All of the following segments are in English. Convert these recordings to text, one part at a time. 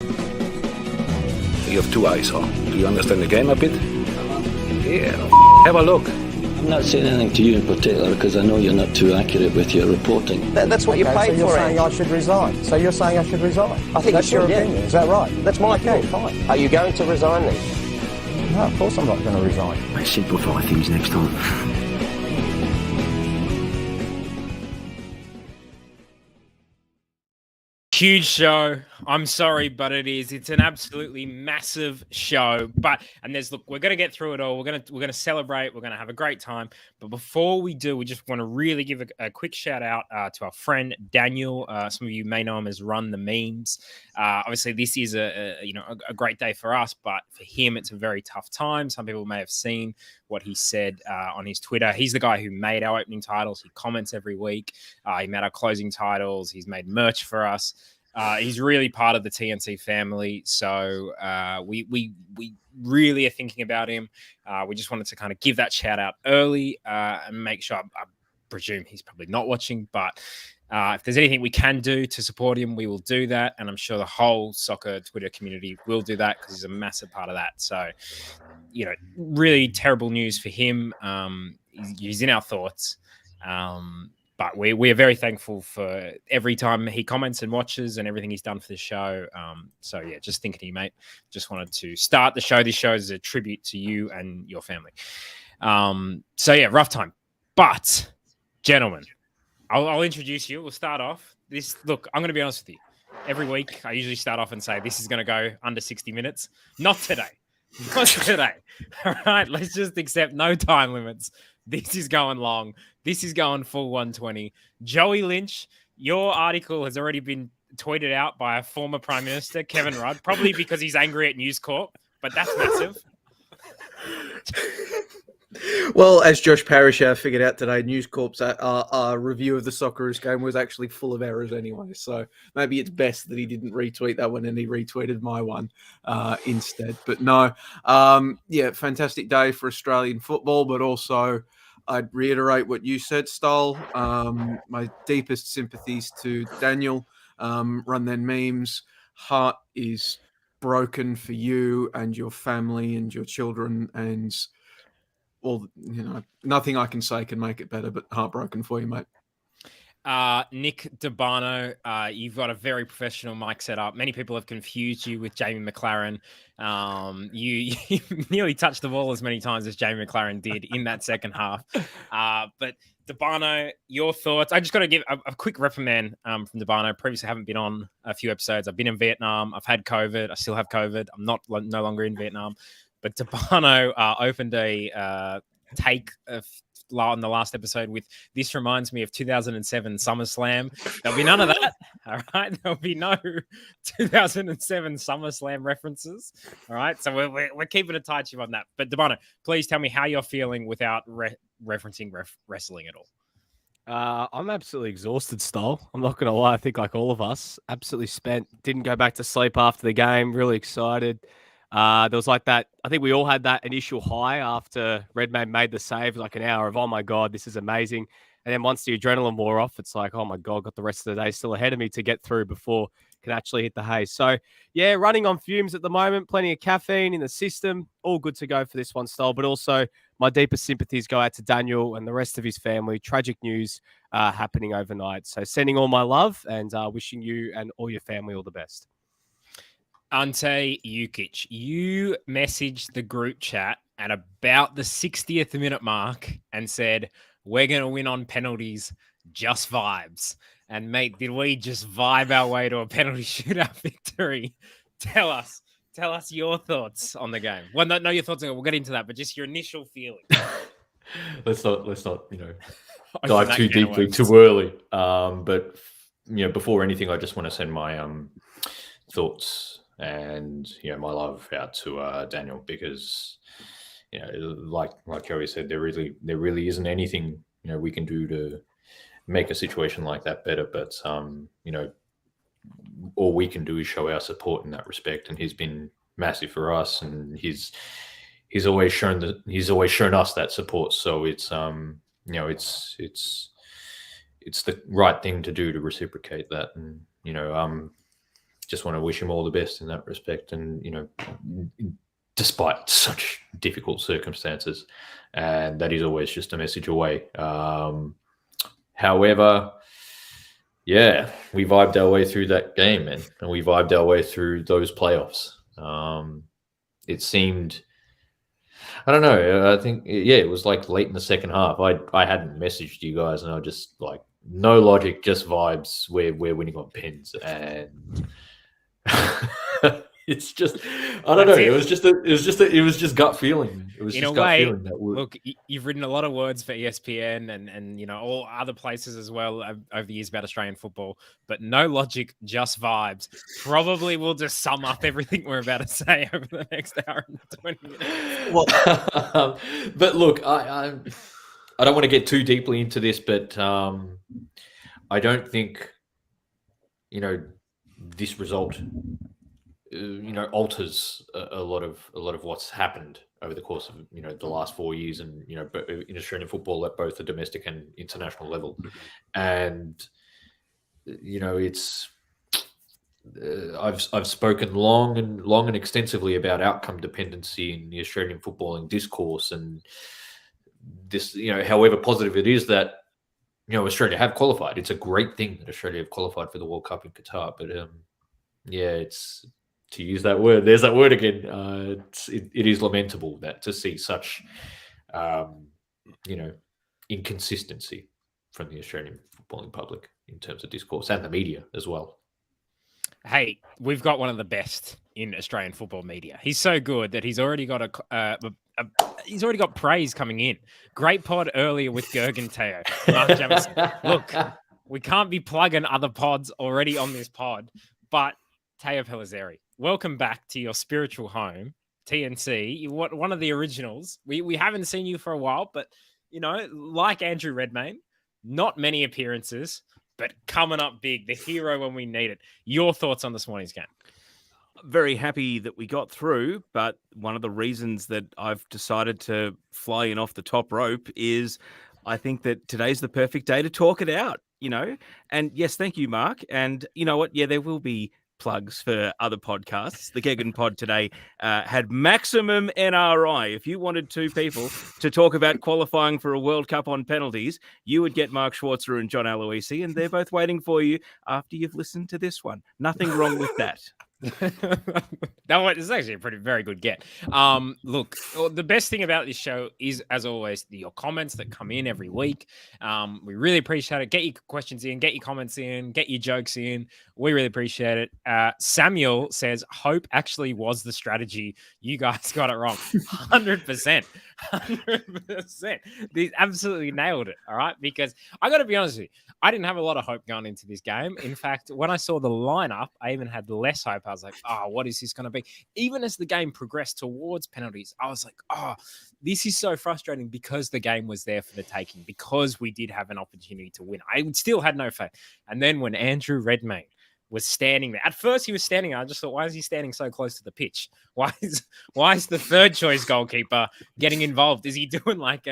You have two eyes, huh? Do you understand the game a bit? Yeah, have a look. I'm not saying anything to you in particular because I know you're not too accurate with your reporting. That's what you paid so you're for. Saying I should resign. So you're saying I should resign? I think that's you should, your opinion. Is that right? That's my opinion. opinion. Fine. Are you going to resign then? No, of course I'm not going to resign. I simplify things next time. Huge show. I'm sorry, but it is. It's an absolutely massive show. We're gonna get through it all. We're gonna celebrate. We're gonna have a great time. But before we do, we just want to really give a quick shout out to our friend Daniel. Some of you may know him as Run the Memes. Obviously, this is a great day for us, but for him, it's a very tough time. Some people may have seen what he said on his Twitter. He's the guy who made our opening titles. He comments every week. He made our closing titles. He's made merch for us. He's really part of the TNC family. So we really are thinking about him. We just wanted to kind of give that shout out early and make sure, I presume he's probably not watching, but if there's anything we can do to support him, we will do that. And I'm sure the whole soccer Twitter community will do that because he's a massive part of that. So, really terrible news for him. He's in our thoughts. But we are very thankful for every time he comments and watches and everything he's done for the show. So, yeah, just thinking of you, mate. Just wanted to start the show. This show is a tribute to you and your family. So, yeah, rough time. But, gentlemen, I'll introduce you. We'll start off. Look, I'm going to be honest with you. Every week, I usually start off and say, this is going to go under 60 minutes. Not today. Not today. All right, let's just accept no time limits. This is going long. This is going full 120. Joey Lynch, your article has already been tweeted out by a former Prime Minister, Kevin Rudd, probably because he's angry at News Corp, but that's massive. Well, as Josh Parish figured out today, News Corp's review of the Socceroos game was actually full of errors anyway. So maybe it's best that he didn't retweet that one and he retweeted my one instead. But no, fantastic day for Australian football, but also I'd reiterate what you said, Stoll. My deepest sympathies to Daniel. Run Then Memes. Heart is broken for you and your family and your children, and nothing I can say can make it better, but heartbroken for you, mate. Nick Debano, you've got a very professional mic set up. Many people have confused you with Jamie McLaren. You nearly touched the ball as many times as Jamie McLaren did in that second half. But Debano, your thoughts? I just got to give a quick reprimand from Debano. Previously, I haven't been on a few episodes. I've been in Vietnam. I've had COVID. I still have COVID. I'm no longer in Vietnam. But Debano opened a take on the last episode with, this reminds me of 2007 SummerSlam. There'll be none of that. All right. There'll be no 2007 SummerSlam references. All right. So we're keeping a tight ship on that. But Debano, please tell me how you're feeling without referencing wrestling at all. I'm absolutely exhausted, Stoll. I'm not going to lie. I think like all of us, absolutely spent. Didn't go back to sleep after the game. Really excited. There was like that. I think we all had that initial high after Redmayne made the save, like an hour of, oh my God, this is amazing. And then once the adrenaline wore off, it's like, oh my God, got the rest of the day still ahead of me to get through before I can actually hit the haze. So yeah, running on fumes at the moment, plenty of caffeine in the system, all good to go for this one, Stoll. But also my deepest sympathies go out to Daniel and the rest of his family. Tragic news happening overnight. So sending all my love and wishing you and all your family all the best. Ante Jukic, you messaged the group chat at about the 60th minute mark and said, we're going to win on penalties, just vibes. And mate, did we just vibe our way to a penalty shootout victory? Tell us your thoughts on the game. Well, not your thoughts. We'll get into that, but just your initial feeling. let's not, dive too deeply too early. But before anything, I just want to send my thoughts and my love out to Daniel, because like Joey said, there really isn't anything we can do to make a situation like that better. But all we can do is show our support in that respect, and he's been massive for us, and he's always shown us that support. So it's it's the right thing to do to reciprocate that, and just want to wish him all the best in that respect. And, despite such difficult circumstances, and that is always just a message away. However, yeah, we vibed our way through that game, man, and we vibed our way through those playoffs. It seemed, I don't know, I think, it was like late in the second half. I hadn't messaged you guys, and I just like, no logic, just vibes. We're winning on pins, and it's just, I don't know. It was just gut feeling. It was in just a gut way, feeling. Look, you've written a lot of words for ESPN and all other places as well over the years about Australian football, but no logic, just vibes. Probably will just sum up everything we're about to say over the next hour and 20 minutes. Well, but look, I don't want to get too deeply into this, but I don't think this result alters a lot of what's happened over the course of the last 4 years, and in Australian football at both the domestic and international level. And it's I've spoken long and extensively about outcome dependency in the Australian footballing discourse, and this, however positive it is that Australia have qualified. It's a great thing that Australia have qualified for the World Cup in Qatar, but it's, to use that word, there's that word again. It is lamentable that to see such inconsistency from the Australian footballing public in terms of discourse, and the media as well. Hey, we've got one of the best in Australian football media. He's so good that he's already got he's already got praise coming in. Great pod earlier with Gergen Teo. Mark Jamison. Look, we can't be plugging other pods already on this pod, but Teo Pellizzeri, welcome back to your spiritual home, TNC. You're one of the originals. We haven't seen you for a while, but like Andrew Redmayne, not many appearances, but coming up big, the hero when we need it. Your thoughts on this morning's game? Very happy that we got through, but one of the reasons that I've decided to fly in off the top rope is I think that today's the perfect day to talk it out, And yes, thank you, Mark. And you know what? Yeah, there will be plugs for other podcasts. The Gergen pod today had maximum NRI. If you wanted two people to talk about qualifying for a World Cup on penalties, you would get Mark Schwarzer and John Aloisi, and they're both waiting for you after you've listened to this one. Nothing wrong with that. That is actually a very good get. Look, the best thing about this show is, as always, your comments that come in every week. We really appreciate it. Get your questions in, get your comments in, get your jokes in. We really appreciate it. Samuel says, hope actually was the strategy. You guys got it wrong. 100%. 100%. They absolutely nailed it. All right. Because I got to be honest with you, I didn't have a lot of hope going into this game. In fact, when I saw the lineup, I even had less hope. I was like, what is this going to be? Even as the game progressed towards penalties, I was like, this is so frustrating, because the game was there for the taking, because we did have an opportunity to win. I still had no faith. And then when Andrew Redmayne was standing there, at first he was standing there, I just thought, why is he standing so close to the pitch? Why is the third choice goalkeeper getting involved? Is he doing like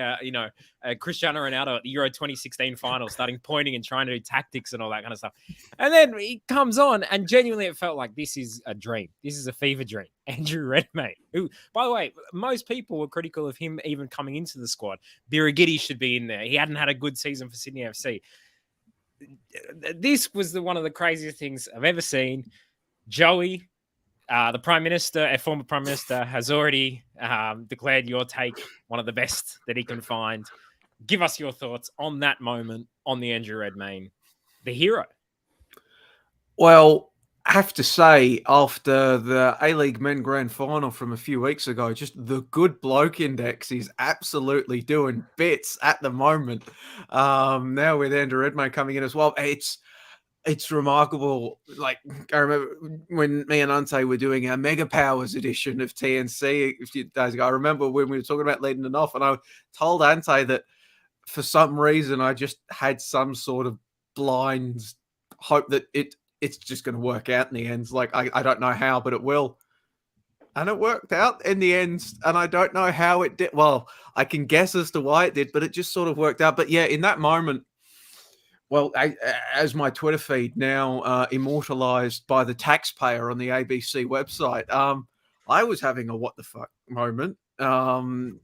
Cristiano Ronaldo at the Euro 2016 final, starting pointing and trying to do tactics and all that kind of stuff? And then he comes on, and genuinely it felt like this is a dream. This is a fever dream. Andrew Redmayne, who, by the way, most people were critical of him even coming into the squad. Birighitti should be in there. He hadn't had a good season for Sydney FC. This was one of the craziest things I've ever seen. Joey, the Prime Minister, a former Prime Minister, has already declared your take one of the best that he can find. Give us your thoughts on that moment, on the Andrew Redmayne, the hero. Well, I have to say, after the A-League Men Grand Final from a few weeks ago, just the good bloke index is absolutely doing bits at the moment. Now with Andrew Redmayne coming in as well, it's remarkable. Like, I remember when me and Ante were doing our Mega Powers edition of TNC a few days ago. I remember when we were talking about leading it off, and I told Ante that for some reason I just had some sort of blind hope that it's just going to work out in the end. Like, I don't know how, but it will. And it worked out in the end. And I don't know how it did. Well, I can guess as to why it did, but it just sort of worked out. But yeah, in that moment, Well, as my Twitter feed now immortalized by the taxpayer on the ABC website, I was having a what the fuck moment.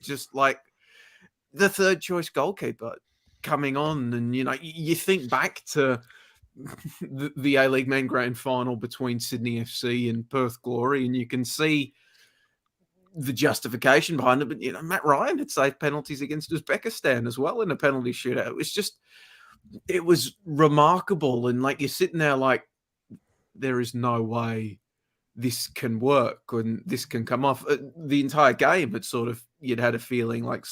Just like the third choice goalkeeper coming on, and you think back to the A-League Men Grand Final between Sydney FC and Perth Glory, and you can see the justification behind it. But Matt Ryan had saved penalties against Uzbekistan as well in a penalty shootout. It was remarkable, and like you're sitting there like, there is no way this can work and this can come off. The entire game, it sort of, you'd had a feeling like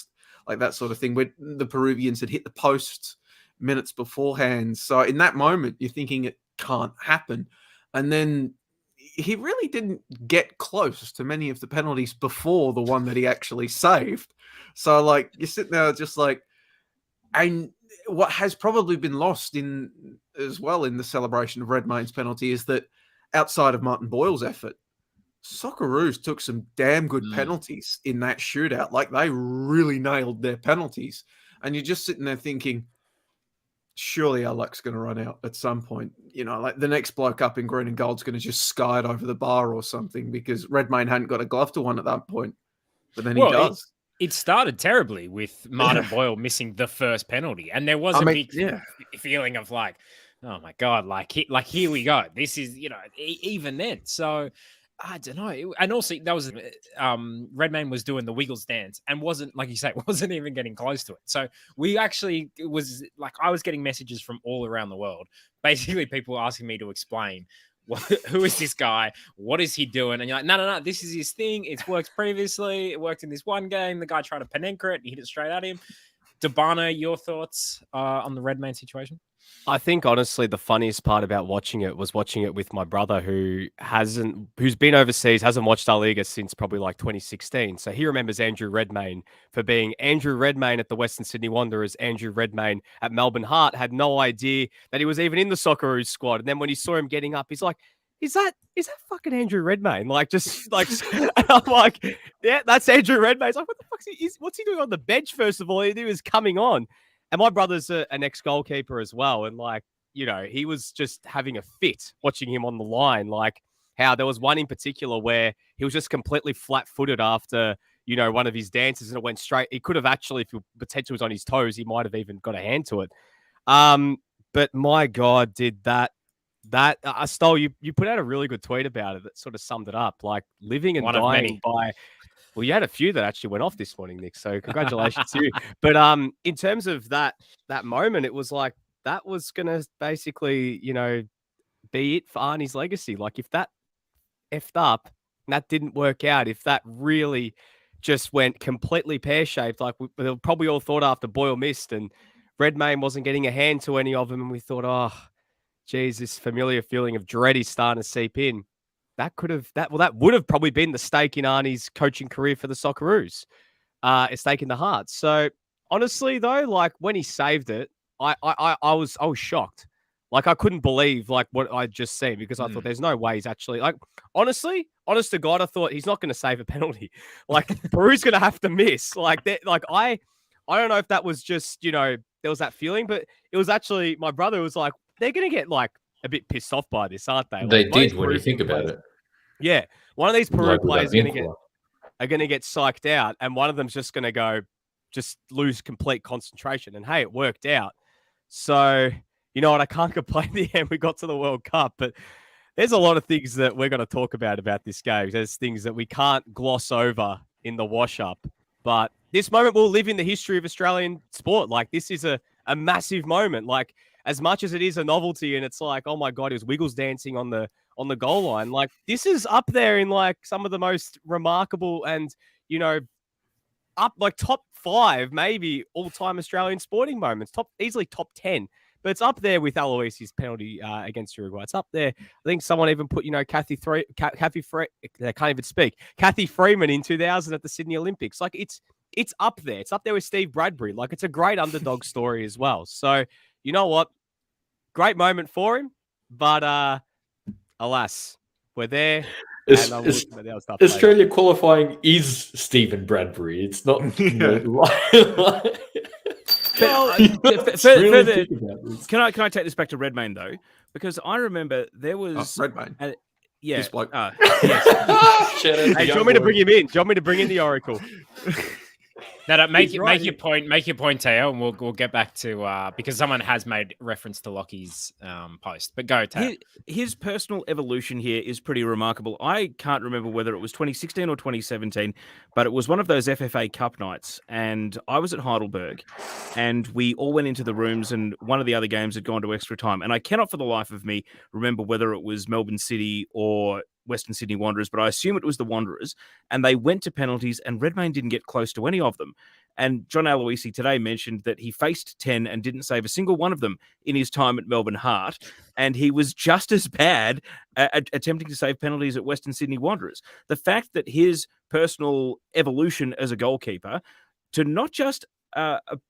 that sort of thing where the Peruvians had hit the post minutes beforehand. So in that moment, you're thinking it can't happen, and then he really didn't get close to many of the penalties before the one that he actually saved. So like you're sitting there just like, and what has probably been lost in as well in the celebration of Redmayne's penalty is that outside of Martin Boyle's effort, Socceroos took some damn good penalties in that shootout. Like they really nailed their penalties. And you're just sitting there thinking, surely our luck's going to run out at some point. Like the next bloke up in green and gold's going to just sky it over the bar or something, because Redmayne hadn't got a glove to one at that point. But then he does. It started terribly with Martin Boyle missing the first penalty, and there was a big feeling of like, oh my god, like here we go. This is even then. So I don't know. And also that was Redmayne was doing the Wiggles dance and wasn't, like you say, wasn't even getting close to it. So we actually, it was like I was getting messages from all around the world, basically people asking me to explain. Who is this guy? What is he doing? And you're like, no, this is his thing. It's worked previously. It worked in this one game. The guy tried to Panenka it. He hit it straight at him. Debana, your thoughts on the Redmayne situation? I think honestly the funniest part about watching it was watching it with my brother who's been overseas, hasn't watched our Liga since probably like 2016. So he remembers Andrew Redmayne for being Andrew Redmayne at the Western Sydney Wanderers, Andrew Redmayne at Melbourne Heart, had no idea that he was even in the Socceroos squad. And then when he saw him getting up, he's like, is that fucking Andrew Redmayne? Like, just like, and I'm like, yeah, that's Andrew Redmayne. He's like, what the fuck what's he doing on the bench? First of all, he was coming on. And my brother's an ex-goalkeeper as well. And like, he was just having a fit watching him on the line. Like how there was one in particular where he was just completely flat-footed after, one of his dances and it went straight. He could have actually, if the potential was on his toes, he might have even got a hand to it. But my God, did that Stoll, you put out a really good tweet about it that sort of summed it up. Like living and dying by... Well, you had a few that actually went off this morning, Nick. So congratulations to you. But in terms of that moment, it was like that was going to basically, be it for Arnie's legacy. Like if that effed up and that didn't work out, if that really just went completely pear-shaped, like we probably all thought after Boyle missed and Redmayne wasn't getting a hand to any of them, and we thought, oh, geez, this familiar feeling of dread is starting to seep in. That would have probably been the stake in Arnie's coaching career for the Socceroos, a stake in the heart. So honestly, though, like when he saved it, I was shocked. Like I couldn't believe like what I'd just seen, because I thought there's no way he's actually like, honest to God, I thought he's not going to save a penalty. Like Peru's going to have to miss. Like that. Like I don't know if that was just there was that feeling, but it was actually my brother was like, they're going to get like a bit pissed off by this, aren't they? Like, they did when you think about it. Yeah, one of these Peru players are going to get psyched out, and one of them's just going to just lose complete concentration. And hey, it worked out. So you know what? I can't complain. In the end, we got to the World Cup, but there's a lot of things that we're going to talk about this game. There's things that we can't gloss over in the wash-up. But this moment will live in the history of Australian sport. Like this is a massive moment. Like as much as it is a novelty, and it's like, oh my God, it was Wiggles dancing on the goal line. Like this is up there in like some of the most remarkable and, up like top 5, maybe all-time Australian sporting moments, easily top 10, but it's up there with Aloisi's penalty against Uruguay. It's up there. I think someone even put, Kathy Freeman in 2000 at the Sydney Olympics. Like it's up there. It's up there with Steve Bradbury. Like it's a great underdog story as well. So you know what? Great moment for him, but alas, we're there. Australia qualifying is Stephen Bradbury. It's not. Further, can I take this back to Redmayne though? Because I remember there was Redmayne. Yeah. This bloke. Yes. Hey, do you want me to bring him in? Do you want me to bring in the Oracle? No, make your point, Teo, and we'll get back to because someone has made reference to Lockie's post. But go, Teo. His personal evolution here is pretty remarkable. I can't remember whether it was 2016 or 2017, but it was one of those FFA Cup nights, and I was at Heidelberg, and we all went into the rooms, and one of the other games had gone to extra time, and I cannot for the life of me remember whether it was Melbourne City or Western Sydney Wanderers, but I assume it was the Wanderers, and they went to penalties, and Redmayne didn't get close to any of them. And John Aloisi today mentioned that he faced 10 and didn't save a single one of them in his time at Melbourne Heart, and he was just as bad at attempting to save penalties at Western Sydney Wanderers. The fact that his personal evolution as a goalkeeper to not just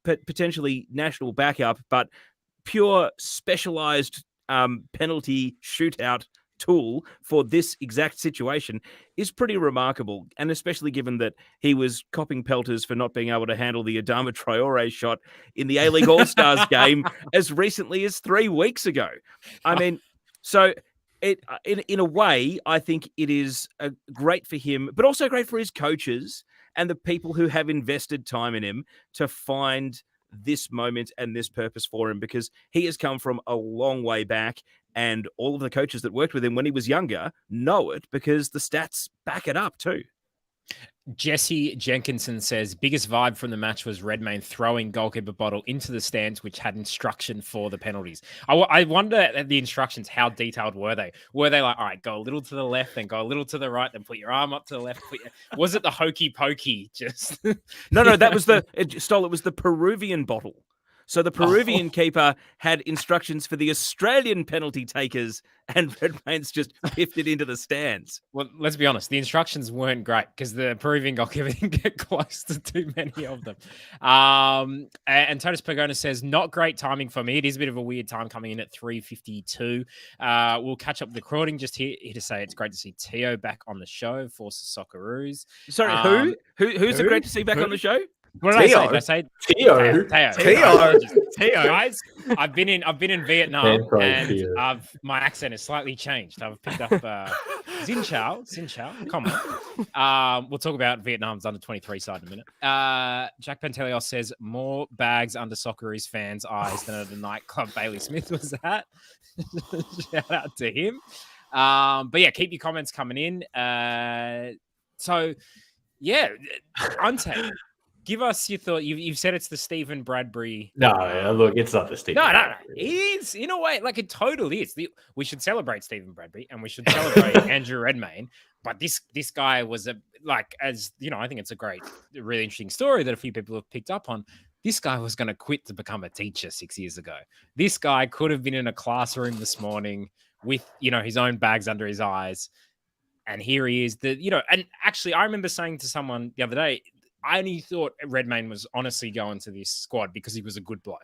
potentially national backup, but pure specialised penalty shootout tool for this exact situation is pretty remarkable, and especially given that he was copping pelters for not being able to handle the Adama Traore shot in the A-League All-Stars game as recently as 3 weeks ago. I mean, so in a way, I think it is great for him, but also great for his coaches and the people who have invested time in him to find this moment and this purpose for him, because he has come from a long way back, and all of the coaches that worked with him when he was younger know it because the stats back it up too. Jesse Jenkinson says, biggest vibe from the match was Redmayne throwing goalkeeper bottle into the stands, which had instruction for the penalties. I wonder at the instructions, how detailed were they? Were they like, all right, go a little to the left, then go a little to the right, then put your arm up to the left? Was it the hokey pokey? Just No, that was Stoll. It was the Peruvian bottle. So the Peruvian keeper had instructions for the Australian penalty takers, and Redmayne's just piffed it into the stands. Well, let's be honest. The instructions weren't great because the Peruvian goalkeeper didn't get close to too many of them. And Totus Pagona says, not great timing for me. It is a bit of a weird time coming in at 3:52. We'll catch up with the recording. Just here to say it's great to see Teo back on the show for Socceroos. Sorry, who's it great to see back on the show? What did I say? Teo. Guys, I've been in Vietnam, and my accent has slightly changed. I've picked up Xin Chao. Come on. We'll talk about Vietnam's under 23 side in a minute. Jack Pantelios says more bags under Socceroos fans' eyes than at a nightclub. Bailey Smith was that. Shout out to him. But yeah, keep your comments coming in. So yeah, Ante. Give us your thought. You've said it's the Stephen Bradbury. No, look, it's not the Stephen. No. It is in a way, like it totally is. We should celebrate Stephen Bradbury and we should celebrate Andrew Redmayne. But this guy was as you know, I think it's a really interesting story that a few people have picked up on. This guy was going to quit to become a teacher 6 years ago. This guy could have been in a classroom this morning with his own bags under his eyes, and here he is. And actually, I remember saying to someone the other day, I only thought Redmayne was honestly going to this squad because he was a good bloke.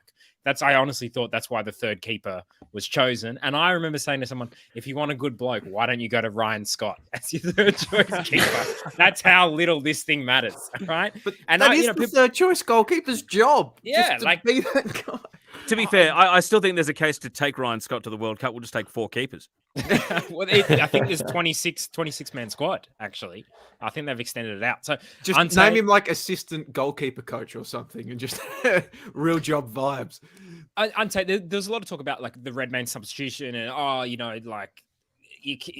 I honestly thought that's why the third keeper was chosen. And I remember saying to someone, if you want a good bloke, why don't you go to Ryan Scott as your third choice keeper? That's how little this thing matters, right? But that is the third choice goalkeeper's job. Yeah, just to be that guy. To be fair, I still think there's a case to take Ryan Scott to the World Cup. We'll just take 4 keepers. Well, I think there's 26-man squad, actually. I think they've extended it out. So just name him like assistant goalkeeper coach or something and just real job vibes. Ante, there's a lot of talk about like the Redmayne substitution and,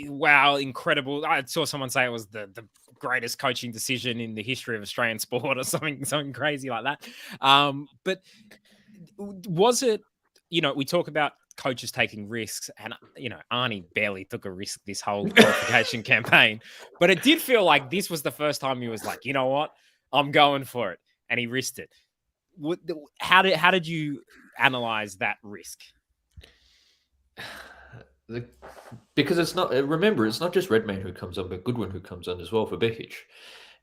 wow, incredible. I saw someone say it was the greatest coaching decision in the history of Australian sport or something crazy like that. But was it, we talk about coaches taking risks, and Arnie barely took a risk this whole qualification campaign, but it did feel like this was the first time he was like, you know what, I'm going for it, and he risked it. How did you analyze that risk? Because it's not just Redmayne who comes on, but Goodwin who comes on as well for Bekic,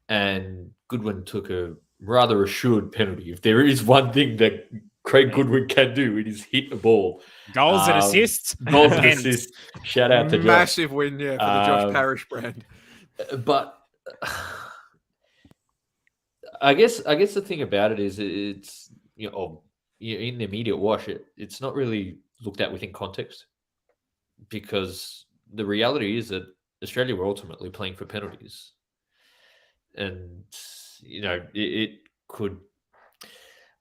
and Goodwin took a rather assured penalty. If there is one thing that Craig Goodwin can do, it is hit a ball. Goals and assists. Shout out to Josh. Massive win, for the Josh Parish brand. But I guess the thing about it is it's in the immediate wash, it's not really looked at within context, because the reality is that Australia were ultimately playing for penalties, and it could,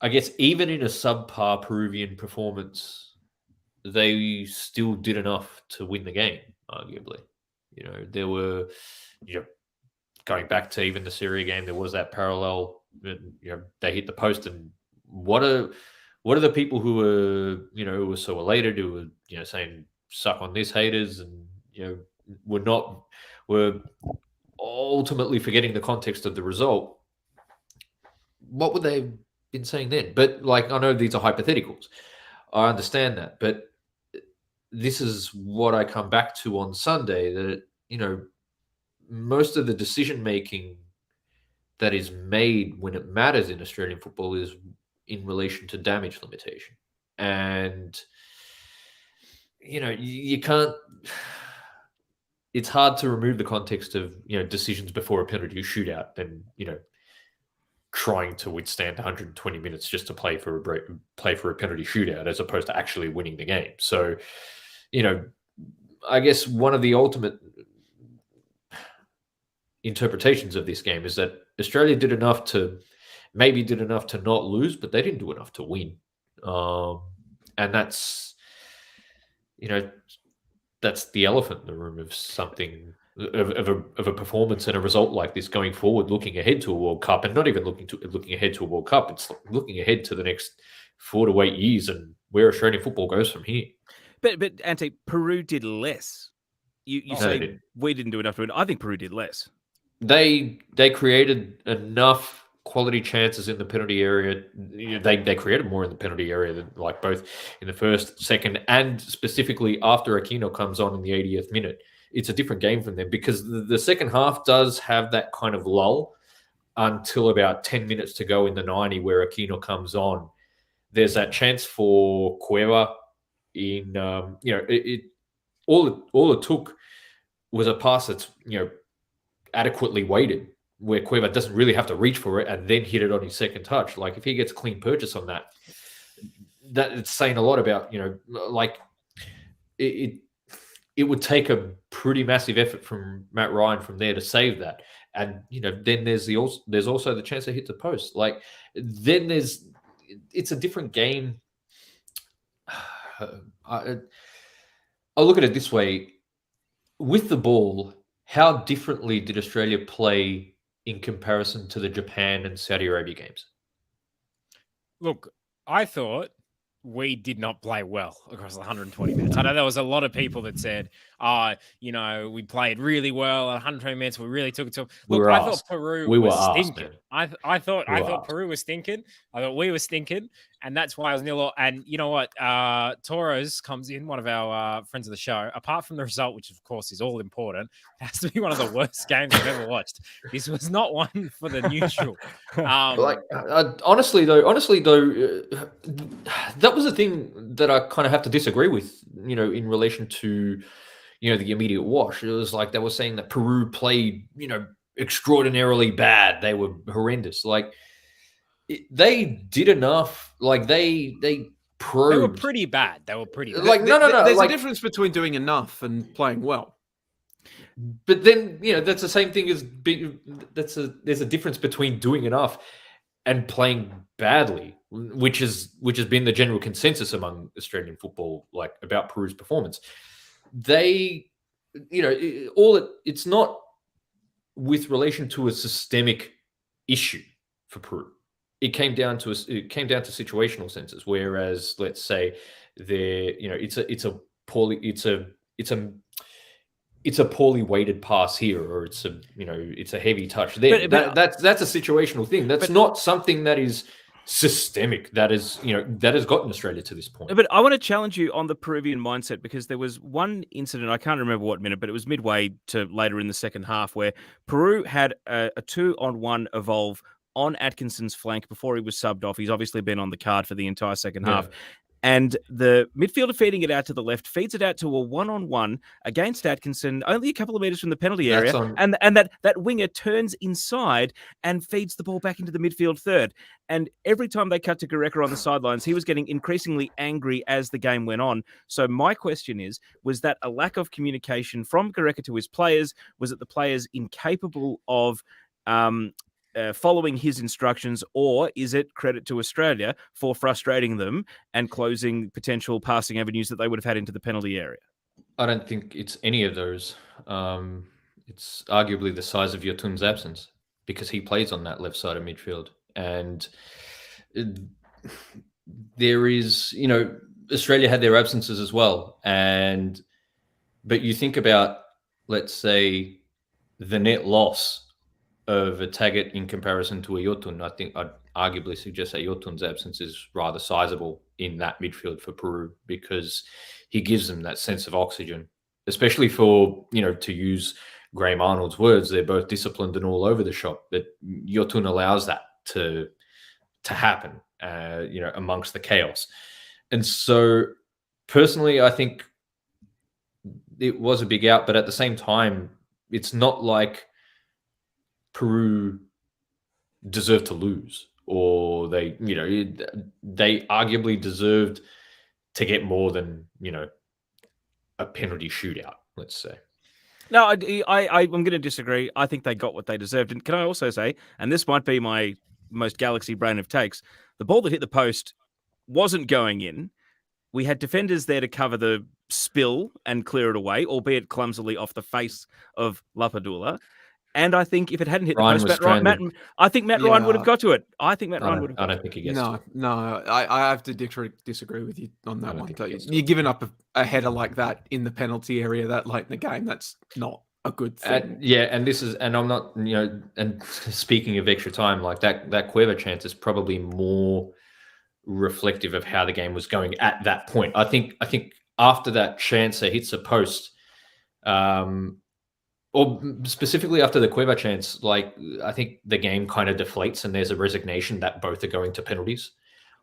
I guess, even in a subpar Peruvian performance, they still did enough to win the game. Arguably, there were, going back to even the Syria game, there was that parallel. They hit the post, and what are the people who were so elated, who were saying "suck on this, haters," and were ultimately forgetting the context of the result? What would they have been saying then? But I know these are hypotheticals. I understand that, but this is what I come back to on Sunday, that most of the decision making that is made when it matters in Australian football is in relation to damage limitation. And you can't, it's hard to remove the context of decisions before a penalty shootout and trying to withstand 120 minutes just to play for a penalty shootout, as opposed to actually winning the game. So I guess one of the ultimate interpretations of this game is that Australia did enough to not lose, but they didn't do enough to win. And that's the elephant in the room of something of a performance and a result like this going forward, looking ahead to a World Cup, and not even looking ahead to a World Cup. It's looking ahead to the next 4 to 8 years and where Australian football goes from here. But Ante, Peru did less. You say we didn't do enough to win. I think Peru did less. They created enough quality chances in the penalty area. They created more in the penalty area than both in the first, second, and specifically after Aquino comes on in the 80th minute. It's a different game from them, because the second half does have that kind of lull until about 10 minutes to go in the 90, where Aquino comes on. There's that chance for Cueva in all it took was a pass that's adequately weighted, where Cueva doesn't really have to reach for it and then hit it on his second touch. If he gets clean purchase on that it's saying a lot about it would take a pretty massive effort from Matt Ryan from there to save that. And then there's also the chance to hit the post. Then it's a different game. I'll look at it this way. With the ball, how differently did Australia play in comparison to the Japan and Saudi Arabia games? Look, I thought we did not play well across the 120 minutes. I know there was a lot of people that said, we played really well at 120 minutes. We really took it to. Look, I thought Peru was stinking. I thought Peru was stinking. I thought we were stinking, and that's why I was 0-0. And you know what? Torres comes in, one of our friends of the show. Apart from the result, which of course is all important, it has to be one of the worst games I've ever watched. This was not one for the neutral. Honestly though, that was the thing that I kind of have to disagree with. In relation to the immediate wash, it was they were saying that Peru played extraordinarily bad. They were horrendous. They did enough. They proved they were pretty bad. They were pretty bad. No. There's a difference between doing enough and playing well. But then that's the same thing as there's a difference between doing enough and playing badly, which has been the general consensus among Australian football, about Peru's performance. They, it's not with relation to a systemic issue for Peru. It came down to situational senses. Whereas, let's say, it's a poorly weighted pass here, or it's a heavy touch there. That's a situational thing. That's not something that is systemic. That has gotten Australia to this point. But I want to challenge you on the Peruvian mindset, because there was one incident, I can't remember what minute, but it was midway to later in the second half, where Peru had a 2-on-1 evolve on Atkinson's flank before he was subbed off. He's obviously been on the card for the entire second half. And the midfielder feeding it out to the left, feeds it out to a one-on-one against Atkinson, only a couple of meters from the penalty area. And that winger turns inside and feeds the ball back into the midfield third. And every time they cut to Gareca on the sidelines, he was getting increasingly angry as the game went on. So my question is, was that a lack of communication from Gareca to his players? Was it the players incapable of following his instructions, or is it credit to Australia for frustrating them and closing potential passing avenues that they would have had into the penalty area? I don't think it's any of those. It's arguably the size of Yotun's absence because he plays on that left side of midfield. And there is, Australia had their absences as well. But you think about, let's say, the net loss of a Taggart in comparison to a Yotun. I think I'd arguably suggest that Yotun's absence is rather sizable in that midfield for Peru because he gives them that sense of oxygen, especially for, to use Graham Arnold's words, they're both disciplined and all over the shop. But Yotun allows that to happen, amongst the chaos. And so personally, I think it was a big out, but at the same time, it's not like Peru deserved to lose, or they arguably deserved to get more than, a penalty shootout, let's say. No, I'm going to disagree. I think they got what they deserved. And can I also say, and this might be my most galaxy brain of takes, the ball that hit the post wasn't going in. We had defenders there to cover the spill and clear it away, albeit clumsily off the face of Lapadula. And I think if it hadn't hit the post, Matt Ryan would have got to it. I think Matt Ryan would have got to it. I don't think he gets to it. No, I have to disagree with you on that one. You're giving up a header like that in the penalty area that late in the game. That's not a good thing. And I'm not, and speaking of extra time, like that Cueva chance is probably more reflective of how the game was going at that point. I think after that chance that hits a post, or specifically after the Cueva chance, I think the game kind of deflates and there's a resignation that both are going to penalties.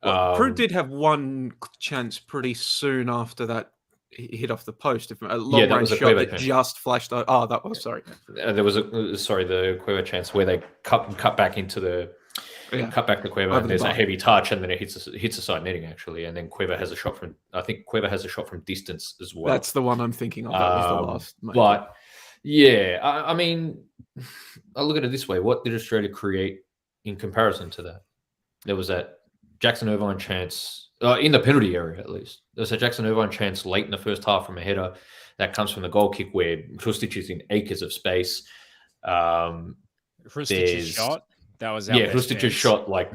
Well, Peru did have one chance pretty soon after that hit off the post. A long-range shot that just flashed out. Oh, that was, sorry. There was the Cueva chance where they cut back into the cut back the Cueva, and there's a heavy touch, and then it hits a side netting actually, and then Cueva has a shot from distance as well. That's the one I'm thinking of. That was the last. But yeah, I mean, I look at it this way: what did Australia create in comparison to that? There was that Jackson Irvine chance in the penalty area, at least. There was a Jackson Irvine chance late in the first half from a header that comes from the goal kick where Hrustic is in acres of space. Hrustic's shot. That was Hrustic's shot like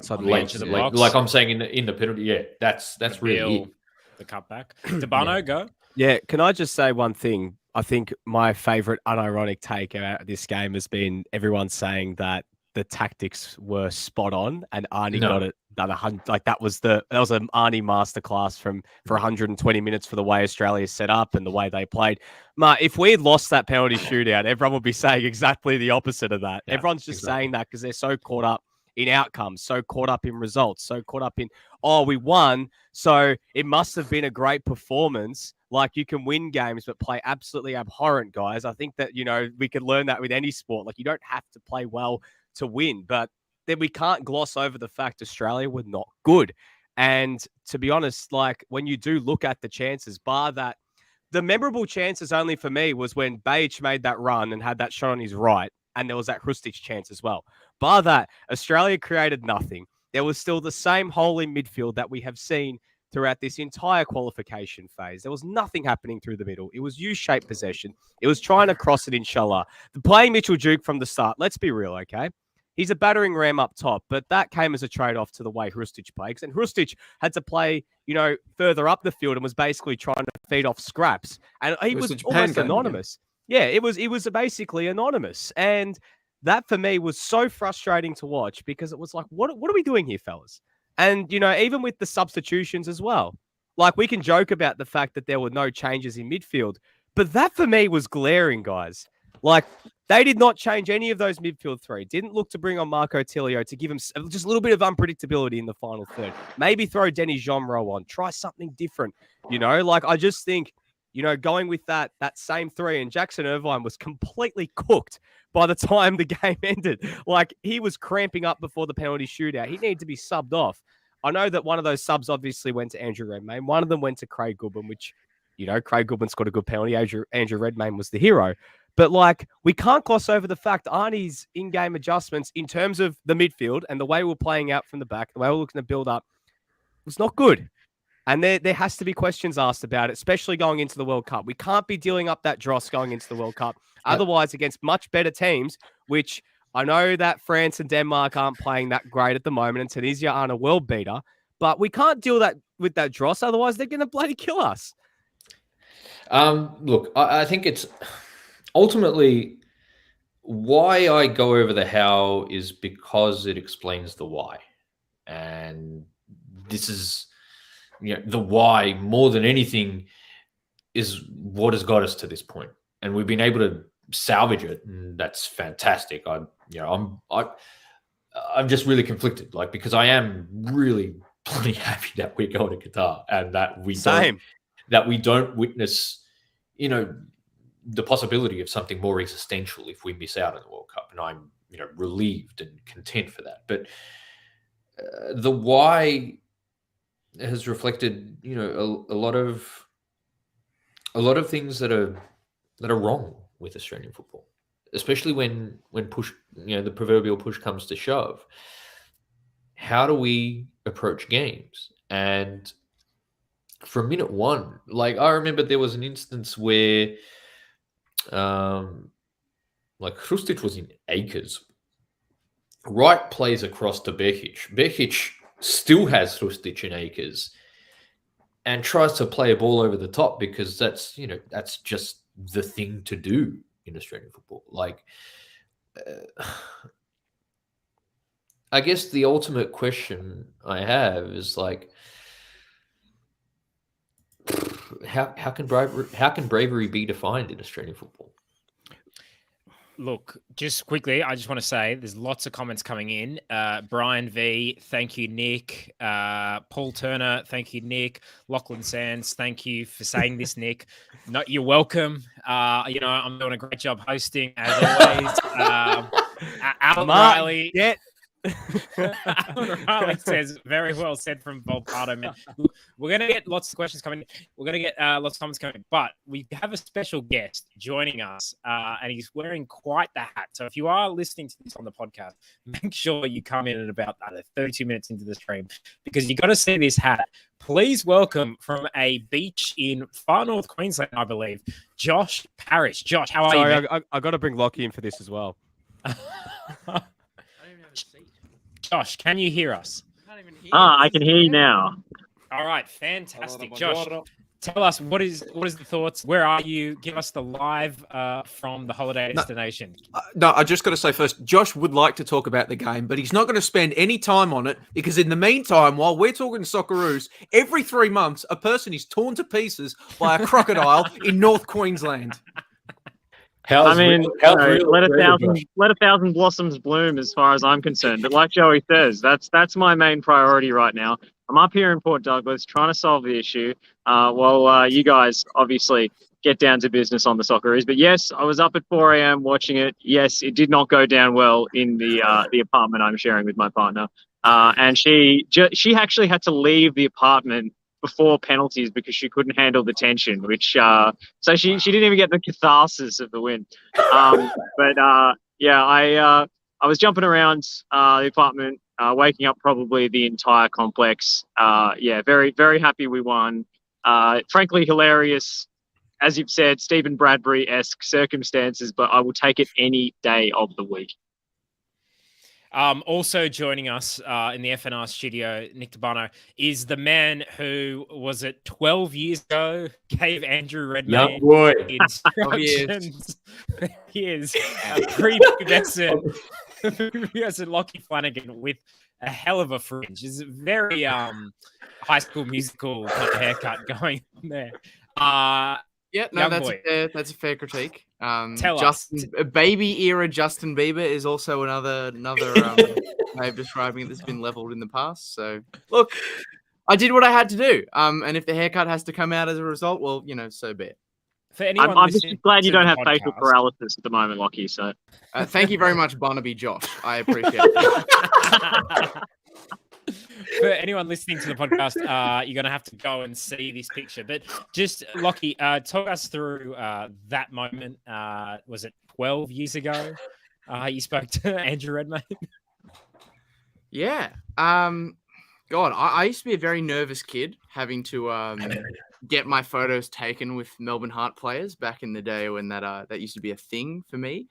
I'm saying in the penalty. Yeah, that's really it. The cutback. Debano, go. Yeah, can I just say one thing? I think my favorite unironic take out of this game has been everyone saying that the tactics were spot on and Arnie got it done 100. Like that was an Arnie masterclass for 120 minutes for the way Australia set up and the way they played. If we had lost that penalty shootout, everyone would be saying exactly the opposite of that. Yeah, everyone's just saying that because they're so caught up in outcomes, so caught up in results, so caught up in, we won, so it must have been a great performance. Like, you can win games, but play absolutely abhorrent, guys. I think that, we could learn that with any sport. Like, you don't have to play well to win, but then we can't gloss over the fact Australia were not good. And to be honest, like, when you do look at the chances, bar that, the memorable chances only for me was when Bajic made that run and had that shot on his right, and there was that Hrustic chance as well. Bar that, Australia created nothing. There was still the same hole in midfield that we have seen throughout this entire qualification phase. There was nothing happening through the middle. It was U-shaped possession. It was trying to cross it, inshallah. Playing Mitchell Duke from the start, let's be real, okay? He's a battering ram up top, but that came as a trade-off to the way Hrustic plays. And Hrustic had to play, further up the field and was basically trying to feed off scraps. And he was almost anonymous. Yeah, it was basically anonymous. And that for me was so frustrating to watch because it was like, what are we doing here, fellas? And, even with the substitutions as well, like, we can joke about the fact that there were no changes in midfield, but that for me was glaring, guys. Like, they did not change any of those midfield three. Didn't look to bring on Marco Tilio to give him just a little bit of unpredictability in the final third. Maybe throw Denny Jeanro on. Try something different. Like, I just think, going with that same three, and Jackson Irvine was completely cooked by the time the game ended. Like, he was cramping up before the penalty shootout. He needed to be subbed off. I know that one of those subs obviously went to Andrew Redmayne. One of them went to Craig Goodwin, which, Craig Goodwin scored a good penalty. Andrew Redmayne was the hero. But, like, we can't gloss over the fact Arnie's in-game adjustments in terms of the midfield and the way we're playing out from the back, the way we're looking to build up, was not good. And there has to be questions asked about it, especially going into the World Cup. We can't be dealing up that dross going into the World Cup. Otherwise, against much better teams, which I know that France and Denmark aren't playing that great at the moment, and Tunisia aren't a world beater, but we can't deal with that dross. Otherwise, they're going to bloody kill us. Look, I think it's ultimately why I go over the how is because it explains the why. And this is, the why more than anything is what has got us to this point. And we've been able to salvage it. And that's fantastic. I'm just really conflicted, because I am really bloody happy that we're going to Qatar and that we don't witness, the possibility of something more existential if we miss out on the World Cup. And I'm, relieved and content for that. But the why has reflected, a lot of things that are wrong with Australian football, especially when push, the proverbial push comes to shove. How do we approach games? And from minute one, I remember there was an instance where, Hrustic was in acres. Wright plays across to Behic. Behic still has Hrustic in acres and tries to play a ball over the top because that's just the thing to do in Australian football. I guess the ultimate question I have is how can bravery be defined in Australian football? Look, just quickly, I just want to say there's lots of comments coming in. Brian V, thank you, Nick. Paul Turner, thank you, Nick. Lachlan Sands, thank you for saying this, Nick. No, you're welcome. I'm doing a great job hosting, as always. Alan Riley. Alan Riley says, very well said from Volpato, man. Look, we're going to get lots of questions coming. We're going to get lots of comments coming. But we have a special guest joining us, and he's wearing quite the hat. So if you are listening to this on the podcast, make sure you come in at about 32 minutes into the stream because you got to see this hat. Please welcome from a beach in far north Queensland, I believe, Josh Parish. Josh, how are you? Sorry, I got to bring Lockie in for this as well. Josh, can you hear us? I can hear you now. All right, fantastic. Josh, tell us what is the thoughts? Where are you? Give us the live from the holiday destination. No, I just got to say first, Josh would like to talk about the game, but he's not going to spend any time on it because in the meantime, while we're talking to Socceroos, every 3 months, a person is torn to pieces by a crocodile in North Queensland. Let a thousand blossoms bloom as far as I'm concerned. But like Joey says, that's my main priority right now. I'm up here in Port Douglas trying to solve the issue while you guys obviously get down to business on the Socceroos. But yes, I was up at 4 a.m. watching it. Yes, it did not go down well in the apartment I'm sharing with my partner. And she actually had to leave the apartment before penalties because she couldn't handle the tension, which so she didn't even get the catharsis of the win. I was jumping around the apartment, waking up probably the entire complex. Very, very happy we won. Frankly, hilarious, as you've said, Stephen Bradbury-esque circumstances, but I will take it any day of the week. Also joining us in the FNR studio, Nick Tabano, is the man who, was it 12 years ago, gave Andrew Redmayne instructions. He is a prepubescent Lockie Flanagan with a hell of a fringe. It's a very High School Musical kind of haircut going on there. That's a fair critique. Tell Justin, baby era Justin Bieber is also another way of describing it that's been leveled in the past. So look, I did what I had to do. And if the haircut has to come out as a result, well, so be it. For anyone I'm just listening glad you to don't the have facial podcast- paralysis at the moment, Lockie. So Thank you very much, Barnaby Josh. I appreciate it. For anyone listening to the podcast, you're going to have to go and see this picture. But just, Lockie, talk us through that moment. Was it 12 years ago? You spoke to Andrew Redmayne? Yeah. God, I used to be a very nervous kid, having to get my photos taken with Melbourne Heart players back in the day when that used to be a thing for me.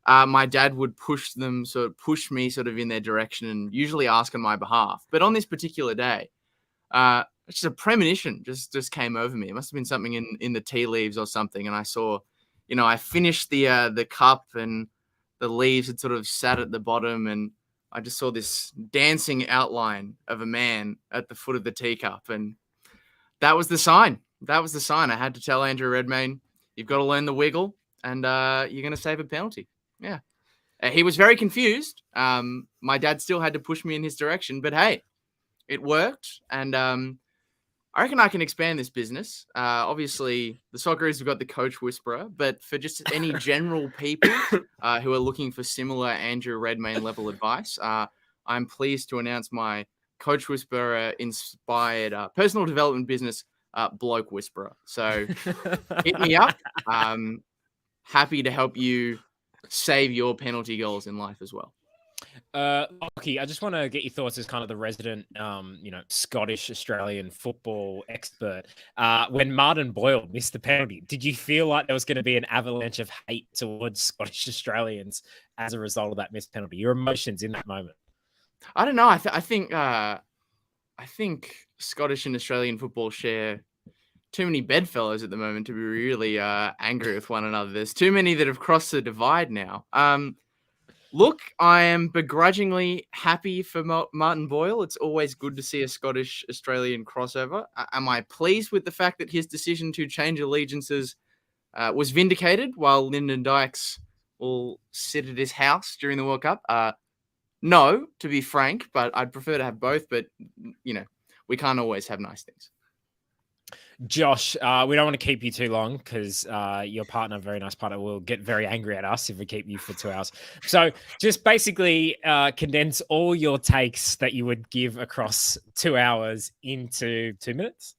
My dad would push me sort of in their direction and usually ask on my behalf. But on this particular day, just a premonition just came over me. It must have been something in the tea leaves or something. And I saw, I finished the cup and the leaves had sort of sat at the bottom, and I just saw this dancing outline of a man at the foot of the teacup. And that was the sign. I had to tell Andrew Redmayne, you've got to learn the wiggle and you're going to save a penalty. Yeah. He was very confused. My dad still had to push me in his direction, but hey, it worked. And I reckon I can expand this business. Obviously, the Socceroos have got the coach whisperer, but for just any general people who are looking for similar Andrew Redmayne level advice, I'm pleased to announce my coach whisperer inspired personal development business, Bloke Whisperer. So hit me up. Happy to help you save your penalty goals in life as well. Lockie, I just want to get your thoughts as kind of the resident, Scottish Australian football expert. When Martin Boyle missed the penalty, did you feel like there was going to be an avalanche of hate towards Scottish Australians as a result of that missed penalty? Your emotions in that moment? I don't know. I think Scottish and Australian football share too many bedfellows at the moment to be really angry with one another. There's too many that have crossed the divide now. Look, I am begrudgingly happy for Martin Boyle. It's always good to see a Scottish-Australian crossover. Am I pleased with the fact that his decision to change allegiances was vindicated while Lyndon Dykes will sit at his house during the World Cup? No, to be frank, but I'd prefer to have both. But, we can't always have nice things. Josh, we don't want to keep you too long because your partner, very nice partner, will get very angry at us if we keep you for 2 hours. So just basically condense all your takes that you would give across 2 hours into 2 minutes.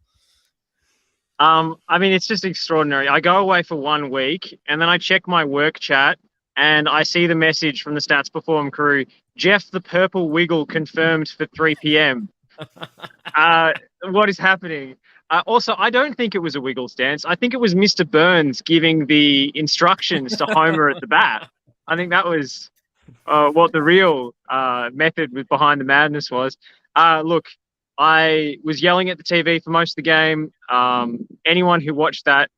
It's just extraordinary. I go away for 1 week and then I check my work chat and I see the message from the Stats Perform crew, Jeff the Purple Wiggle confirmed for 3 p.m. What is happening? Also, I don't think it was a Wiggles dance. I think it was Mr. Burns giving the instructions to Homer at the bat. I think that was what the real method behind the madness was. Look, I was yelling at the TV for most of the game. Anyone who watched that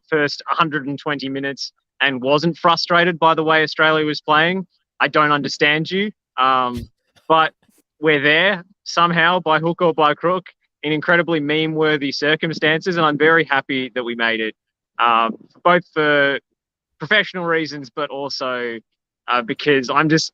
first 120 minutes and wasn't frustrated by the way Australia was playing, I don't understand you. But we're there somehow by hook or by crook in incredibly meme-worthy circumstances, and I'm very happy that we made it, both for professional reasons, but also because I'm just,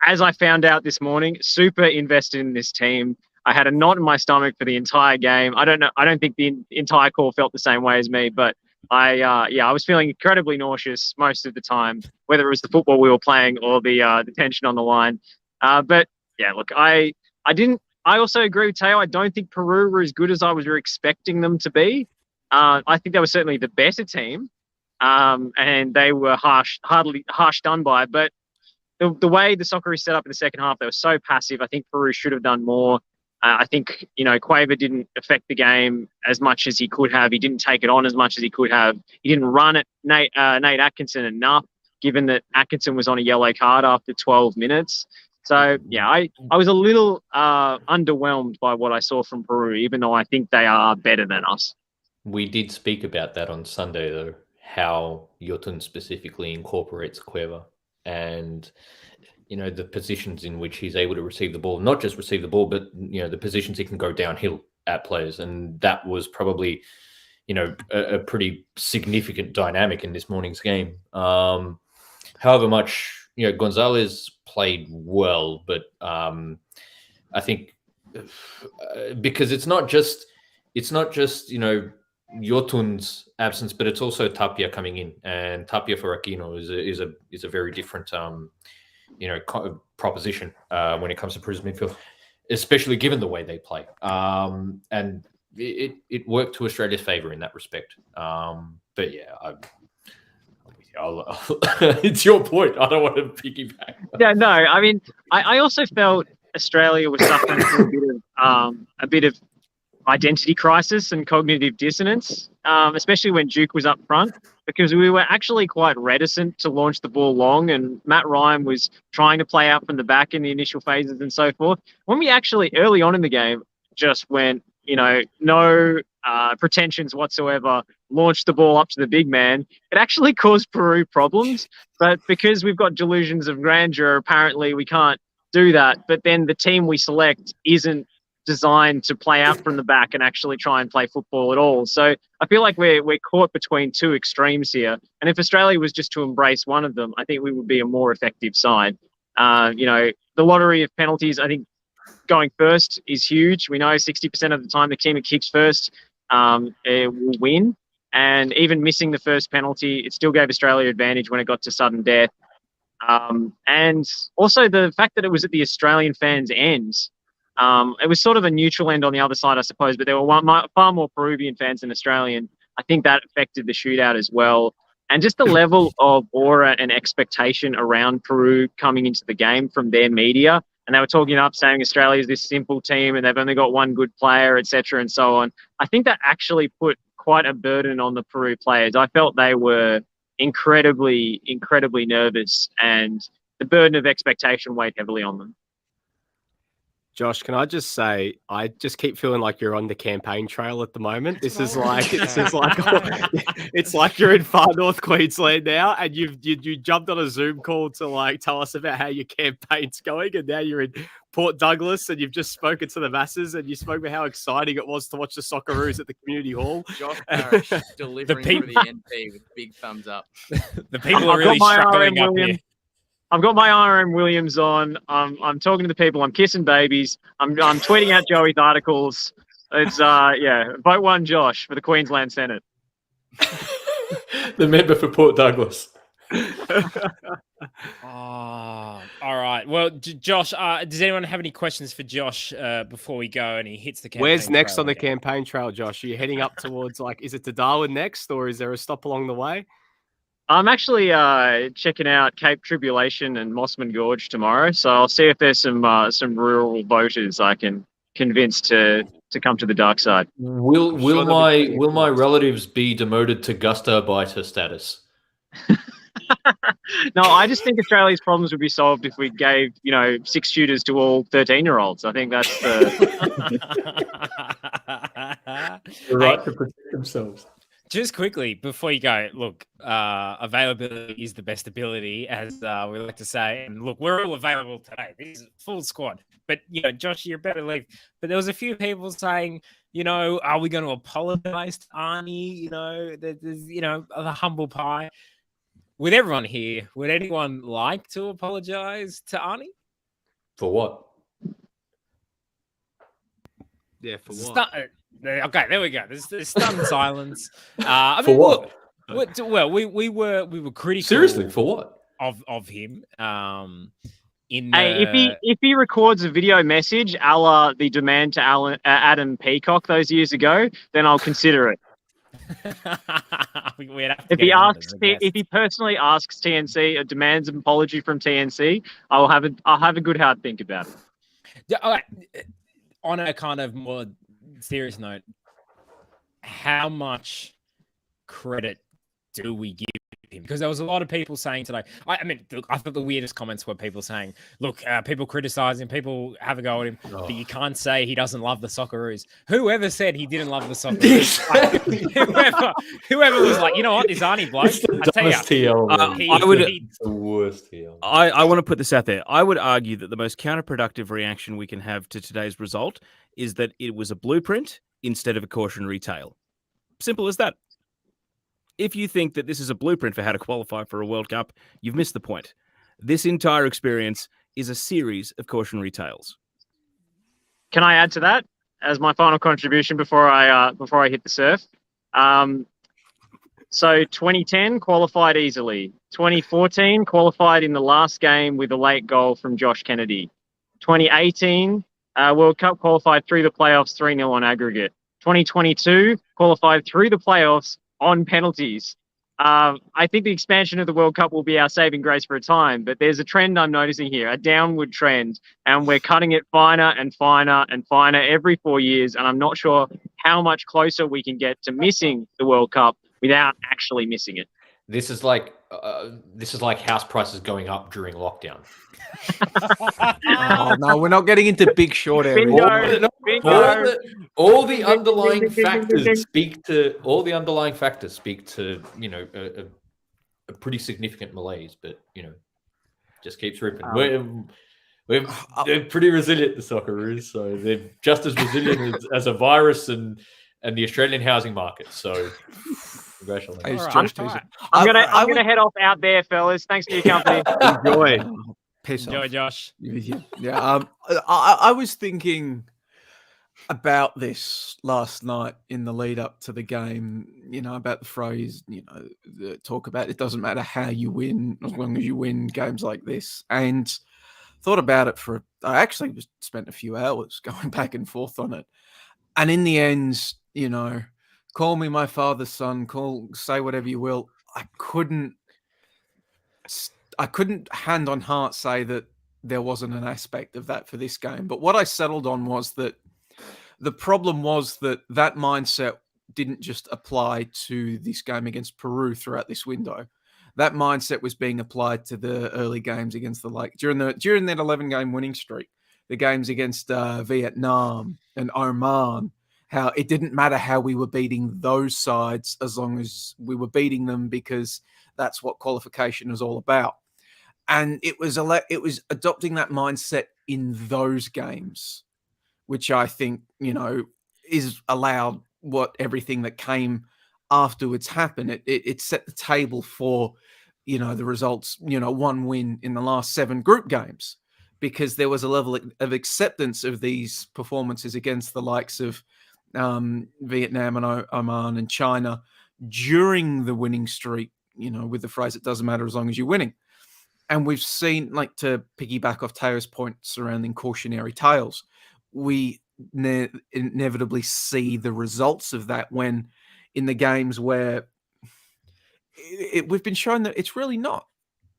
as I found out this morning, super invested in this team. I had a knot in my stomach for the entire game. I don't think the entire call felt the same way as me, but I was feeling incredibly nauseous most of the time, whether it was the football we were playing or the tension on the line. But yeah, look, I also agree with Teo. I don't think Peru were as good as I was expecting them to be. I think they were certainly the better team, and they were harsh done by. But the way the Socceroos set up in the second half, they were so passive. I think Peru should have done more. I think Quaver didn't affect the game as much as he could have. He didn't take it on as much as he could have. He didn't run at Nate Atkinson enough, given that Atkinson was on a yellow card after 12 minutes. So, yeah, I was a little underwhelmed by what I saw from Peru, even though I think they are better than us. We did speak about that on Sunday, though, how Yotun specifically incorporates Cueva and, the positions in which he's able to receive the ball, not just receive the ball, but, the positions he can go downhill at players. And that was probably, a pretty significant dynamic in this morning's game. However much, Gonzalez played well, but I think because it's not just Yotun's absence, but it's also Tapia coming in, and Tapia for Aquino is a very different proposition when it comes to Peru's midfield, especially given the way they play. And it worked to Australia's favour in that respect. But yeah, it's your point. I don't want to piggyback. Yeah, no. I mean, I also felt Australia was suffering from a bit of identity crisis and cognitive dissonance, especially when Duke was up front, because we were actually quite reticent to launch the ball long, and Matt Ryan was trying to play out from the back in the initial phases and so forth. When we actually, early on in the game, just went, no pretensions whatsoever, launched the ball up to the big man, it actually caused Peru problems. But because we've got delusions of grandeur, apparently we can't do that. But then the team we select isn't designed to play out from the back and actually try and play football at all. So I feel like we're caught between two extremes here. And if Australia was just to embrace one of them, I think we would be a more effective side. The lottery of penalties, I think going first is huge. We know 60% of the time the team that kicks first will win. And even missing the first penalty, it still gave Australia advantage when it got to sudden death. And also the fact that it was at the Australian fans' end. It was sort of a neutral end on the other side, I suppose, but there were far more Peruvian fans than Australian. I think that affected the shootout as well. And just the level of aura and expectation around Peru coming into the game from their media. And they were talking up, saying Australia is this simple team and they've only got one good player, etc., and so on. I think that actually put quite a burden on the Peru players. I felt they were incredibly, incredibly nervous, and the burden of expectation weighed heavily on them. Josh, can I just say, I just keep feeling like you're on the campaign trail at the moment. It's like you're in far north Queensland now, and you jumped on a Zoom call to tell us about how your campaign's going, and now you're in Port Douglas, and you've just spoken to the masses, and you spoke about how exciting it was to watch the Socceroos at the community hall. Josh Parish delivering for the NP with big thumbs up. The people are really struggling up here. I've got my RM Williams on. I'm talking to the people. I'm kissing babies. I'm tweeting out Joey's articles. It's vote one Josh for the Queensland Senate. The member for Port Douglas. All right. Well, Josh, does anyone have any questions for Josh before we go and he hits the campaign? Where's next on the campaign trail, Josh? Are you heading up towards is it to Darwin next, or is there a stop along the way? I'm actually checking out Cape Tribulation and Mossman Gorge tomorrow, so I'll see if there's some rural voters I can convince to come to the dark side. Will my relatives be demoted to Gustarbeiter status? No, I just think Australia's problems would be solved if we gave 6 shooters to all 13-year-olds. I think that's the right to protect themselves. Just quickly, before you go, look, availability is the best ability, as we like to say. And look, we're all available today. This is a full squad. But, Josh, you're better leave. But there was a few people saying, are we going to apologize to Arnie? There's, the humble pie. With everyone here, would anyone like to apologize to Arnie? For what? Yeah, for what? Okay, there we go. There's stunned silence. For what? Well, we were critical. Seriously, for what? Of him. If he records a video message, a la the demand to Adam Peacock those years ago, then I'll consider it. If he personally asks TNC or demands an apology from TNC, I'll have a good hard think about it. Yeah, all right. On a kind of more serious note, how much credit do we give him? Because there was a lot of people saying today, I thought the weirdest comments were people saying, look, people criticize him, people have a go at him, but you can't say he doesn't love the Socceroos. Whoever said he didn't love the Socceroos, whoever was like, you know what, this Arnie bloke, the worst TL. I want to put this out there. I would argue that the most counterproductive reaction we can have to today's result is that it was a blueprint instead of a cautionary tale. Simple as that. If you think that this is a blueprint for how to qualify for a World Cup, you've missed the point. This entire experience is a series of cautionary tales. Can I add to that as my final contribution before I hit the surf? So 2010 qualified easily. 2014 qualified in the last game with a late goal from Josh Kennedy. 2018 World Cup qualified through the playoffs 3-0 on aggregate. 2022 qualified through the playoffs on penalties. I think the expansion of the World Cup will be our saving grace for a time, but there's a trend I'm noticing here, a downward trend, and we're cutting it finer and finer and finer every 4 years, and I'm not sure how much closer we can get to missing the World Cup without actually missing it. This is like house prices going up during lockdown. Oh, no, we're not getting into Big Short area. All the underlying factors speak to a pretty significant malaise, but just keeps ripping. They're pretty resilient, the Socceroos, so they're just as resilient as a virus and the Australian housing market. So congratulations. I'm gonna head off out there, fellas. Thanks for your company. Enjoy. Enjoy, Josh. Yeah. I was thinking about this last night in the lead up to the game, about the phrase, the talk about it doesn't matter how you win as long as you win games like this. And thought about it I actually spent a few hours going back and forth on it. And in the end, call me my father's son, say whatever you will. I couldn't hand on heart say that there wasn't an aspect of that for this game. But what I settled on was that the problem was that mindset didn't just apply to this game against Peru throughout this window. That mindset was being applied to the early games against during that 11-game winning streak, the games against Vietnam and Oman, how it didn't matter how we were beating those sides as long as we were beating them, because that's what qualification is all about. And it was adopting that mindset in those games, which I think, is allowed everything that came afterwards happen. It set the table for, the results, 1 win in the last 7 group games, because there was a level of acceptance of these performances against the likes of Vietnam and Oman and China during the winning streak, with the phrase, it doesn't matter as long as you're winning. And we've seen, to piggyback off Tayo's point surrounding cautionary tales, we inevitably see the results of that when in the games where we've been shown that it's really not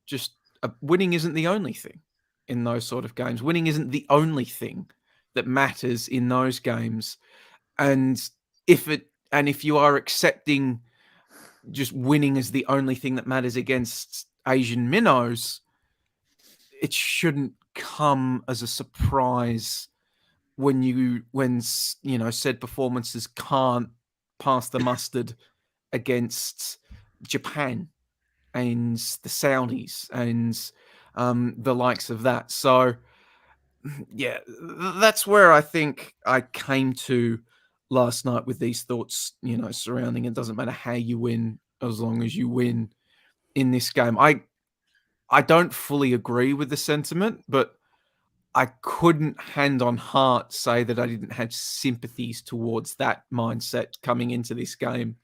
just winning isn't the only thing in those sort of games. Winning isn't the only thing that matters in those games. And if you are accepting just winning as the only thing that matters against Asian minnows, it shouldn't come as a surprise when said performances can't pass the mustard against Japan and the Saudis and the likes of that. So yeah, that's where I think I came to last night with these thoughts, surrounding it doesn't matter how you win as long as you win in this game. I don't fully agree with the sentiment, but I couldn't hand on heart say that I didn't have sympathies towards that mindset coming into this game,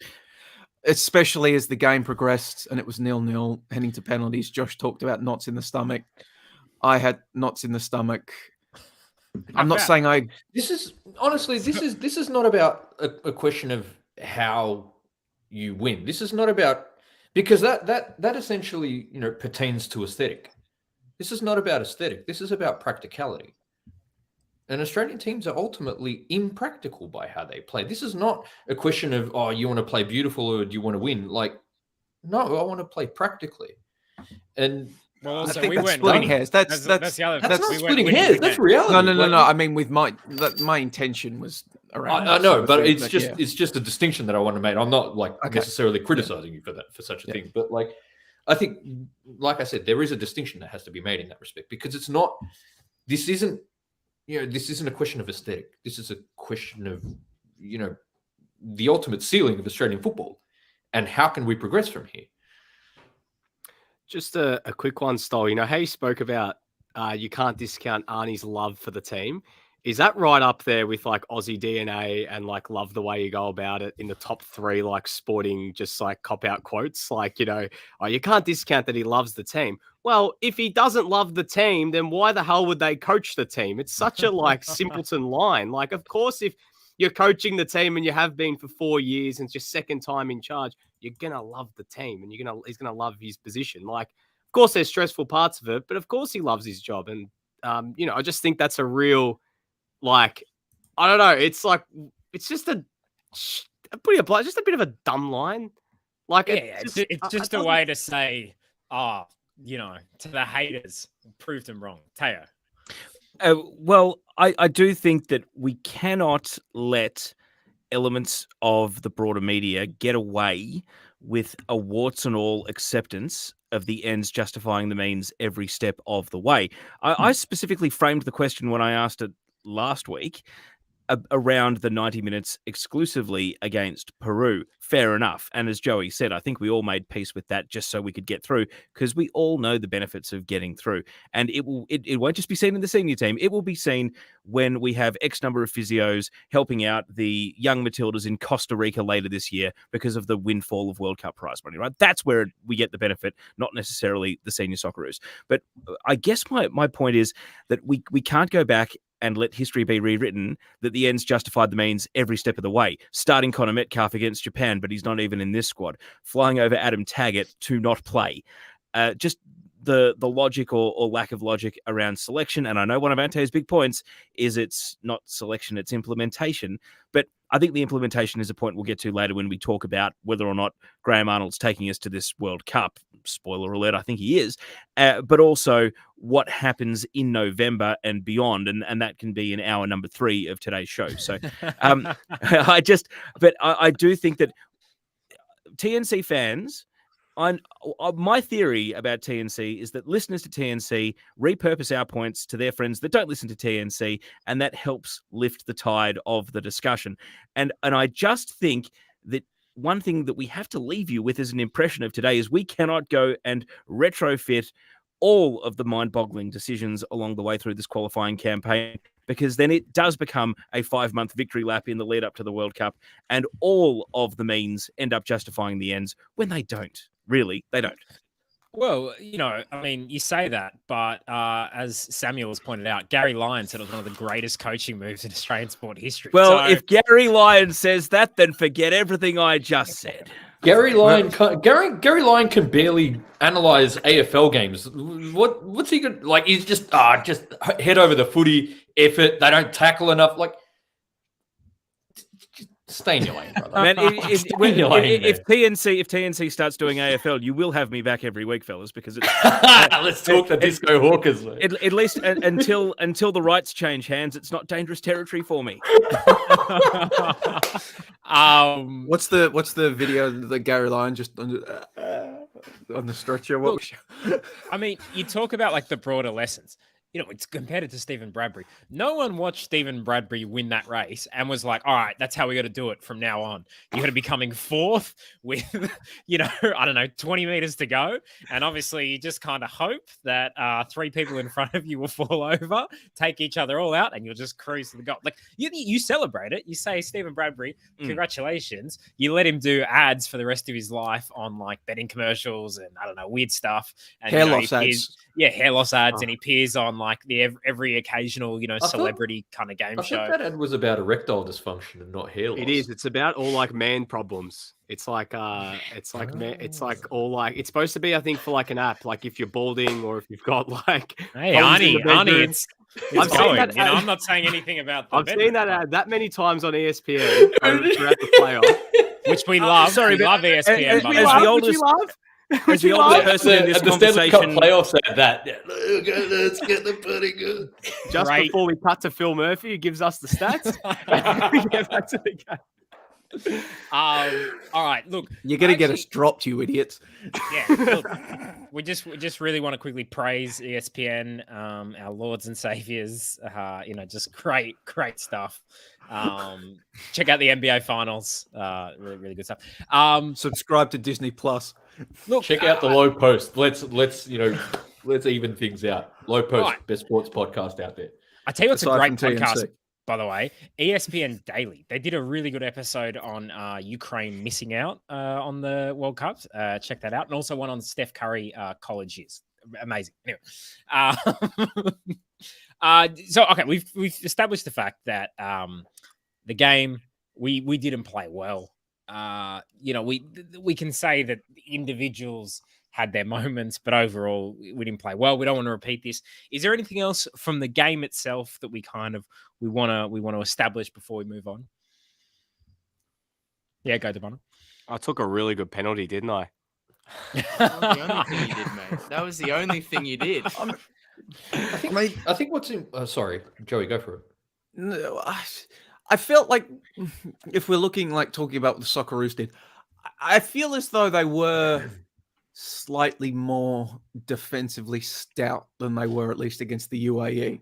especially as the game progressed and it was 0-0 heading to penalties. Josh talked about knots in the stomach. I had knots in the stomach. I'm not saying This is not about a question of how you win. This is not about, because that essentially pertains to aesthetic. This is not about aesthetic. This is about practicality. And Australian teams are ultimately impractical by how they play. This is not a question of, you want to play beautiful or do you want to win? No, I want to play practically. And I think that's splitting hairs. That's not splitting hairs. That's reality. No. I mean, with my intention was around. I know, but it's just a distinction that I want to make. I'm not necessarily criticizing you for such a thing, but I think, like I said, there is a distinction that has to be made in that respect, because it's not. This isn't a question of aesthetic. This is a question of the ultimate ceiling of Australian football. And how can we progress from here? Just a quick one, Stoll. You know how you spoke about you can't discount Arnie's love for the team. Is that right up there with like Aussie DNA and like love the way you go about it in the top 3, like sporting, just like cop out quotes? Like, you know, oh, you can't discount that he loves the team. Well, if he doesn't love the team, then why the hell would they coach the team? It's such a like simpleton line. Like, of course, if you're coaching the team and you have been for 4 years and it's your second time in charge, you're going to love the team and he's going to love his position. Like, of course, there's stressful parts of it, but of course he loves his job. And, you know, I just think that's a real, like, I don't know. It's like, it's just just a bit of a dumb line. Like, it's just a way to say, you know, to the haters, prove them wrong. Teo. Well, I do think that we cannot let elements of the broader media get away with a warts and all acceptance of the ends justifying the means every step of the way. I specifically framed the question when I asked it last week around the 90 minutes exclusively against Peru. Fair enough. And as Joey said, I think we all made peace with that just so we could get through, because we all know the benefits of getting through. And it won't just be seen in the senior team. It will be seen when we have X number of physios helping out the young Matildas in Costa Rica later this year because of the windfall of World Cup prize money, right? That's where we get the benefit, not necessarily the senior Socceroos. But I guess my point is that we can't go back and let history be rewritten that the ends justified the means every step of the way. Starting Connor Metcalf against Japan, but he's not even in this squad. Flying over Adam Taggart to not play. Just the logic or lack of logic around selection. And I know one of Ante's big points is it's not selection, it's implementation. But I think the implementation is a point we'll get to later when we talk about whether or not Graham Arnold's taking us to this World Cup. Spoiler alert, I think he is. But also what happens in November and beyond. And that can be in hour number 3 of today's show. So I do think that TNC fans, my theory about TNC is that listeners to TNC repurpose our points to their friends that don't listen to TNC, and that helps lift the tide of the discussion. And I just think that one thing that we have to leave you with as an impression of today is we cannot go and retrofit all of the mind-boggling decisions along the way through this qualifying campaign, because then it does become a 5-month victory lap in the lead up to the World Cup, and all of the means end up justifying the ends when they don't. Really, they don't. Well, you know, I mean, you say that, but as Samuel has pointed out, Gary Lyon said it was one of the greatest coaching moves in Australian sport history. Well, if Gary Lyon says that, then forget everything I just said. Gary Lyon can barely analyze AFL games. What's he good? Like, he's just head over the footy, effort. They don't tackle enough. Like, stay in your lane, brother. Man, if TNC starts doing AFL, you will have me back every week, fellas, because it's let's talk the Disco Hawkers. At least until the rights change hands, it's not dangerous territory for me. What's the video that Gary Lyon just on the stretcher? Look, I mean, you talk about like the broader lessons. You know, it's compared it to Stephen Bradbury. No one watched Stephen Bradbury win that race and was like, all right, that's how we got to do it from now on. You got to be coming 4th with, 20 meters to go. And obviously you just kind of hope that 3 people in front of you will fall over, take each other all out, and you'll just cruise to the goal. Like, you celebrate it. You say, Stephen Bradbury, congratulations. You let him do ads for the rest of his life on like betting commercials and weird stuff. And hair loss ads. Yeah, hair loss ads, and he appears on like every occasional, celebrity kind of game show. I thought that ad was about erectile dysfunction and not hair loss. It is. It's about all like man problems. It's like it's supposed to be, I think, for like an app, like if you're balding or if you've got like. Hey, Arnie, it's going. I'm not saying anything about. I've seen that ad that many times on ESPN throughout the playoff, which we love. Sorry, we love ESPN. As the oldest. As the oldest person in this conversation, playoffs at that. Let's get the pretty good. Just before we cut to Phil Murphy, who gives us the stats. We get back to the game. All right, look, You're going to get us dropped, you idiots. Yeah, look, we just really want to quickly praise ESPN, our lords and saviors. Just great stuff. Check out the NBA finals. Really good stuff. Subscribe to Disney Plus. Look, check out the Low Post. Let's even things out. Low Post, best sports podcast out there. I tell you what's a great from podcast, TNC. by the way. ESPN Daily. They did a really good episode on Ukraine missing out on the World Cups. Check that out, and also one on Steph Curry college years. Amazing. Anyway, so okay, we've established the fact that the game we didn't play well. We can say that the individuals had their moments, but overall we didn't play well. We don't want to repeat this. Is there anything else from the game itself that we want to establish before we move on? Yeah, go Debana. I took a really good penalty, didn't I? That was the only thing you did, mate. That was the only thing you did. I think what's in. Sorry, Joey, go for it. No, I felt like if we're talking about what the Socceroos did, I feel as though they were slightly more defensively stout than they were at least against the UAE.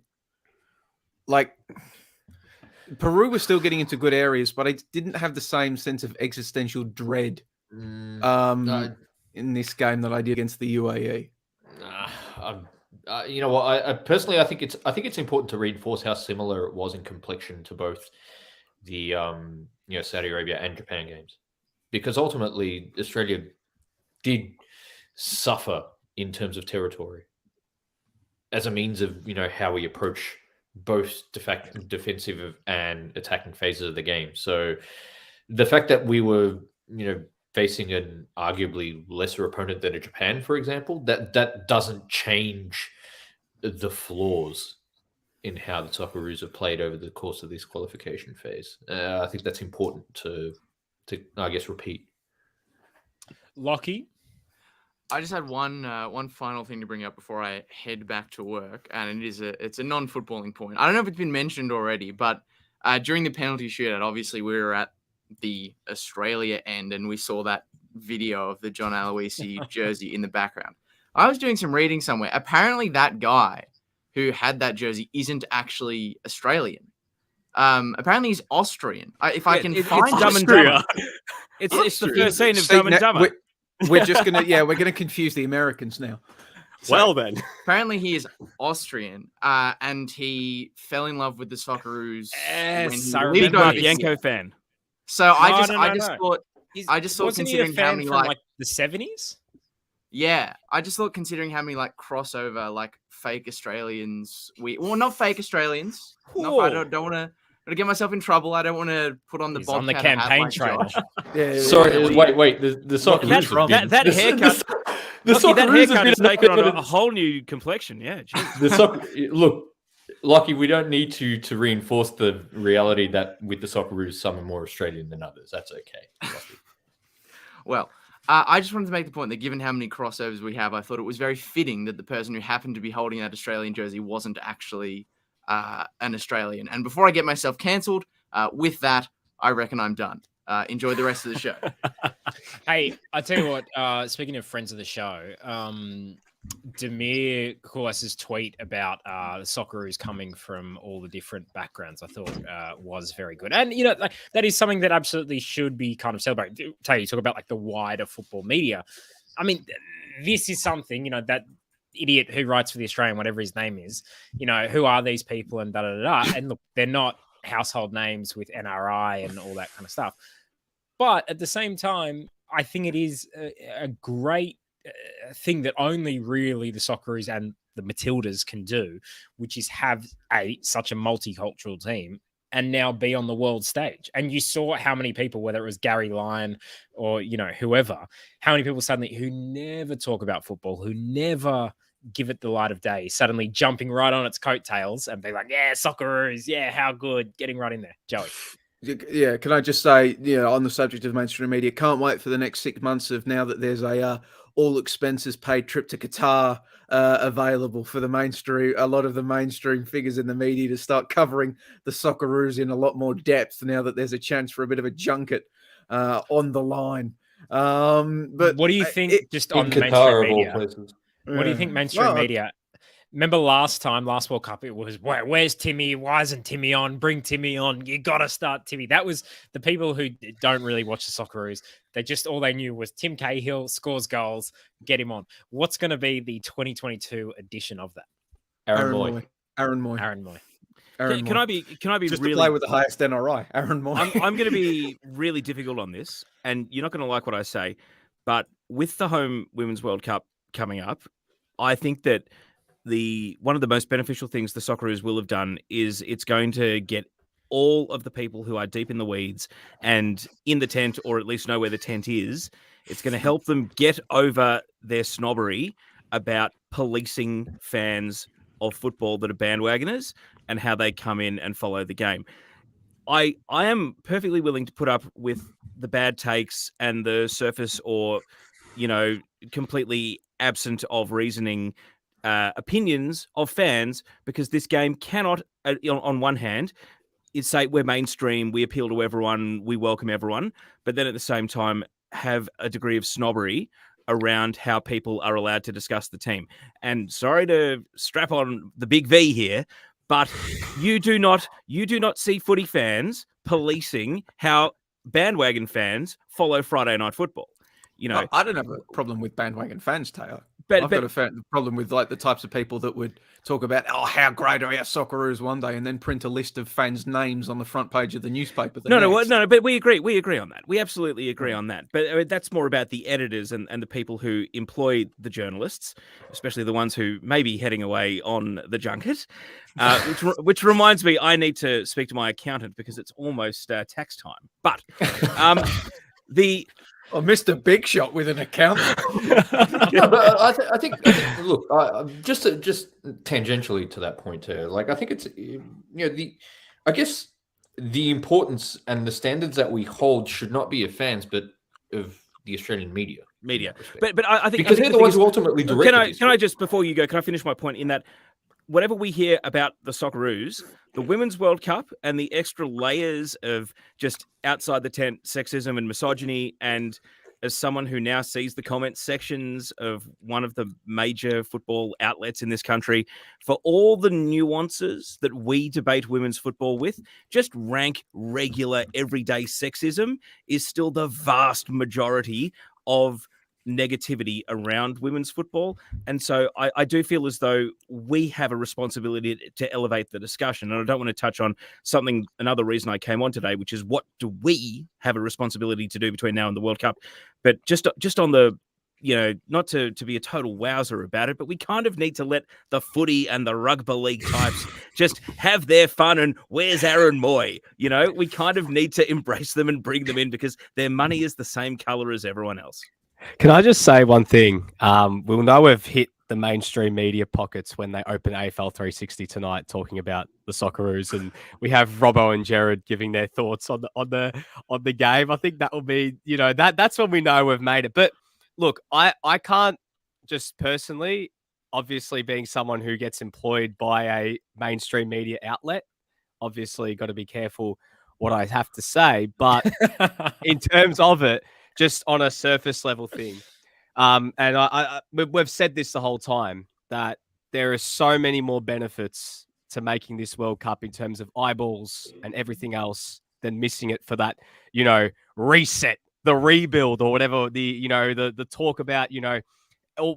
Like Peru was still getting into good areas, but I didn't have the same sense of existential dread in this game that I did against the UAE. You know what? I personally, I think it's important to reinforce how similar it was in complexion to both the Saudi Arabia and Japan games, because ultimately Australia did suffer in terms of territory as a means of how we approach both defensive and attacking phases of the game. So the fact that we were facing an arguably lesser opponent than a Japan, for example, that doesn't change the flaws in how the Socceroos have played over the course of this qualification phase. I think that's important to I guess repeat. Lockie, I just had one final thing to bring up before I head back to work, and it's a non-footballing point. I don't know if it's been mentioned already, but during the penalty shootout, obviously we were at the Australia end, and we saw that video of the John Aloisi jersey in the background. I was doing some reading somewhere. Apparently, that guy who had that jersey isn't actually Australian. Apparently, he's Austrian. If I can find Dumb and Dumber. It's the first scene of Dumb and Dumber. We're just gonna confuse the Americans now. So, well then, apparently he is Austrian, and he fell in love with the Socceroos. Yes, I remember the Yanko fan. So I just thought wasn't considering he a fan how many from like the 70s? Yeah, I just thought considering how many crossover fake Australians not fake Australians. No, I don't want to get myself in trouble. I don't want to put on the on the campaign trail. Sorry, wait. The Socceroos that haircut. That haircut has taken on a whole new complexion. Yeah, look, Lockie, we don't need to reinforce the reality that with the Socceroos, some are more Australian than others. That's okay. Well, I just wanted to make the point that given how many crossovers we have, I thought it was very fitting that the person who happened to be holding that Australian jersey wasn't actually an Australian. And before I get myself cancelled, with that, I reckon I'm done. Enjoy the rest of the show. Hey, I tell you what, speaking of friends of the show, Demir Koulas's tweet about the Socceroos coming from all the different backgrounds, I thought was very good. And, that is something that absolutely should be kind of celebrated. You talk about the wider football media. I mean, this is something, that idiot who writes for the Australian, whatever his name is, who are these people and da-da-da-da. And look, they're not household names with NRI and all that kind of stuff. But at the same time, I think it is a great thing that only really the Socceroos and the Matildas can do, which is have such a multicultural team and now be on the world stage. And you saw how many people, whether it was Gary Lyon or, whoever, how many people suddenly who never talk about football, who never give it the light of day, suddenly jumping right on its coattails and be like, yeah, Socceroos, yeah, how good, getting right in there. Joey. Yeah, can I just say, on the subject of mainstream media, can't wait for the next 6 months of now that there's a all expenses paid trip to Qatar available for a lot of the mainstream figures in the media to start covering the Socceroos in a lot more depth now that there's a chance for a bit of a junket on the line. But what do you think just on in the mainstream Qatar of all media? places? What do you think mainstream media? Remember last World Cup, it was, where's Timmy? Why isn't Timmy on? Bring Timmy on. You got to start Timmy. That was the people who don't really watch the Socceroos. All they knew was Tim Cahill scores goals, get him on. What's going to be the 2022 edition of that? Aaron Moy. Can I be just really to play with the highest NRI? Aaron Moy. I'm going to be really difficult on this, and you're not going to like what I say, but with the home Women's World Cup coming up, I think that one of the most beneficial things the Socceroos will have done is it's going to get all of the people who are deep in the weeds and in the tent, or at least know where the tent is. It's going to help them get over their snobbery about policing fans of football that are bandwagoners and how they come in and follow the game. I am perfectly willing to put up with the bad takes and the surface or, completely absent of reasoning opinions of fans, because this game cannot, on one hand, say we're mainstream, we appeal to everyone, we welcome everyone, but then at the same time have a degree of snobbery around how people are allowed to discuss the team. And sorry to strap on the big V here, but you do not see footy fans policing how bandwagon fans follow Friday night football. I don't have a problem with bandwagon fans, Taylor. I've got a problem with the types of people that would talk about, how great are our Socceroos one day, and then print a list of fans' names on the front page of the newspaper. No, but we agree. We agree on that. We absolutely agree on that. But that's more about the editors and the people who employ the journalists, especially the ones who may be heading away on the junket. Which reminds me, I need to speak to my accountant because it's almost tax time. But Mr. Big Shot with an account. I think. Look, just tangentially to that point, too. I think it's I guess the importance and the standards that we hold should not be of fans, but of the Australian media. But I think because they're the ones who ultimately direct. Can I just, before you go, can I finish my point in that? Whatever we hear about the Socceroos, the Women's World Cup and the extra layers of just outside the tent sexism and misogyny, and as someone who now sees the comment sections of one of the major football outlets in this country, for all the nuances that we debate women's football with, just rank regular everyday sexism is still the vast majority of negativity around women's football. And so I do feel as though we have a responsibility to elevate the discussion. And I don't want to touch on another reason I came on today, which is what do we have a responsibility to do between now and the World Cup? But just on the, not to be a total wowzer about it, but we kind of need to let the footy and the rugby league types just have their fun. And where's Aaron Moy? We kind of need to embrace them and bring them in because their money is the same color as everyone else. Can I just say one thing? We'll know we've hit the mainstream media pockets when they open AFL 360 tonight, talking about the Socceroos, and we have Robbo and Jared giving their thoughts on the game. I think that will be, that's when we know we've made it. But look, I can't just personally, obviously being someone who gets employed by a mainstream media outlet, obviously got to be careful what I have to say. But in terms of it, just on a surface level thing. And we've said this the whole time, that there are so many more benefits to making this World Cup in terms of eyeballs and everything else than missing it for that, reset, the rebuild, or whatever the talk about,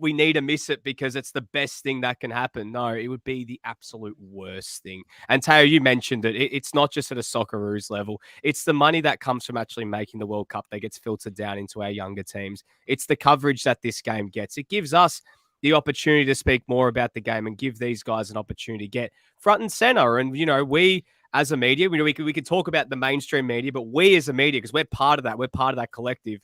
we need to miss it because it's the best thing that can happen. No, it would be the absolute worst thing. And Teo, you mentioned it. It's not just at a Socceroos level. It's the money that comes from actually making the World Cup that gets filtered down into our younger teams. It's the coverage that this game gets. It gives us the opportunity to speak more about the game and give these guys an opportunity to get front and center. And, we as a media, we could talk about the mainstream media, but we as a media, because we're part of that collective,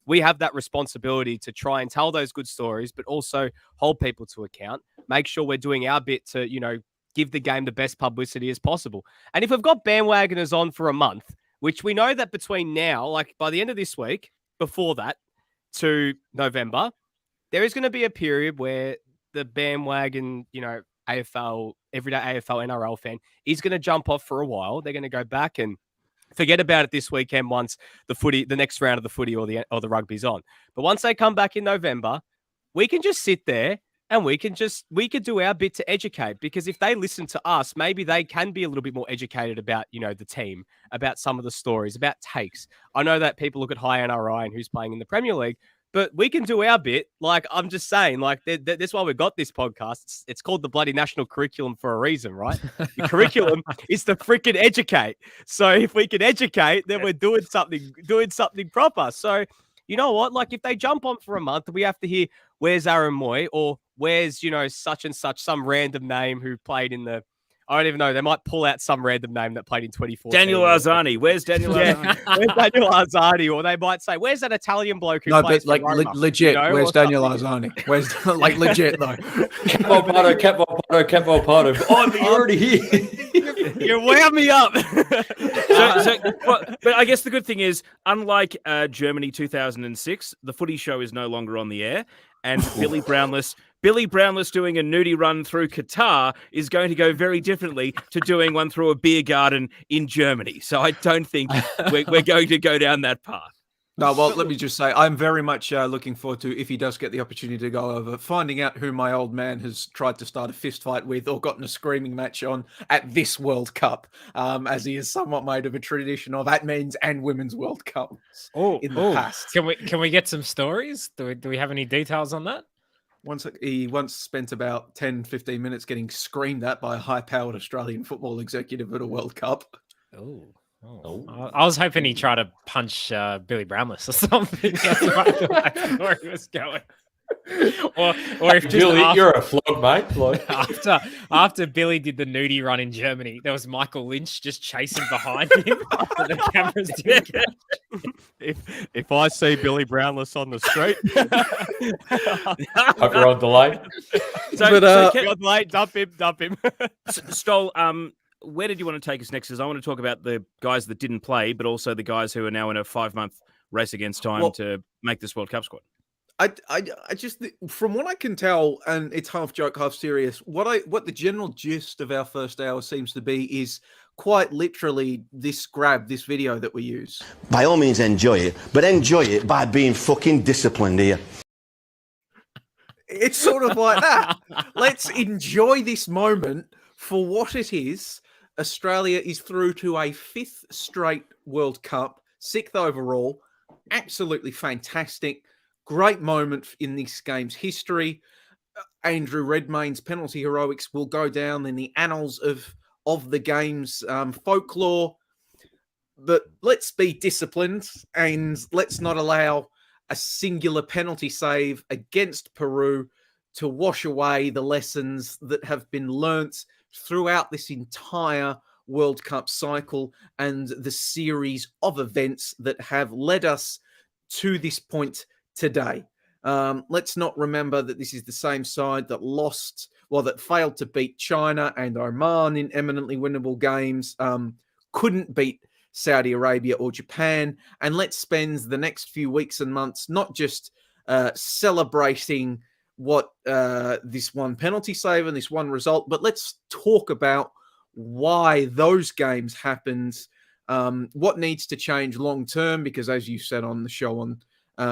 we have that responsibility to try and tell those good stories, but also hold people to account, make sure we're doing our bit to, give the game the best publicity as possible. And if we've got bandwagoners on for a month, which we know that between now, by the end of this week, before that to November, there is going to be a period where the bandwagon, AFL, everyday AFL, NRL fan is going to jump off for a while. They're going to go back and forget about it this weekend once the next round of the footy or the rugby's on. But once they come back in November, we can just sit there and we can do our bit to educate, because if they listen to us, maybe they can be a little bit more educated about, the team, about some of the stories, about takes. I know that people look at high NRI and who's playing in the Premier League, but we can do our bit. Like, I'm just saying, like, that's why we've got this podcast. It's called the bloody national curriculum for a reason, right? The curriculum is to freaking educate. So if we can educate, then we're doing something proper. So you know what? Like, if they jump on for a month, we have to hear, where's Aaron Moy, or where's, such and such, some random name who played in the, I don't even know. They might pull out some random name that played in 2014. Daniel Arzani. Where's Daniel Arzani? Where's Daniel Arzani? Or they might say, where's that Italian bloke who plays for Roma? Legit. Where's Daniel Arzani? Where's, legit, though? Campo Pardo. Oh, you're already here. You wound me up. But I guess the good thing is, unlike Germany 2006, the footy show is no longer on the air, and Billy Brownless doing a nudie run through Qatar is going to go very differently to doing one through a beer garden in Germany. So I don't think we're going to go down that path. No, well, let me just say, I'm very much looking forward to, if he does get the opportunity to go over, finding out who my old man has tried to start a fist fight with or gotten a screaming match on at this World Cup, as he is somewhat made of a tradition of at men's and women's World Cups in the past. Can we get some stories? Do we have any details on that? He once spent about 10, 15 minutes getting screamed at by a high-powered Australian football executive at a World Cup. Oh. I was hoping he tried to punch Billy Brownless or something. That's where he was going. Or if Billy, you're a flog, mate. After Billy did the nudie run in Germany, there was Michael Lynch just chasing behind him. The cameras didn't catch. If I see Billy Brownless on the street, hope you're on delay. On delay, dump him. Stoll, where did you want to take us next? Because I want to talk about the guys that didn't play, but also the guys who are now in a 5-month race against time to make this World Cup squad. I just, from what I can tell, and it's half joke, half serious, what the general gist of our first hour seems to be is quite literally this video that we use. By all means enjoy it, but enjoy it by being fucking disciplined here. It's sort of like that. Let's enjoy this moment for what it is. Australia is through to a 5th straight World Cup, 6th overall. Absolutely fantastic. Great moment in this game's history. Andrew Redmayne's penalty heroics will go down in the annals of the game's folklore. But let's be disciplined and let's not allow a singular penalty save against Peru to wash away the lessons that have been learnt throughout this entire World Cup cycle and the series of events that have led us to this point today. Let's not remember that this is the same side that failed to beat China and Oman in eminently winnable games, couldn't beat Saudi Arabia or Japan. And let's spend the next few weeks and months not just celebrating what this one penalty save and this one result, but let's talk about why those games happened, what needs to change long term, because as you said on the show on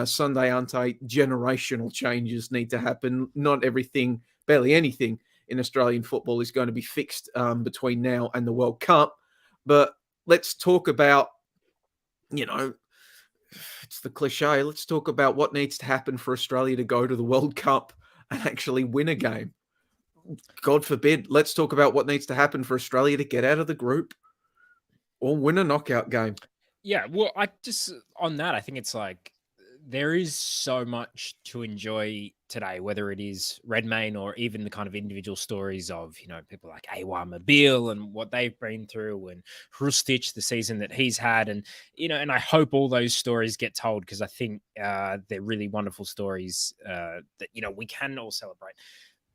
Sunday, Ante, generational changes need to happen. Not everything, barely anything in Australian football is going to be fixed between now and the World Cup. But let's talk about, it's the cliche. Let's talk about what needs to happen for Australia to go to the World Cup and actually win a game. God forbid. Let's talk about what needs to happen for Australia to get out of the group or win a knockout game. Yeah, well, I think it's like there is so much to enjoy today, whether it is Redmayne or even the kind of individual stories of, people like Awa Mobile and what they've been through, and Hrustic, the season that he's had. And, and I hope all those stories get told, because I think they're really wonderful stories that, we can all celebrate.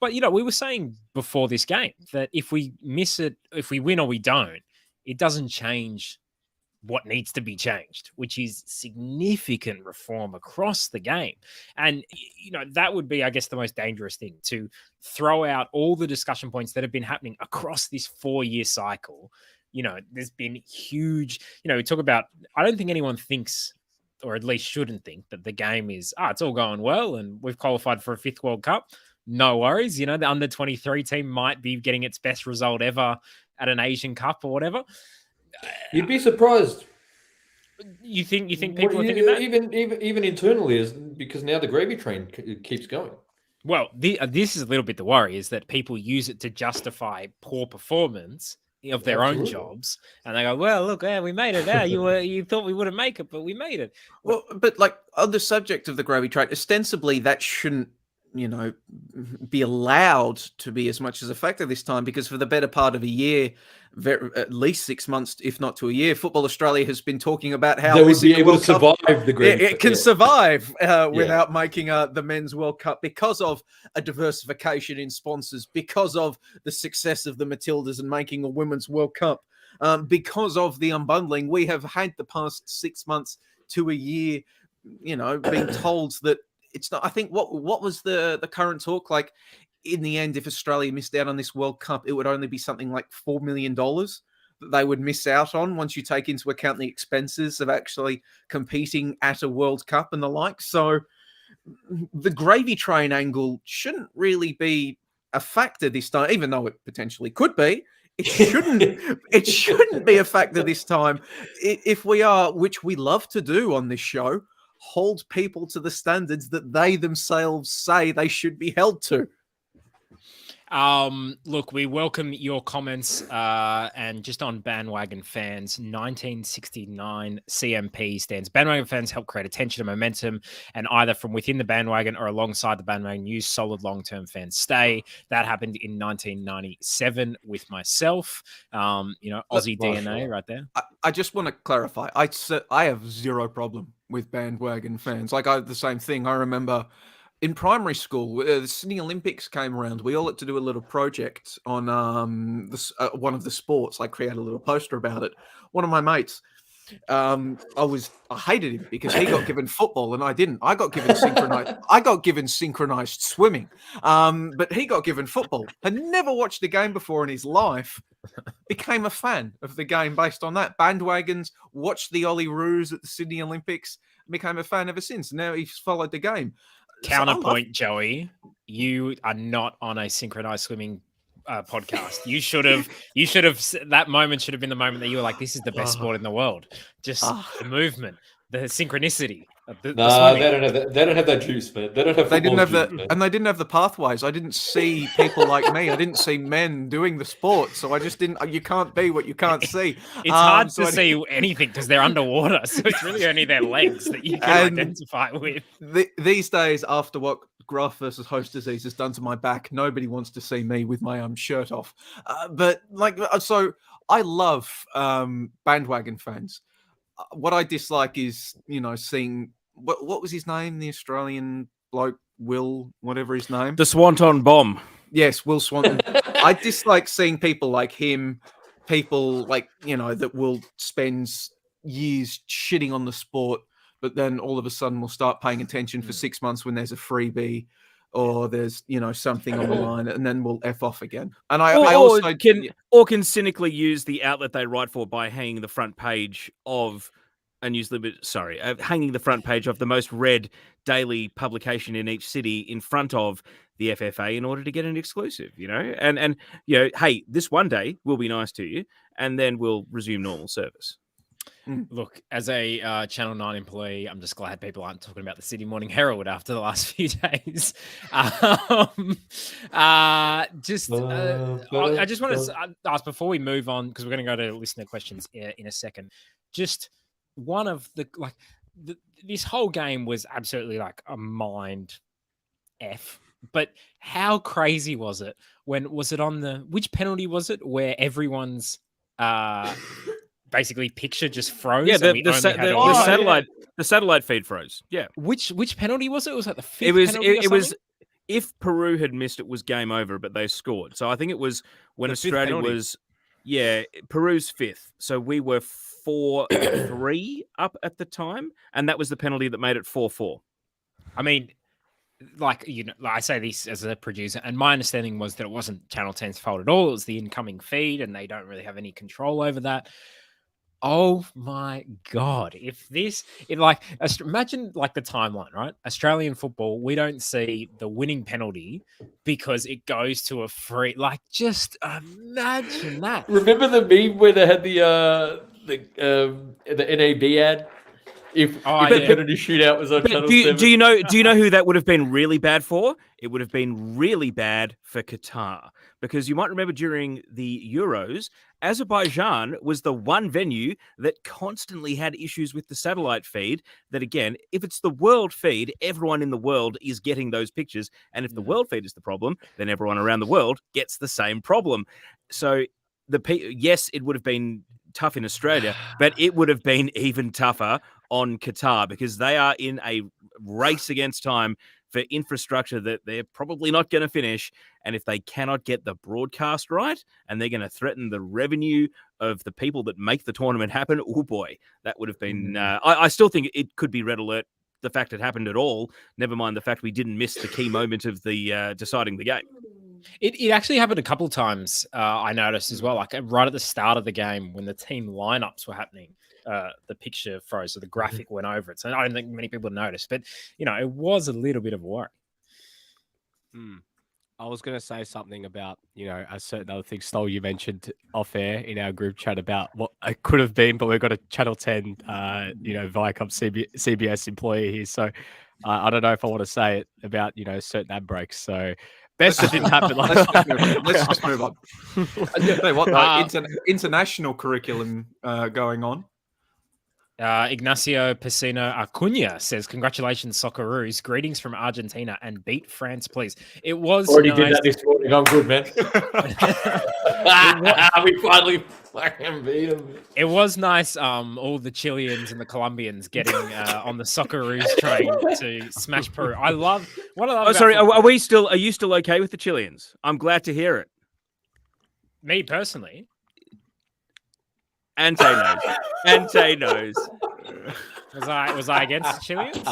But, we were saying before this game that if we miss it, if we win or we don't, it doesn't change what needs to be changed, which is significant reform across the game. And, that would be, I guess, the most dangerous thing, to throw out all the discussion points that have been happening across this 4-year cycle there's been huge, we talk about, I don't think anyone thinks, or at least shouldn't think, that the game is, it's all going well and we've qualified for a 5th World Cup. No worries. The under 23 team might be getting its best result ever at an Asian Cup or whatever. You'd be surprised. You think people are thinking that? Even internally, is because now the gravy train keeps going. Well, this is a little bit the worry, is that people use it to justify poor performance of their own jobs, and they go, "Well, look, we made it. You thought we wouldn't make it, but we made it." Well, but like on the subject of the gravy train, ostensibly that shouldn't be allowed to be as much as a factor this time, because for the better part of a year, at least 6 months, if not to a year, Football Australia has been talking about how they would be able to survive the gravy. It can survive without making the Men's World Cup, because of a diversification in sponsors, because of the success of the Matildas and making a Women's World Cup, because of the unbundling. We have had the past 6 months to a year, being told that it's not. I think what was the current talk like? In the end, if Australia missed out on this World Cup, it would only be something like $4 million that they would miss out on once you take into account the expenses of actually competing at a World Cup and the like. So the gravy train angle shouldn't really be a factor this time, even though it potentially could be. It shouldn't. It shouldn't be a factor this time. If we are, which we love to do on this show, hold people to the standards that they themselves say they should be held to. Look, we welcome your comments, and just on bandwagon fans, 1969 CMP stands. Bandwagon fans help create attention and momentum, and either from within the bandwagon or alongside the bandwagon, use solid long-term fans stay. That happened in 1997 with myself. Aussie DNA right there. I just want to clarify. I have zero problem with bandwagon fans. Like, I have the same thing. I remember in primary school, the Sydney Olympics came around. We all had to do a little project on one of the sports. I created a little poster about it. One of my mates, I hated him because he got given football and I didn't. I got given synchronized swimming, but he got given football. Had never watched a game before in his life. Became a fan of the game based on that. Bandwagons, watched the Ollie Roos at the Sydney Olympics, became a fan ever since. Now he's followed the game. Counterpoint, Joey, you are not on a synchronized swimming podcast. You should have. That moment should have been the moment that you were like, "This is the best sport in the world." Just the movement, the synchronicity. They don't have that juice, man. They don't have. They didn't have and they didn't have the pathways. I didn't see people like me. I didn't see men doing the sport, so I just didn't. You can't be what you can't see. It's hard to see anything because they're underwater, so it's really only their legs that you can identify with. These days, after what graft versus host disease has done to my back, nobody wants to see me with my shirt off. But so I love bandwagon fans. What I dislike is seeing. What was his name? The Australian bloke, Will, whatever his name. The Swanton Bomb. Yes, Will Swanton. I dislike seeing people like him, people that will spend years shitting on the sport, but then all of a sudden will start paying attention for 6 months when there's a freebie or there's something on the line, and then we'll F off again. And I also can cynically use the outlet they write for by hanging the front page of. And hanging the front page of the most read daily publication in each city in front of the FFA in order to get an exclusive, and hey, this one day will be nice to you, and then we'll resume normal service. Look, as a Channel 9 employee, I'm just glad people aren't talking about the Sydney Morning Herald after the last few days. I just want to ask before we move on, because we're going to go to listener questions in a second. Just one of this whole game was absolutely like a mind F. But how crazy was it? Was it on which penalty was it where everyone's basically picture just froze? Yeah, the satellite feed froze. Yeah. Which penalty was it? Was that the fifth penalty? It was if Peru had missed, it was game over, but they scored. So I think it was when Australia was Peru's fifth. So we were 4-3 up at the time, and that was the penalty that made it 4-4. I mean, like, like I say this as a producer, and my understanding was that it wasn't Channel 10's fault at all. It was the incoming feed, and they don't really have any control over that. Oh my God. Imagine like the timeline, right? Australian football, we don't see the winning penalty because it goes to a free, like, just imagine that. Remember the meme where they had the NAB ad? If the penalty shootout was on Channel 7. Do you know who that would have been really bad for? It would have been really bad for Qatar, because you might remember during the Euros, Azerbaijan was the one venue that constantly had issues with the satellite feed. That, again, if it's the world feed, everyone in the world is getting those pictures. And if the world feed is the problem, then everyone around the world gets the same problem. So yes, it would have been tough in Australia, but it would have been even tougher on Qatar, because they are in a race against time for infrastructure that they're probably not going to finish. And if they cannot get the broadcast right, and they're going to threaten the revenue of the people that make the tournament happen, oh boy, that would have been... I still think it could be red alert, the fact it happened at all, never mind the fact we didn't miss the key moment of the deciding the game. It actually happened a couple of times, I noticed as well, like right at the start of the game when the team lineups were happening. The picture froze, so the graphic went over it. So I don't think many people noticed, but it was a little bit of a worry. I was going to say something about a certain other thing. Stoll, you mentioned off air in our group chat about what it could have been, but we've got a Channel 10, Viacom CBS employee here, so I don't know if I want to say it about certain ad breaks. So best it didn't happen. Let's just move on. I was going to say, what international curriculum going on? Ignacio Pesino Acuna says, "Congratulations, Socceroos. Greetings from Argentina, and beat France, please." It was already nice. Did that this morning. I'm good, man. We finally fucking beat them. It was nice. All the Chileans and the Colombians getting on the Socceroos train to smash Peru. I love what I love. Oh, sorry. Are you still okay with the Chileans? I'm glad to hear it. Me personally. Ante knows. Was I against the Chileans?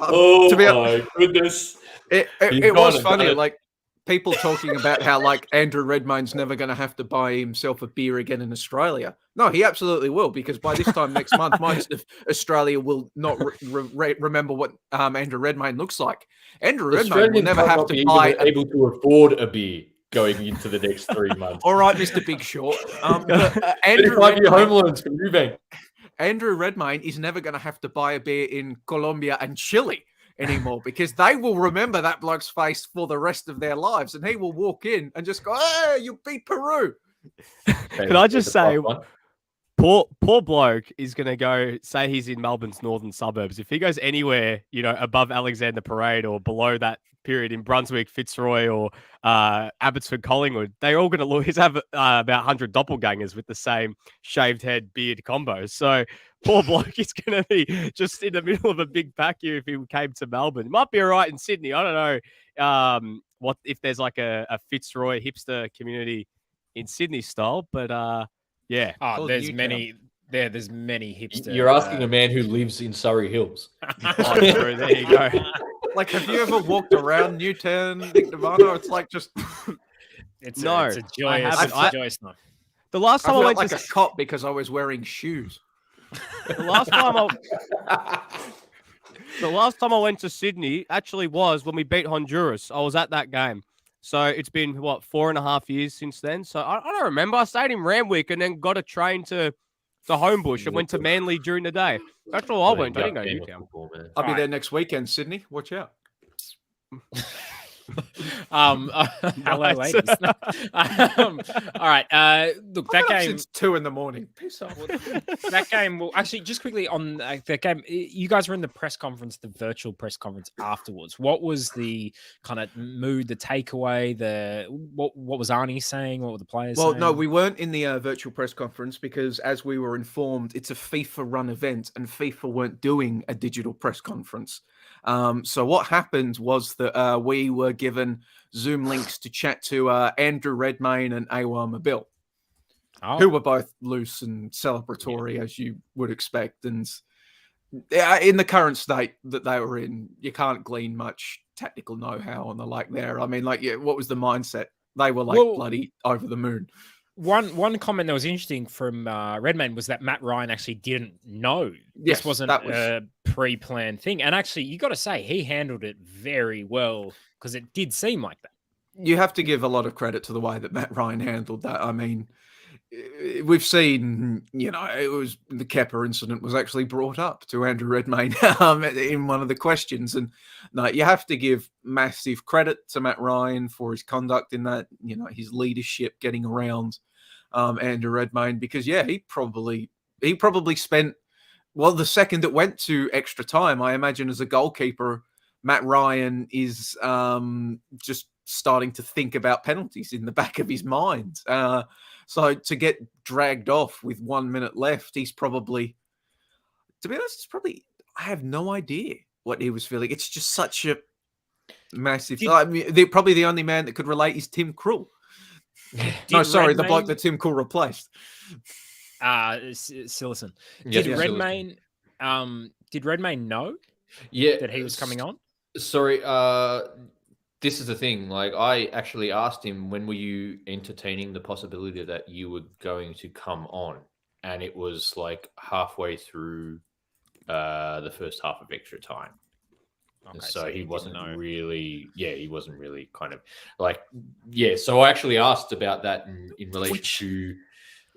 Oh, my goodness. It was funny, like, people talking about how, like, Andrew Redmayne's never going to have to buy himself a beer again in Australia. No, he absolutely will, because by this time next month, most of Australia will not remember what Andrew Redmayne looks like. Andrew Redmayne will never have to buy... able to afford a beer going into the next 3 months. All right, Mr. Big Short. Andrew Redmayne is never going to have to buy a beer in Colombia and Chile anymore, because they will remember that bloke's face for the rest of their lives, and he will walk in and just go, "Hey, you beat Peru." Can I just say, poor bloke is going to go, say he's in Melbourne's northern suburbs. If he goes anywhere, above Alexander Parade or below that period in Brunswick, Fitzroy, or Abbotsford, Collingwood, they're all going to always have about 100 doppelgangers with the same shaved head, beard combo. So poor bloke is going to be just in the middle of a big pack here if he came to Melbourne. It might be all right in Sydney. I don't know what if there's like a Fitzroy hipster community in Sydney style, but yeah. Oh, there's many hipster. You're asking a man who lives in Surrey Hills. True, there you go. Like, have you ever walked around Newtown, Nick Nirvana? It's like just... It's a joyous night. The last time I went like a cop because I was wearing shoes. The last time I went to Sydney actually was when we beat Honduras. I was at that game. So it's been, 4.5 years since then. So I don't remember. I stayed in Randwick and then got a train to Homebush and went to Manly during the day. That's all I went. I didn't go to Newtown. I'll be there next weekend, Sydney. Watch out. Hello, ladies. All right. Look, that game. It's 2 a.m. Piss off. That game. Well, actually, just quickly on that game, you guys were in the press conference, the virtual press conference afterwards. What was the kind of mood, the takeaway? What was Arnie saying? What were the players saying? Well, no, we weren't in the virtual press conference because, as we were informed, it's a FIFA-run event, and FIFA weren't doing a digital press conference. So what happened was that we were given Zoom links to chat to Andrew Redmayne and Awa Mabil, who were both loose and celebratory, as you would expect. And in the current state that they were in, you can't glean much tactical know-how on the like there. I mean, like, yeah, what was the mindset? They were like bloody over the moon. One comment that was interesting from Redmayne was that Matt Ryan actually didn't know this wasn't a pre-planned thing. And actually, you got to say, he handled it very well because it did seem like that. You have to give a lot of credit to the way that Matt Ryan handled that. I mean, we've seen, it was the Kepper incident was actually brought up to Andrew Redmayne in one of the questions. And no, you have to give massive credit to Matt Ryan for his conduct in that, his leadership getting around Andrew Redmayne, because he probably spent, the second it went to extra time, I imagine as a goalkeeper, Matt Ryan is just starting to think about penalties in the back of his mind. So to get dragged off with 1 minute left, he's probably, to be honest, I have no idea what he was feeling. It's just such a massive. Probably the only man that could relate is Tim Krul. No, sorry, the bloke that Tim Krul replaced. Sillison. Did Redmayne know that he was coming on? Sorry, this is the thing. Like, I actually asked him, when were you entertaining the possibility that you were going to come on? And it was like halfway through the first half of extra time. Okay, so he wasn't really, he wasn't really kind of like, So I actually asked about that in relation to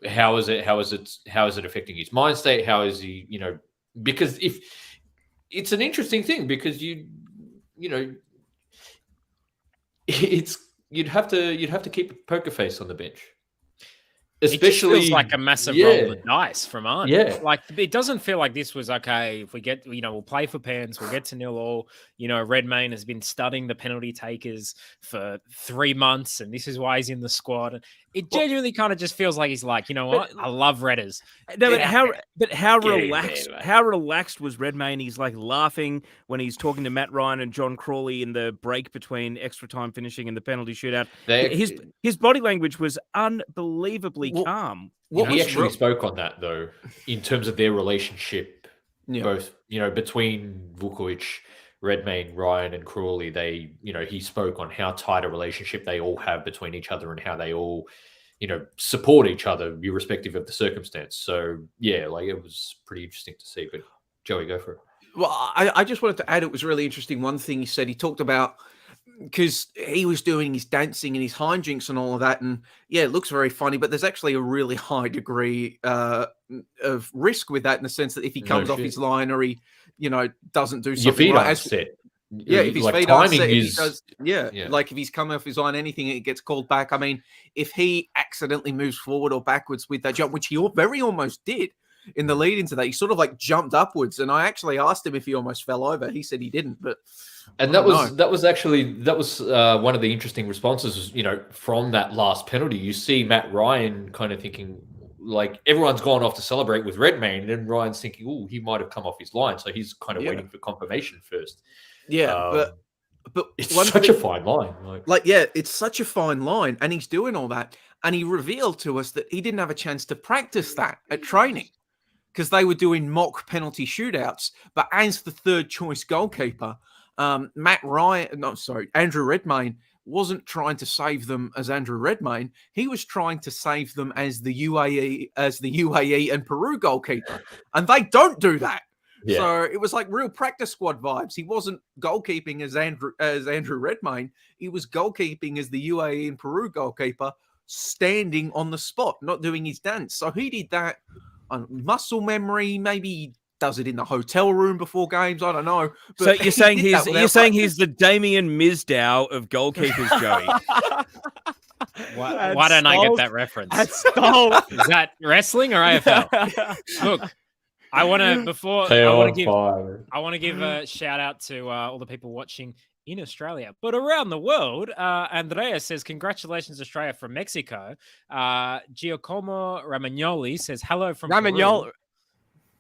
how is it affecting his mind state? How is he, because if it's an interesting thing, because you'd have to keep a poker face on the bench. Especially, it feels like a massive roll of the dice from Ante. Yeah. Like, it doesn't feel like this was okay. If we get, we'll play for pens, we'll get to 0-0. Redmayne has been studying the penalty takers for 3 months, and this is why he's in the squad. It genuinely kind of just feels like he's like, what? I love Redders. No, but how relaxed was Redmayne? He's like laughing when he's talking to Matt Ryan and John Crawley in the break between extra time finishing and the penalty shootout. His body language was unbelievably calm. He actually spoke on that, though, in terms of their relationship, both, between Vukovic, Redmayne, Ryan, and Crawley. He spoke on how tight a relationship they all have between each other and how they all, support each other, irrespective of the circumstance. So, it was pretty interesting to see. But Joey, go for it. Well, I just wanted to add, it was really interesting. One thing he said, he talked about, because he was doing his dancing and his hijinks and all of that. And it looks very funny, but there's actually a really high degree of risk with that, in the sense that if he comes off his line or he, doesn't do something your feet aren't set. If his feet aren't set, like if he's coming off his line, anything, it gets called back. I mean, if he accidentally moves forward or backwards with that jump, which he very almost did in the lead into that, he sort of like jumped upwards. And I actually asked him if he almost fell over. He said he didn't, but. And that was one of the interesting responses, from that last penalty. You see Matt Ryan kind of thinking, like, everyone's gone off to celebrate with Redmayne, and then Ryan's thinking, oh, he might have come off his line. So he's kind of waiting for confirmation first. Yeah, but it's such a fine line. It's such a fine line. And he's doing all that. And he revealed to us that he didn't have a chance to practice that at training, because they were doing mock penalty shootouts. But as the third choice goalkeeper, Andrew Redmayne wasn't trying to save them as Andrew Redmayne. He was trying to save them as the UAE and Peru goalkeeper, and they don't do that. Yeah. So it was like real practice squad vibes. He wasn't goalkeeping as Andrew Redmayne. He was goalkeeping as the UAE and Peru goalkeeper, standing on the spot, not doing his dance. So he did that on muscle memory, maybe. Does it in the hotel room before games? I don't know. But so you're saying he's the Damien Mizdow of goalkeepers, Joey. Why don't I get that reference? Is that wrestling or AFL? Look, I want to give a shout out to all the people watching in Australia, but around the world. Andrea says, congratulations, Australia, from Mexico. Giacomo Ramagnoli says, hello from Peru.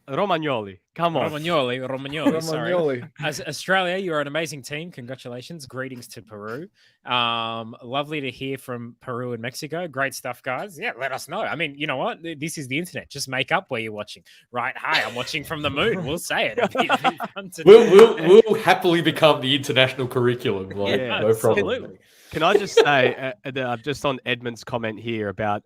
Romagnoli. Come on. Romagnoli. Sorry. As Australia, you're an amazing team. Congratulations. Greetings to Peru. Lovely to hear from Peru and Mexico. Great stuff, guys. Yeah, let us know. I mean, you know what? This is the internet. Just make up where you're watching. Right. Hi, I'm watching from the moon. We'll say it. It'll be fun to we'll happily become the international curriculum. Like, no problem. Absolutely. Can I just say, just on Edmund's comment here about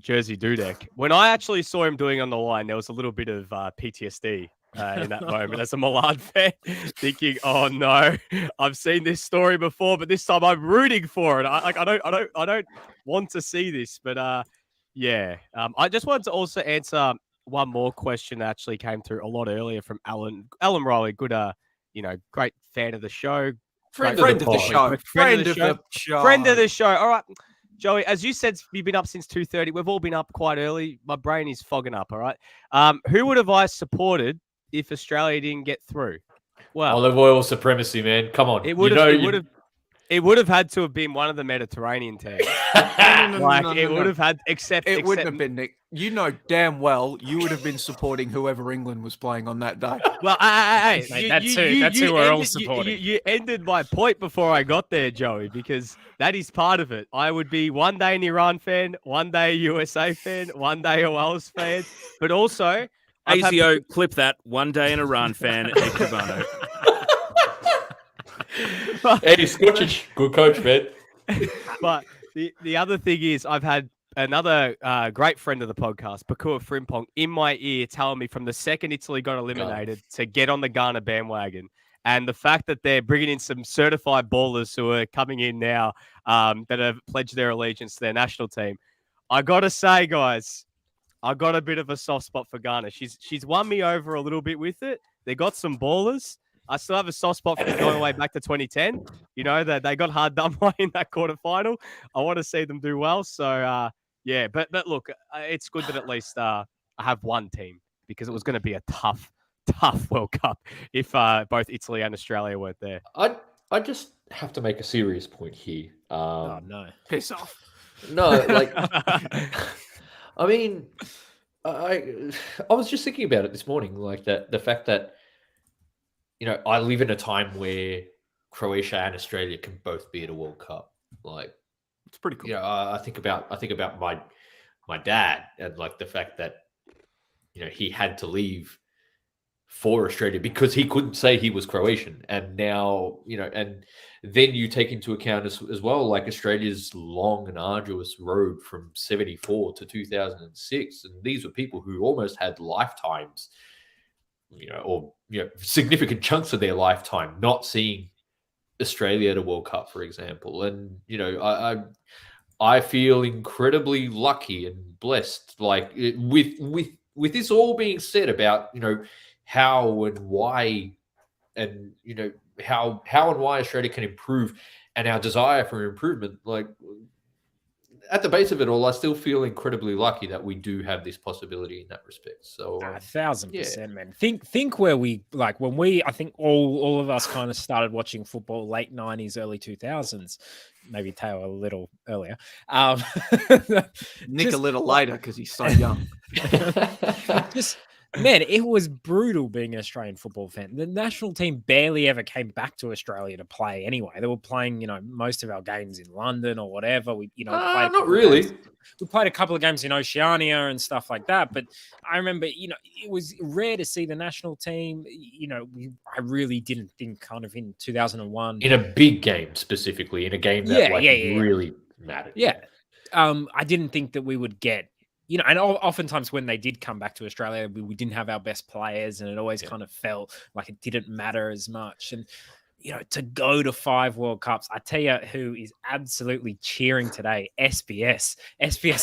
Jersey Dudek, when I actually saw him doing on the line, there was a little bit of PTSD in that moment as a Milan fan, thinking, "Oh no, I've seen this story before, but this time I'm rooting for it. I don't want to see this." But I just wanted to also answer one more question that actually came through a lot earlier from Alan Riley. Good, great fan of the show. Friend of the show. All right, Joey, as you said, you've been up since 2:30. We've all been up quite early. My brain is fogging up, all right? Who would have I supported if Australia didn't get through? Well, olive oil supremacy, man. Come on. It would have had to have been one of the Mediterranean teams. It would have had, except wouldn't have been, Nick. You know damn well you would have been supporting whoever England was playing on that day. Well, mate, that's who we're all supporting. You ended my point before I got there, Joey, because that is part of it. I would be one day an Iran fan, one day a USA fan, one day a Wales fan, but also ACO, clip that. One day an Iran fan, Nick Cabano. Eddie Scotchich, good coach, man. But the other thing is, I've had another great friend of the podcast, Pakua Frimpong, in my ear telling me from the second Italy got eliminated to get on the Ghana bandwagon. And the fact that they're bringing in some certified ballers who are coming in now that have pledged their allegiance to their national team. I got to say, guys, I got a bit of a soft spot for Ghana. She's won me over a little bit with it. They got some ballers. I still have a soft spot for going way back to 2010. You know, that they got hard done by in that quarterfinal. I want to see them do well. So, but look, it's good that at least I have one team, because it was going to be a tough World Cup if both Italy and Australia weren't there. I just have to make a serious point here. Oh, no. Piss off. No, like, I mean, I was just thinking about it this morning, like the fact that, you know, I live in a time where Croatia and Australia can both be at a World Cup. Like, it's pretty cool. You know, I think about my dad, and like the fact that, you know, he had to leave for Australia because he couldn't say he was Croatian. And now, you know, and then you take into account as well, like Australia's long and arduous road from 74 to 2006. And these were people who almost had lifetimes, you know, or, you know, significant chunks of their lifetime not seeing Australia at a World Cup, for example. And, you know, I feel incredibly lucky and blessed, like with this all being said about, you know, how and why, and, you know, how and why Australia can improve, and our desire for improvement. Like, at the base of it all, I still feel incredibly lucky that we do have this possibility in that respect. So 1,000%, man. Think where we, like, when we, I think all of us kind of started watching football late 90s, early 2000s. Maybe Tao a little earlier. Nick a little later because he's so young. Man, it was brutal being an Australian football fan. The national team barely ever came back to Australia to play anyway. They were playing, you know, most of our games in London or whatever. We, you know, not really. We played a couple of games in Oceania and stuff like that. But I remember, you know, it was rare to see the national team. You know, I really didn't think kind of in 2001. In a big game specifically, in a game that really mattered. Yeah. I didn't think that we would get, you know, and oftentimes when they did come back to Australia, we didn't have our best players, and it always kind of felt like it didn't matter as much. And, you know, to go to 5 World Cups, I tell you who is absolutely cheering today, SBS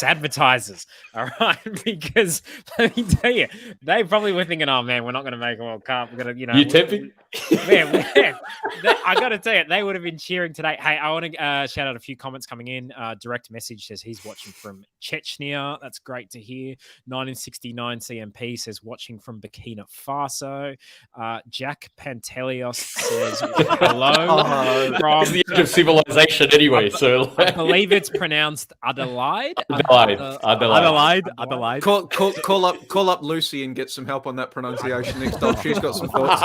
advertisers, all right? Because let me tell you, they probably were thinking, oh, man, we're not going to make a World Cup. We're going to, you know. You tempted? Man, I got to tell you, they would have been cheering today. Hey, I want to shout out a few comments coming in. Direct message says he's watching from Chechnya. That's great to hear. 1969 CMP says watching from Burkina Faso. Jack Pantelios says Hello from It's the edge of civilization anyway, so I believe it's pronounced Adelaide. Adelaide. Call up Lucy and get some help on that pronunciation next time. She's got some thoughts.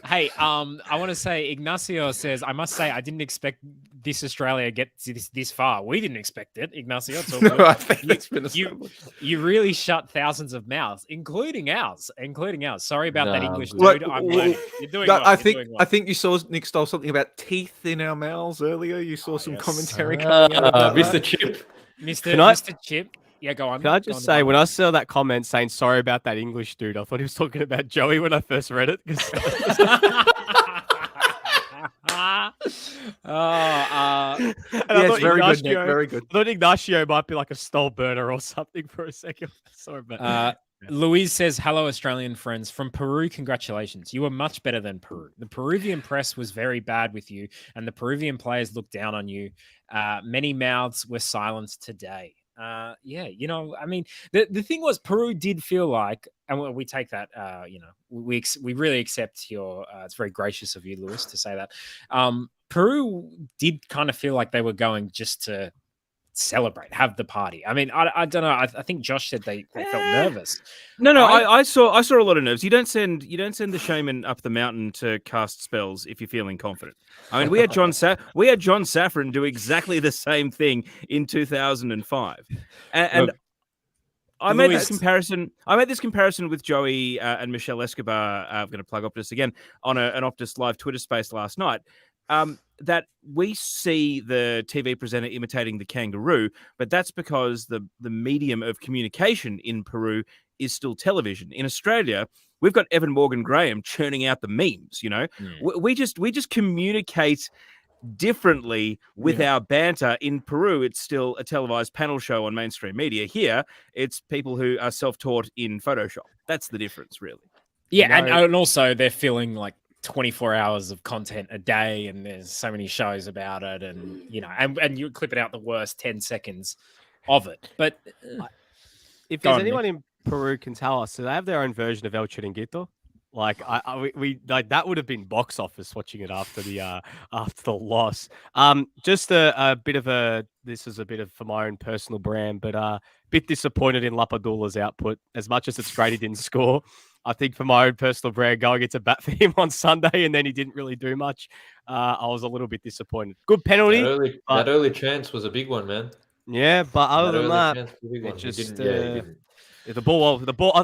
Hey, I want to say Ignacio says, I must say I didn't expect this Australia get this far. We didn't expect it, Ignacio. It's all good. No, I think it's been you really shut thousands of mouths, including ours. Sorry about that English dude. Look, I'm learning. You're doing well. I think you saw Nick Stoll something about teeth in our mouths earlier. You saw some commentary coming out about Mr. that. Chip. Mr. Chip. Yeah, go on. Can I just say, when I saw that comment saying sorry about that English dude, I thought he was talking about Joey when I first read it. Yes, very good, Nick. Very good. I thought Ignacio might be like a Stoll burner or something for a second. Sorry, but Louise says, hello, Australian friends. From Peru, congratulations. You were much better than Peru. The Peruvian press was very bad with you, and the Peruvian players looked down on you. Many mouths were silenced today. Yeah, you know, I mean, the thing was, Peru did feel like, and we take that, you know, we really accept your, it's very gracious of you, Lewis, to say that. Peru did kind of feel like they were going just to celebrate, have the party. I mean, I don't know. I think Josh said they felt nervous. No, I saw a lot of nerves. You don't send the shaman up the mountain to cast spells if you're feeling confident. I mean, we had John Safran do exactly the same thing in 2005, and look, I made this comparison with Joey and Michelle Escobar. I'm going to plug Optus again on an Optus live Twitter space last night. That we see the TV presenter imitating the kangaroo, but that's because the medium of communication in Peru is still television. In Australia, we've got Evan Morgan Graham churning out the memes. You know, we just communicate differently with our banter. In Peru, it's still a televised panel show on mainstream media. Here, it's people who are self-taught in Photoshop. That's the difference, really. Yeah, and also they're feeling like 24 hours of content a day, and there's so many shows about it, and you know, and you clip it out the worst 10 seconds of it. But if there's anyone in Peru can tell us, so they have their own version of El Chiringuito. Like we like that would have been box office watching it after the loss. Just a bit of this is a bit of for my own personal brand, but bit disappointed in Lapadula's output. As much as it's great he didn't score, I think for my own personal brand, going into bat for him on Sunday and then he didn't really do much. I was a little bit disappointed. Good penalty. That early chance was a big one, man. Yeah, but other than that, it just the ball.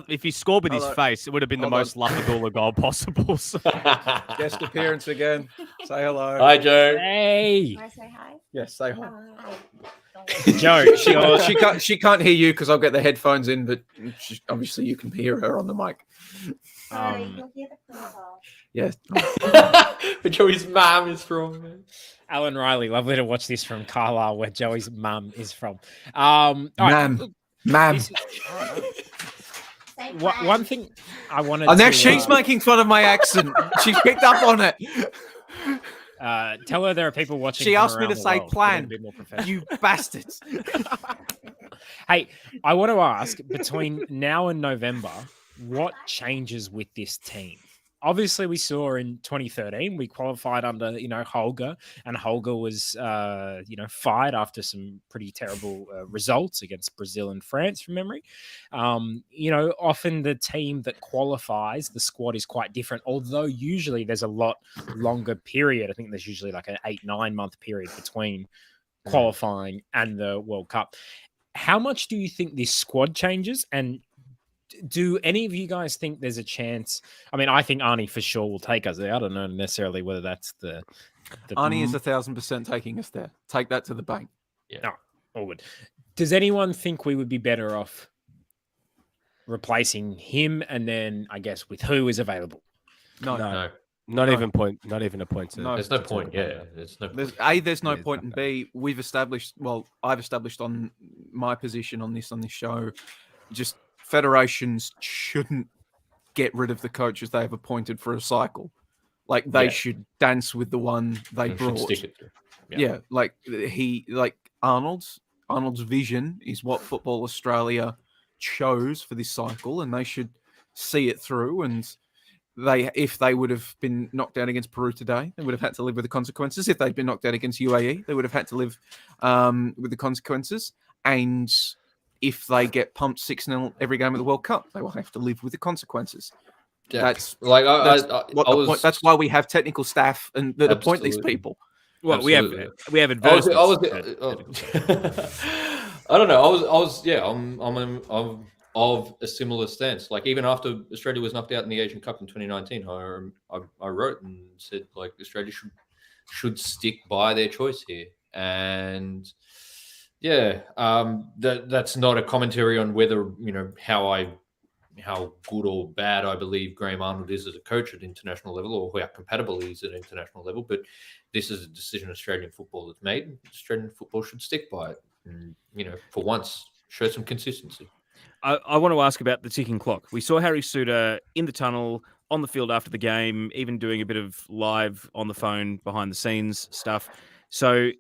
If he scored with his face, it would have been the most Lapadula goal possible. So. Guest appearance again. Say hello. Hi, Joe. Hey. Can I say hi? Yes, say hi. Joe, she can't hear you because I've got the headphones in, but obviously you can hear her on the mic. You'll hear the call. Yes. But Joey's mum is from, man. Alan Riley, lovely to watch this from Carlisle, where Joey's mum is from. Ma'am. One thing I wanted to... now to... she's making fun of my accent. She's picked up on it. Tell her there are people watching. She asked me to say plan. You bastards. Hey, I want to ask, between now and November, what changes with this team? Obviously, we saw in 2013, we qualified under, Holger, and Holger was, fired after some pretty terrible results against Brazil and France, from memory. Often the team that qualifies, the squad is quite different, although usually there's a lot longer period. I think there's usually like an 8-9 month period between qualifying and the World Cup. How much do you think this squad changes? And do any of you guys think there's a chance? I mean, I think Arnie for sure will take us there. I don't know necessarily whether that's the Arnie is 1,000% taking us there. Take that to the bank. Yeah. No, all good. Does anyone think we would be better off replacing him, and then I guess with who is available? No. Not even a point. No, there's no point. Yeah, there's no point, and B, I've established on my position on this show, just federations shouldn't get rid of the coaches they have appointed for a cycle. Like they should dance with the one they brought. Stick it to. Yeah, Arnold's vision is what Football Australia chose for this cycle, and they should see it through. And if they would have been knocked out against Peru today, they would have had to live with the consequences. If they'd been knocked out against UAE, they would have had to live with the consequences. And if they get pumped 6-0 every game of the World Cup, they will have to live with the consequences. Yeah. That's like that's why we have technical staff and that appoint these people. Well, Absolutely. we have advertisements. I don't know. I'm of a similar stance. Like even after Australia was knocked out in the Asian Cup in 2019, I wrote and said like Australia should stick by their choice here. And that's not a commentary on whether how good or bad I believe Graham Arnold is as a coach at international level or how compatible he is at international level. But this is a decision Australian football has made. Australian football should stick by it. And, for once, show some consistency. I want to ask about the ticking clock. We saw Harry Suter in the tunnel, on the field after the game, even doing a bit of live on the phone, behind the scenes stuff. So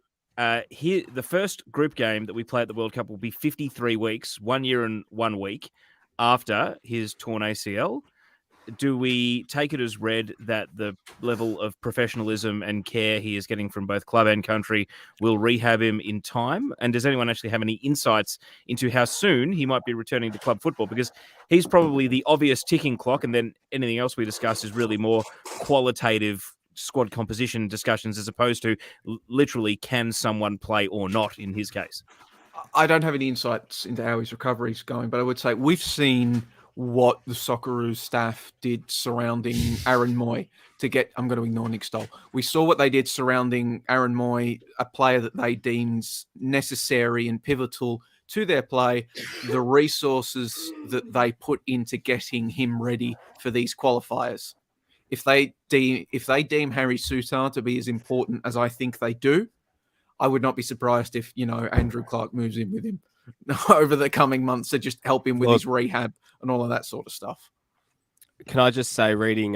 here, the first group game that we play at the World Cup will be 53 weeks, 1 year and 1 week after his torn ACL. Do we take it as read that the level of professionalism and care he is getting from both club and country will rehab him in time? And does anyone actually have any insights into how soon he might be returning to club football? Because he's probably the obvious ticking clock, and then anything else we discuss is really more qualitative squad composition discussions as opposed to literally can someone play or not in his case. I don't have any insights into how his recovery is going, but I would say we've seen what the Socceroos staff did surrounding Aaron Moy to get, I'm going to ignore Nick Stoll. We saw what they did surrounding Aaron Moy, a player that they deemed necessary and pivotal to their play, the resources that they put into getting him ready for these qualifiers. If they deem Harry Suter to be as important as I think they do, I would not be surprised if, Andrew Clark moves in with him over the coming months to just help him with his rehab and all of that sort of stuff. Can I just say, reading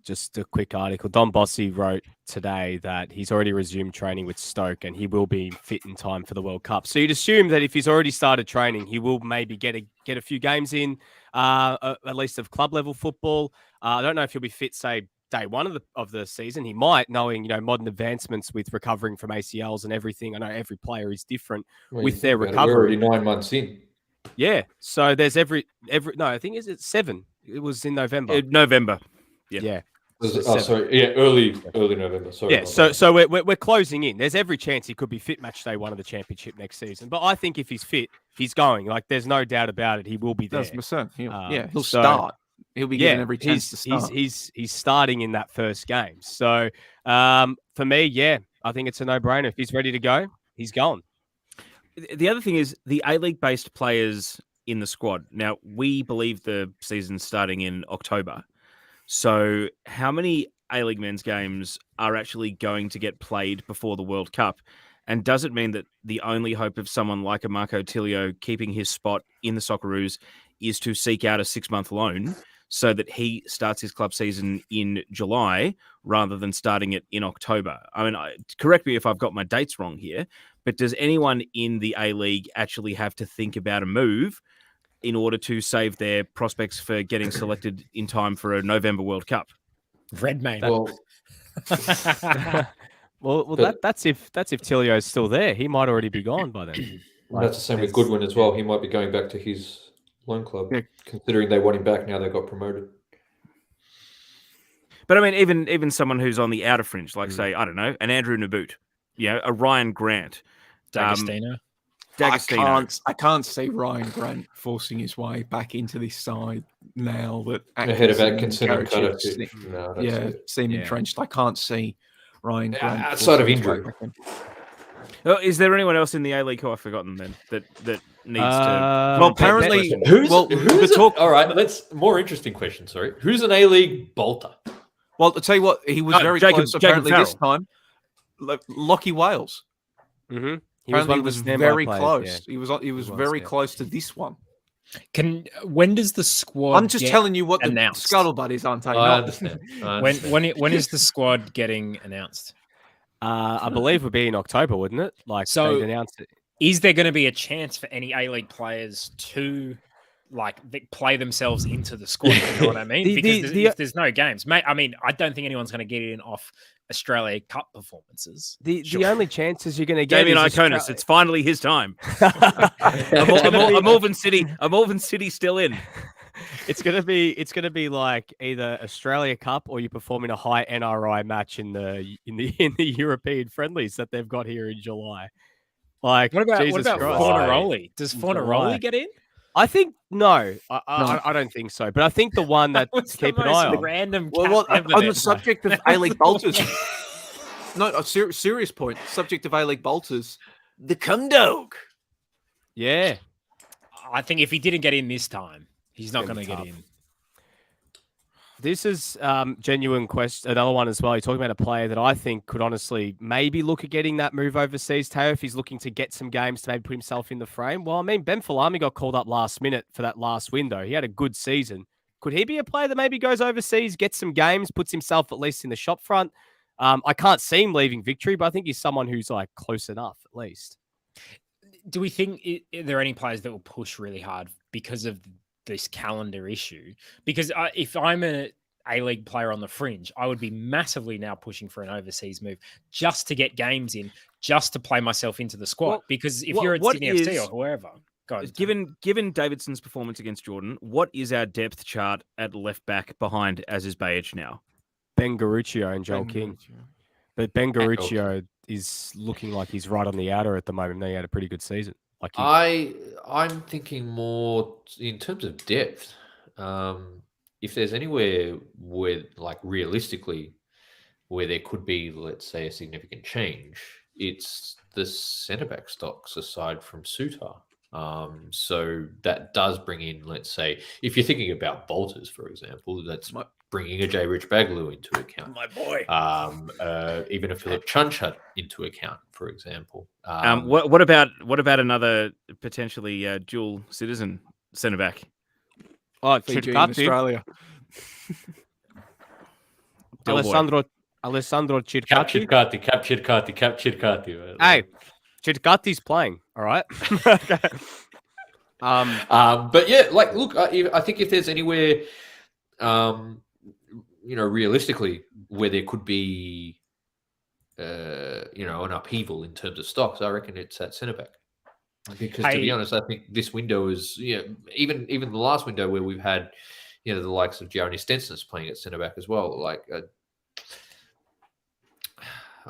just a quick article, Don Bossi wrote today that he's already resumed training with Stoke and he will be fit in time for the World Cup. So you'd assume that if he's already started training, he will maybe get a few games in, at least of club level football. I don't know if he'll be fit, say, day one of the season. He might, knowing modern advancements with recovering from ACLs and everything. I know every player is different with their recovery. We're already 9 months in. Yeah, so there's every no, I think it's 7. It was in November. November. Yeah. Early November. Sorry. Yeah, so we're closing in. There's every chance he could be fit match day 1 of the championship next season. But I think if he's fit, he's going. Like there's no doubt about it. He will be there. He'll start. He'll be given every chance to start. He's starting in that first game. So for me, I think it's a no-brainer. If he's ready to go, he's going. The other thing is the A-League based players in the squad. Now, we believe the season's starting in October. So how many A-League men's games are actually going to get played before the World Cup? And does it mean that the only hope of someone like a Marco Tilio keeping his spot in the Socceroos is to seek out a 6-month loan so that he starts his club season in July rather than starting it in October? I mean, correct me if I've got my dates wrong here, but does anyone in the A-League actually have to think about a move in order to save their prospects for getting selected in time for a November World Cup? Redmayne. That's if Tilio's still there. He might already be gone by then. That's the same with Goodwin as well. He might be going back to his loan club, considering they want him back now they got promoted. But I mean, even someone who's on the outer fringe, like say, I don't know, an Andrew Naboot, a Ryan Grant, D'Agostino. I can't see Ryan Grant forcing his way back into this side now that ahead of Atkinson and Cutter. Seem entrenched. I can't see Ryan Grant outside of injury. Is there anyone else in the A-League who I've forgotten then that needs to? Well, apparently, all right. Let's more interesting question. Sorry, who's an A-League bolter? Well, to tell you what, he was very close. Apparently, this time, Lockie Wales. Mm-hmm. He was very close. Yeah. He was very close to this one. When does the squad? I'm just telling you what announced? The scuttlebutt is, aren't I? I understand. When is the squad getting announced? I believe would be in October, wouldn't it? Like, so they'd announce it. Is there going to be a chance for any A-League players to play themselves into the squad. You know what I mean? Because if there's no games, mate. I mean, I don't think anyone's going to get in off Australia Cup performances. The only chances you're going to get Damien is Iconis. It's finally his time. A Malvern City still in. It's gonna be like either Australia Cup or you perform in a high NRI match in the European friendlies that they've got here in July. Like, what about Jesus Christ. Fornaroli? Does Fornaroli get in? I think no. I don't think so. But I think the one that to keep an eye on. Random. On the subject of A-League bolters. No, a serious point. Subject of A-League bolters. The cum dog. Yeah. I think if he didn't get in this time, he's not going to get in. This is genuine question. Another one as well. You're talking about a player that I think could honestly maybe look at getting that move overseas, Teo, if he's looking to get some games to maybe put himself in the frame. Well, I mean, Ben Falami got called up last minute for that last window. He had a good season. Could he be a player that maybe goes overseas, gets some games, puts himself at least in the shop front? I can't see him leaving Victory, but I think he's someone who's like close enough at least. Do we think are there any players that will push really hard because of this calendar issue? Because if I'm a A-League player on the fringe, I would be massively now pushing for an overseas move just to get games in, just to play myself into the squad. Because if you're at Sydney FC or whoever, given Davidson's performance against Jordan, what is our depth chart at left back behind Aziz Bayic now? Ben Garuccio and Joel King. But Ben Garuccio is looking like he's right on the outer at the moment. He had a pretty good season. Like I'm thinking more in terms of depth. If there's anywhere where, like, realistically, where there could be, let's say, a significant change, it's the centre back stocks aside from Suter. So that does bring in, let's say, if you're thinking about bolters, for example, that's bringing a J. Rich Bagloo into account. My boy. Even a Philip Chunchut into account, for example. What about another potentially dual citizen centre back? Oh, Fiji in Australia. Alessandro Circati. Cap Circati. Hey, Circati's playing, all right? But yeah, like, look, I think if there's anywhere, realistically, where there could be, an upheaval in terms of stocks, I reckon it's at centre back. Because to be honest, I think this window is, even the last window where we've had, the likes of Jeremy Stenson's playing at centre back as well. Like,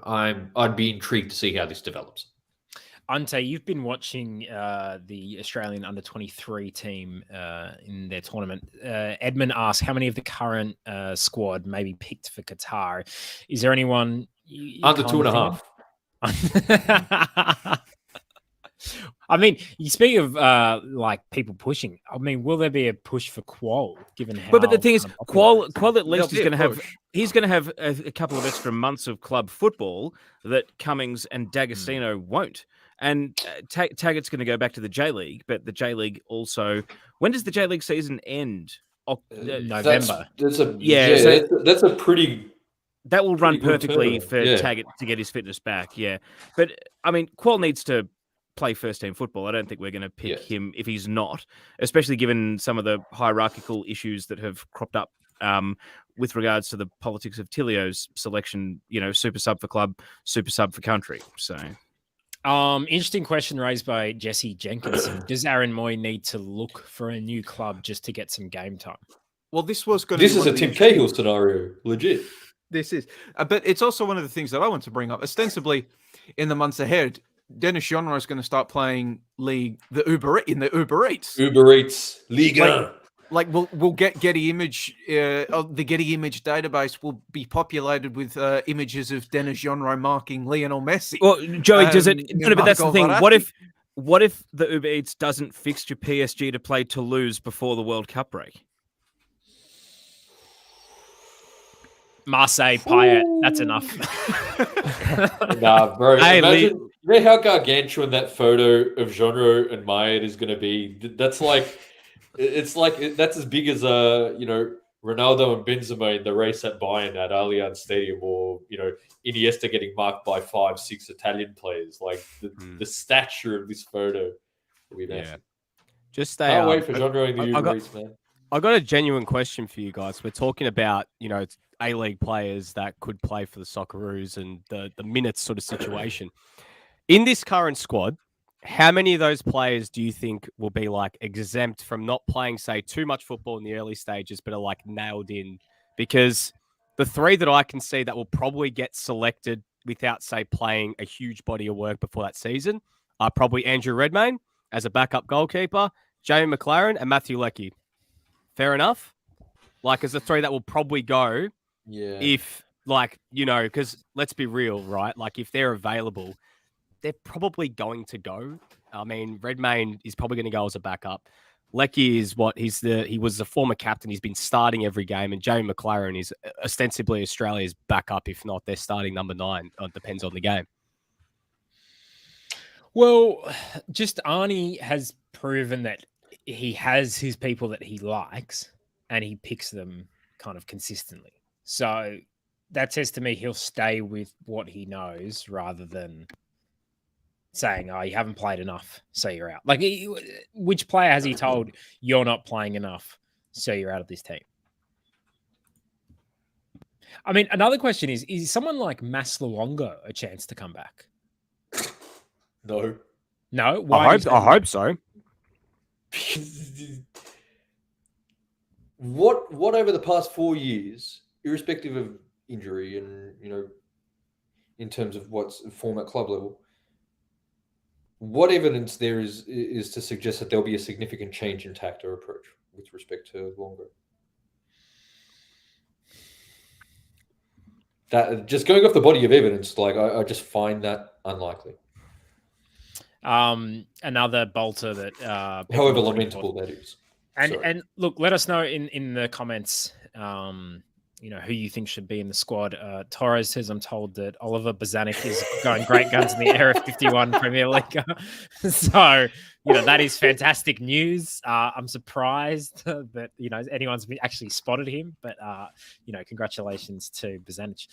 I'd be intrigued to see how this develops. Ante, you've been watching the Australian under-23 team in their tournament. Edmund asked, how many of the current squad may be picked for Qatar? Is there anyone... Under 2.5. I mean, you speak of people pushing. I mean, will there be a push for Qual? Given how, but the thing is, Qual at least is going to have. He's going to have a couple of extra months of club football that Cummings and D'Agostino won't. And Taggart's going to go back to the J League, but the J League also. When does the J League season end? November. That's a pretty. That will run perfectly for Taggart to get his fitness back. Yeah, but I mean, Qual needs to play first team football. I don't think we're going to pick him if he's not, especially given some of the hierarchical issues that have cropped up with regards to the politics of Tilio's selection. Super sub for club, super sub for country. So. Interesting question raised by Jesse Jenkinson. Does Aaron Moy need to look for a new club just to get some game time? Well, this was going. This is a Tim Cahill scenario, legit. This is, but it's also one of the things that I want to bring up. Ostensibly, in the months ahead, Dennis Genre is going to start playing league in the Uber Eats. Uber Eats Liga. Like we'll get Getty Image. The Getty Image database will be populated with images of Dennis Genre marking Lionel Messi. Well, Joey, does it? No, but that's the thing. What if the Uber Eats doesn't fixture PSG to play Toulouse before the World Cup break? Marseille, Payet, that's enough. Nah, bro. Imagine, you know how gargantuan that photo of Genre and Mayet is going to be? That's like, that's as big as Ronaldo and Benzema in the race at Bayern at Allianz Stadium, or Iniesta getting marked by 5-6 Italian players. Like the stature of this photo will be massive. Just Can't wait for Jandre to use Reese, man. I got a genuine question for you guys. We're talking about, A-League players that could play for the Socceroos and the minutes sort of situation. In this current squad, how many of those players do you think will be like exempt from not playing, say, too much football in the early stages, but are like nailed in? Because the three that I can see that will probably get selected without, say, playing a huge body of work before that season are probably Andrew Redmayne as a backup goalkeeper, Jamie McLaren, and Matthew Leckie. Fair enough? Like, as the three that will probably go if, because let's be real, right? Like, if they're available, they're probably going to go. I mean, Redmayne is probably going to go as a backup. Leckie is he was the former captain. He's been starting every game, and Jamie McLaren is ostensibly Australia's backup. If not, they're starting number 9. It depends on the game. Well, just Arnie has proven that he has his people that he likes, and he picks them kind of consistently. So that says to me he'll stay with what he knows rather than saying, "Oh, you haven't played enough, so you're out." Like, which player has he told you're not playing enough, so you're out of this team? I mean, another question is someone like Mas Luongo a chance to come back? No. No? Why? I hope so. What over the past 4 years, irrespective of injury and, in terms of what's form at club level, what evidence there is to suggest that there'll be a significant change in tact or approach with respect to Luongo? That just going off the body of evidence, I just find that unlikely. Another bolter that however lamentable that is. And look, let us know in the comments who you think should be in the squad. Torres says, I'm told that Oliver Bozanic is going great guns in the Era 51 Premier League. So, that is fantastic news. I'm surprised that, anyone's actually spotted him, but, congratulations to Bozanic.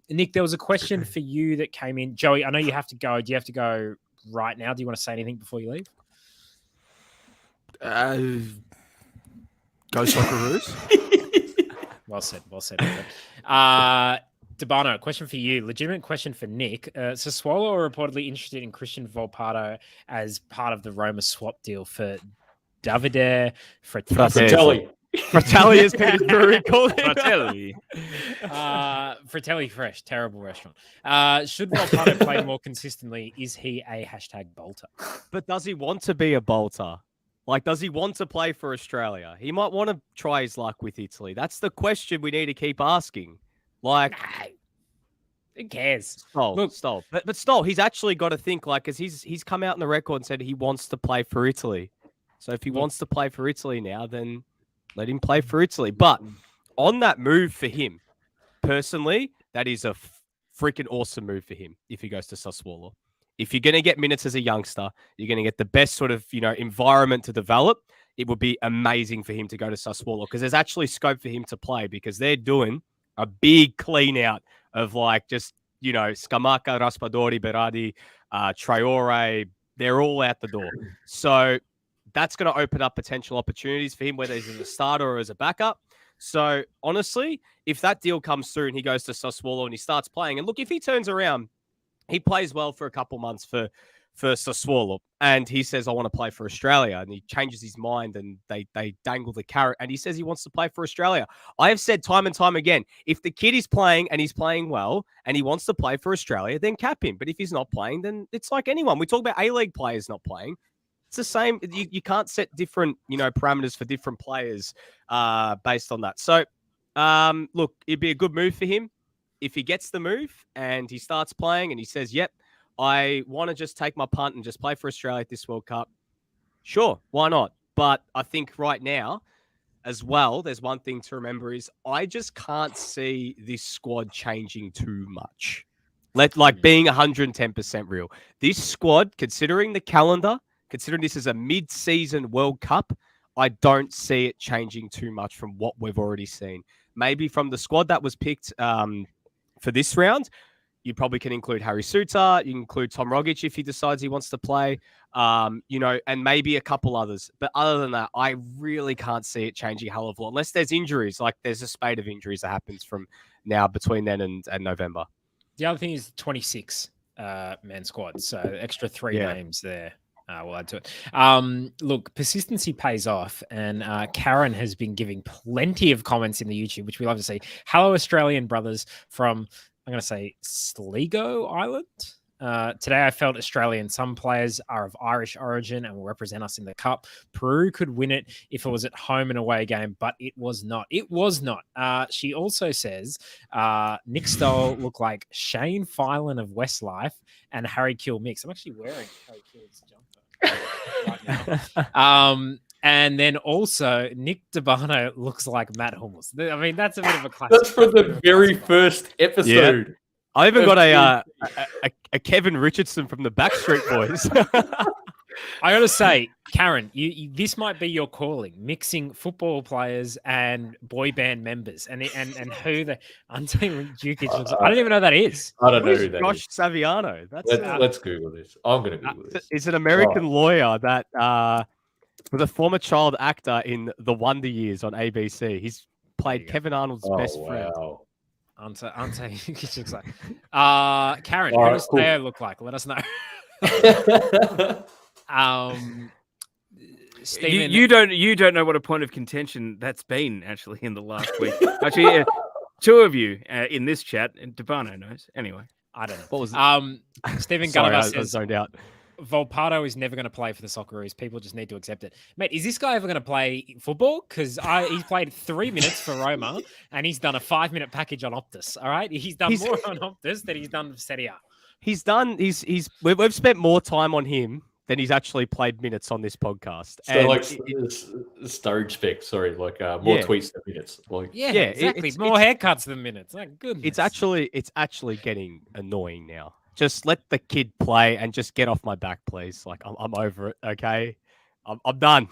Nick, there was a question for you that came in. Joey, I know you have to go. Do you have to go right now? Do you want to say anything before you leave? Go Socceroos. Well said. Debano, question for you. Legitimate question for Nick. Sassuolo are reportedly interested in Christian Volpato as part of the Roma swap deal for Davide Fratelli. Fratelli is Peter Drury called him. Fratelli. Fratelli Fresh, terrible restaurant. Should Volpato play more consistently? Is he a #bolter? But does he want to be a bolter? Like, does he want to play for Australia? He might want to try his luck with Italy. That's the question we need to keep asking. Like, who cares? Stoll. But Stoll, he's actually got to think, because he's come out in the record and said he wants to play for Italy. So if he wants to play for Italy now, then let him play for Italy. But on that move for him, personally, that is a freaking awesome move for him if he goes to Sassuolo. If you're going to get minutes as a youngster, you're going to get the best sort of, environment to develop. It would be amazing for him to go to Sassuolo because there's actually scope for him to play because they're doing a big clean out of Scamacca, Raspadori, Berardi, Traore. They're all out the door. So that's going to open up potential opportunities for him, whether he's as a starter or as a backup. So honestly, if that deal comes through and he goes to Sassuolo and he starts playing, and look, if he turns around, he plays well for a couple months for Sassuolo, and he says, I want to play for Australia, and he changes his mind, and they dangle the carrot, and he says he wants to play for Australia. I have said time and time again, if the kid is playing and he's playing well, and he wants to play for Australia, then cap him. But if he's not playing, then it's like anyone. We talk about A-League players not playing. It's the same. You can't set different, parameters for different players based on that. So, look, it'd be a good move for him. If he gets the move and he starts playing and he says, yep, I want to just take my punt and just play for Australia at this World Cup, sure, why not? But I think right now as well, there's one thing to remember is I just can't see this squad changing too much. Being 110% real. This squad, considering the calendar, considering this is a mid-season World Cup, I don't see it changing too much from what we've already seen. Maybe from the squad that was picked for this round, you probably can include Harry Suter. You can include Tom Rogic if he decides he wants to play. And maybe a couple others. But other than that, I really can't see it changing a hell of a lot unless there's injuries. Like there's a spate of injuries that happens from now between then and November. The other thing is 26 man squad, so extra 3 names there. We'll add to it. Look, persistency pays off, and Karen has been giving plenty of comments in the YouTube, which we love to see. Hello, Australian brothers from, I'm going to say, Sligo Island. Today I felt Australian. Some players are of Irish origin and will represent us in the cup. Peru could win it if it was at home and away game, but it was not. It was not. She also says Nick Stoll looked like Shane Filan of Westlife and Harry Kill-Mix. I'm actually wearing Harry Kill's jumper right now. And then also Nick DeBano looks like Matt Hummels. I mean, that's a bit of a classic. That's from the very first episode. Yeah. I even got a Kevin Richardson from the Backstreet Boys. I got to say, Karen, this might be your calling, mixing football players and boy band members, and who the Ante Jukic looks like. I don't even know who that is. I don't know who that Josh is. Saviano. Let's Google this. I'm going to Google this. He's an American lawyer that was a former child actor in The Wonder Years on ABC. He's played Kevin Arnold's best friend. Ante Jukic looks like. Karen, who does Theo look like? Let us know. Stephen, you don't know what a point of contention that's been actually in the last week. Actually, 2 of you in this chat, and DeBano knows. Anyway, I don't know. What was it? Stephen Sorry, Gunnar I says zoned out. Volpato is never going to play for the Socceroos. People just need to accept it. Mate, is this guy ever going to play football? Because he's played 3 minutes for Roma and he's done a 5-minute package on Optus. All right, he's done more on Optus than he's done for Serie A. We've spent more time on him than he's actually played minutes on this podcast. So and storage specs, more tweets than minutes. Exactly. More haircuts than minutes. Like, goodness. It's actually getting annoying now. Just let the kid play and just get off my back, please. Like I'm over it. Okay, I'm done.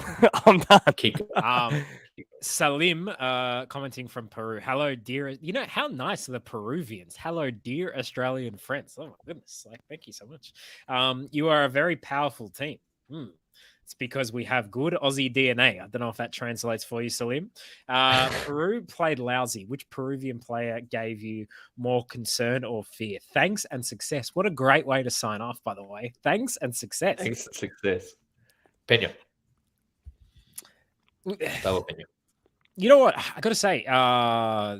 I'm done. Salim commenting from Peru. Hello, dear. You know how nice are the Peruvians? Hello, dear Australian friends. Oh my goodness! Like, thank you so much. You are a very powerful team. It's because we have good Aussie DNA. I don't know if that translates for you, Salim. Peru played lousy. Which Peruvian player gave you more concern or fear? Thanks and success. What a great way to sign off, by the way. Thanks and success. Thanks and success. Pena. You know what? I got to say, I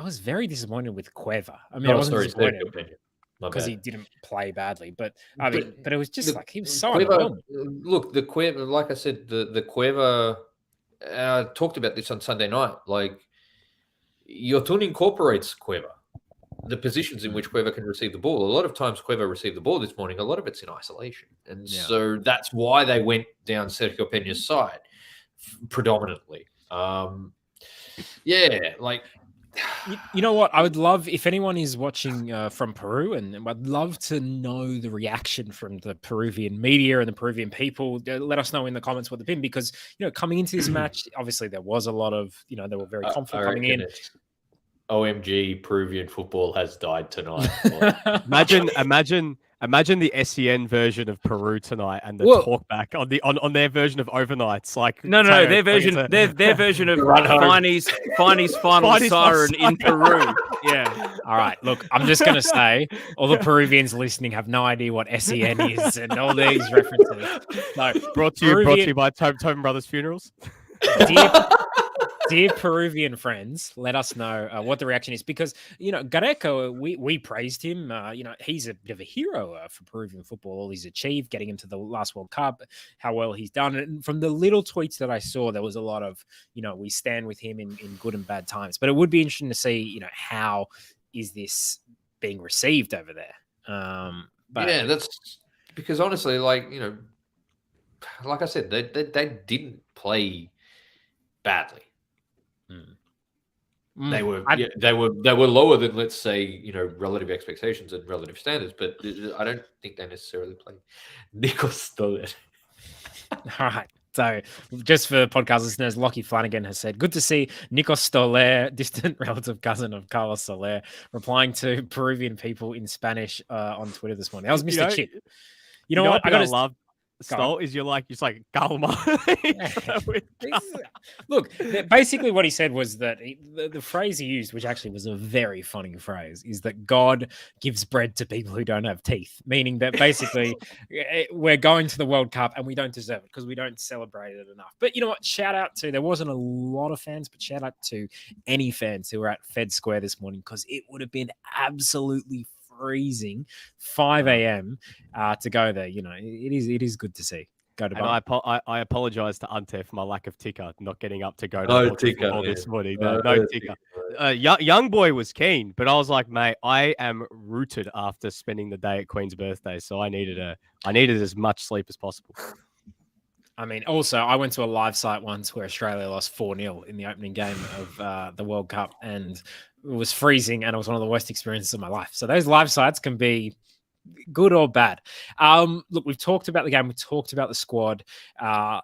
was very disappointed with Cueva. I mean, I wasn't disappointed because he didn't play badly, but it was just like he was so Cueva. Look, the Cueva, like I said, the Cueva. Talked about this on Sunday night. Like, Yotun incorporates Cueva, the positions in which Cueva can receive the ball. A lot of times, Cueva received the ball this morning. A lot of it's in isolation, and so that's why they went down Sergio Pena's side predominantly. You know what? I would love, if anyone is watching from Peru, and I'd love to know the reaction from the Peruvian media and the Peruvian people. Let us know in the comments what they've been, because, coming into this match, obviously there was a lot of, they were very confident coming in. OMG, Peruvian football has died tonight. Imagine the SEN version of Peru tonight and the talkback on their version of overnights. Like no, their version of Finey's final siren in Peru. Yeah. All right. Look, I'm just gonna say, all the Peruvians listening have no idea what SEN is and all these references. No, brought to you by Tobin Brothers Funerals. Dear Peruvian friends, let us know what the reaction is, because Gareca, we praised him. He's a bit of a hero for Peruvian football. All he's achieved, getting him to the last World Cup, how well he's done. And from the little tweets that I saw, there was a lot of we stand with him in good and bad times. But it would be interesting to see how is this being received over there. But that's because honestly, like I said, they didn't play badly. They were lower than, let's say, relative expectations and relative standards, but I don't think they necessarily played Nikos Stoll. All right. So, just for podcast listeners, Lockie Flanagan has said, "Good to see Nikos Stoller, distant relative cousin of Carlos Soler, replying to Peruvian people in Spanish on Twitter this morning." That was Mr. Chip. You know what? I gotta love Stoll is you're just like Galma. Look, basically what he said was that the phrase he used, which actually was a very funny phrase, is that God gives bread to people who don't have teeth, meaning that basically we're going to the World Cup and we don't deserve it because we don't celebrate it enough. But you know what? Shout out to, there wasn't a lot of fans, but shout out to any fans who were at Fed Square this morning because it would have been absolutely freezing 5 a.m. To go there. You know, it is good to see. Go to I apologize to Ante for my lack of ticker, not getting up to go to no ticker this morning. No ticker. Young boy was keen, but I was like, mate, I am rooted after spending the day at Queen's birthday, so I needed as much sleep as possible. I mean, also, I went to a live site once where Australia lost 4-0 in the opening game of the World Cup, and it was freezing, and it was one of the worst experiences of my life. So those live sites can be good or bad. Look, we've talked about the game. We talked about the squad.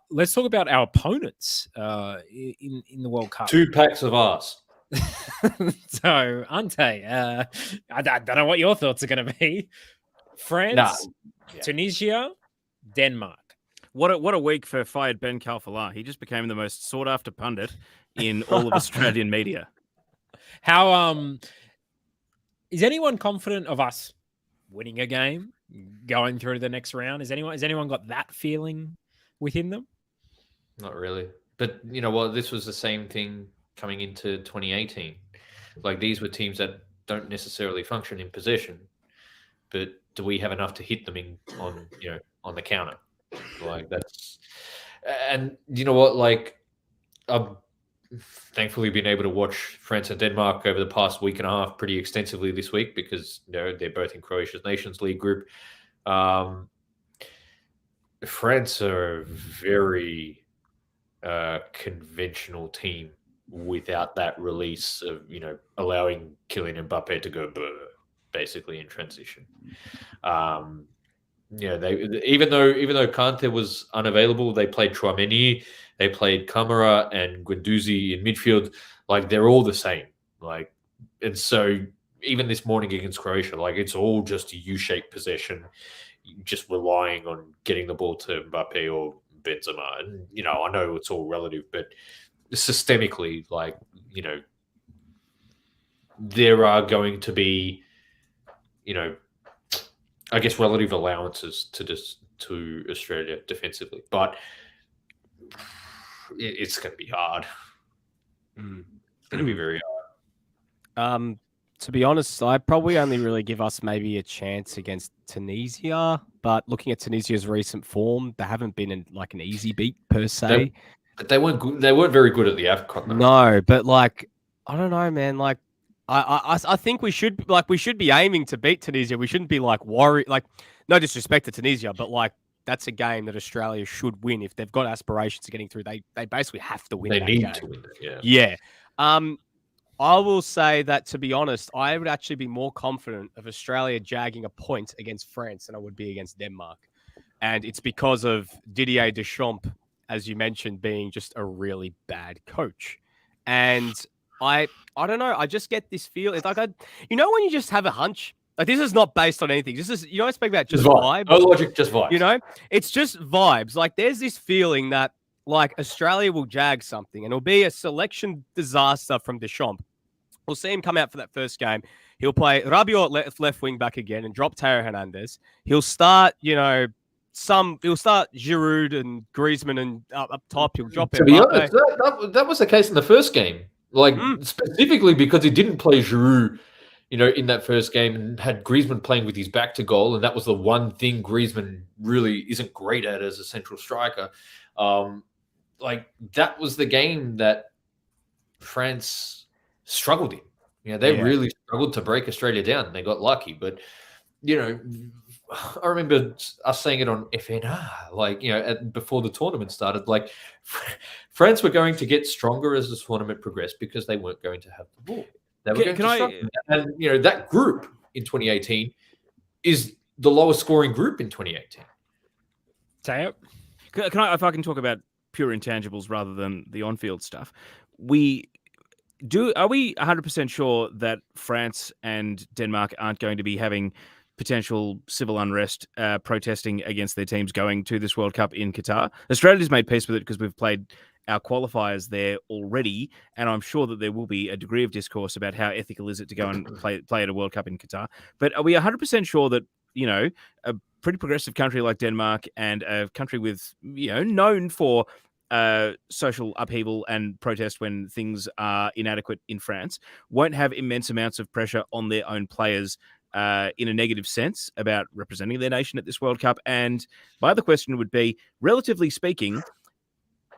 Let's talk about our opponents in the World Cup. 2 packs of arse. So, Ante, I don't know what your thoughts are going to be. France, Tunisia, Denmark. What a week for fired Ben Kalfala. He just became the most sought after pundit in all of Australian media. How is anyone confident of us winning a game, going through to the next round? Has anyone got that feeling within them? Not really. But you know what? This was the same thing coming into 2018. Like, these were teams that don't necessarily function in possession, but do we have enough to hit them on the counter? Like, that's, and you know what? Like, I've thankfully been able to watch France and Denmark over the past week and a half pretty extensively this week because they're both in Croatia's Nations League group. France are a very conventional team without that release of allowing Kylian Mbappe to go basically in transition. They even though Kante was unavailable, they played Chouameni, they played Kamara and Guendouzi in midfield. Like, they're all the same. Like, and so even this morning against Croatia, like, it's all just a U-shaped possession, just relying on getting the ball to Mbappe or Benzema. And I know it's all relative, but systemically, like, there are going to be, I guess, relative allowances to Australia defensively, but it's going to be hard. It's going to be very hard. To be honest, I probably only really give us maybe a chance against Tunisia, but looking at Tunisia's recent form, they haven't been an easy beat per se. But they weren't good. They weren't very good at the AFCON. No, but like, I don't know, man. Like, I think we should be aiming to beat Tunisia. We shouldn't be worried. Like, no disrespect to Tunisia, but that's a game that Australia should win if they've got aspirations of getting through. They basically have to win. They that need game. to win it. Yeah. I will say that, to be honest, I would actually be more confident of Australia jagging a point against France than I would be against Denmark, and it's because of Didier Deschamps, as you mentioned, being just a really bad coach, and I don't know. I just get this feel. It's like when you just have a hunch. Like, this is not based on anything. This is, I speak about just vibe. No logic, just vibes. It's just vibes. Like, there's this feeling that Australia will jag something, and it'll be a selection disaster from Deschamps. We'll see him come out for that first game. He'll play Rabiot left wing back again and drop Teo Hernandez. He'll start, he'll start Giroud and Griezmann and up top. He'll drop To be honest, that was the case in the first game. Specifically because he didn't play Giroud, in that first game, and had Griezmann playing with his back to goal, and that was the one thing Griezmann really isn't great at as a central striker. That was the game that France struggled in. They really struggled to break Australia down. They got lucky, but I remember us saying it on FNR, before the tournament started, France were going to get stronger as the tournament progressed because they weren't going to have the ball. They were going to struggle. And that group in 2018 is the lowest scoring group in 2018. Can I, if I can talk about pure intangibles rather than the on-field stuff. Are we 100% sure that France and Denmark aren't going to be having potential civil unrest protesting against their teams going to this World Cup in Qatar? Australia's made peace with it because we've played our qualifiers there already, and I'm sure that there will be a degree of discourse about how ethical is it to go and play at a World Cup in Qatar. But are we 100% sure that, a pretty progressive country like Denmark and a country with, known for social upheaval and protest when things are inadequate in France, won't have immense amounts of pressure on their own players in a negative sense about representing their nation at this World Cup? And my other question would be, relatively speaking,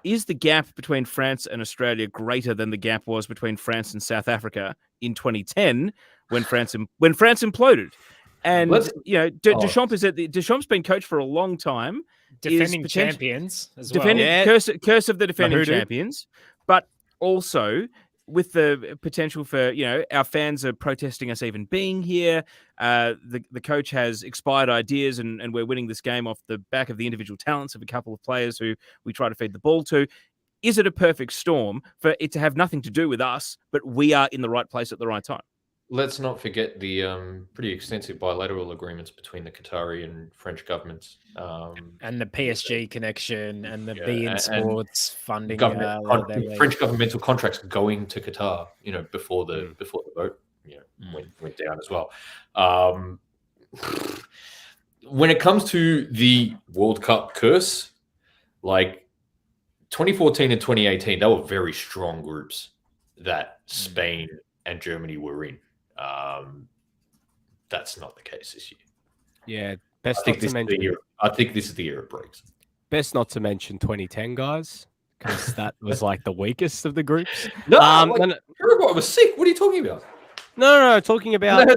is the gap between France and Australia greater than the gap was between France and South Africa in 2010 when France imploded? And Deschamps been coach for a long time, defending champions as well. Curse of the defending champions, but also with the potential for, our fans are protesting us even being here. The coach has expired ideas and we're winning this game off the back of the individual talents of a couple of players who we try to feed the ball to. Is it a perfect storm for it to have nothing to do with us, but we are in the right place at the right time? Let's not forget the pretty extensive bilateral agreements between the Qatari and French governments. And the PSG connection and the beIN Sports funding. French governmental contracts going to Qatar, before the vote went down as well. When it comes to the World Cup curse, like 2014 and 2018, they were very strong groups that Spain and Germany were in. That's not the case this year. Yeah, best not to mention. I think this is the year it breaks. Best not to mention 2010, guys, because that was like the weakest of the groups. Uruguay was sick. What are you talking about? No, talking about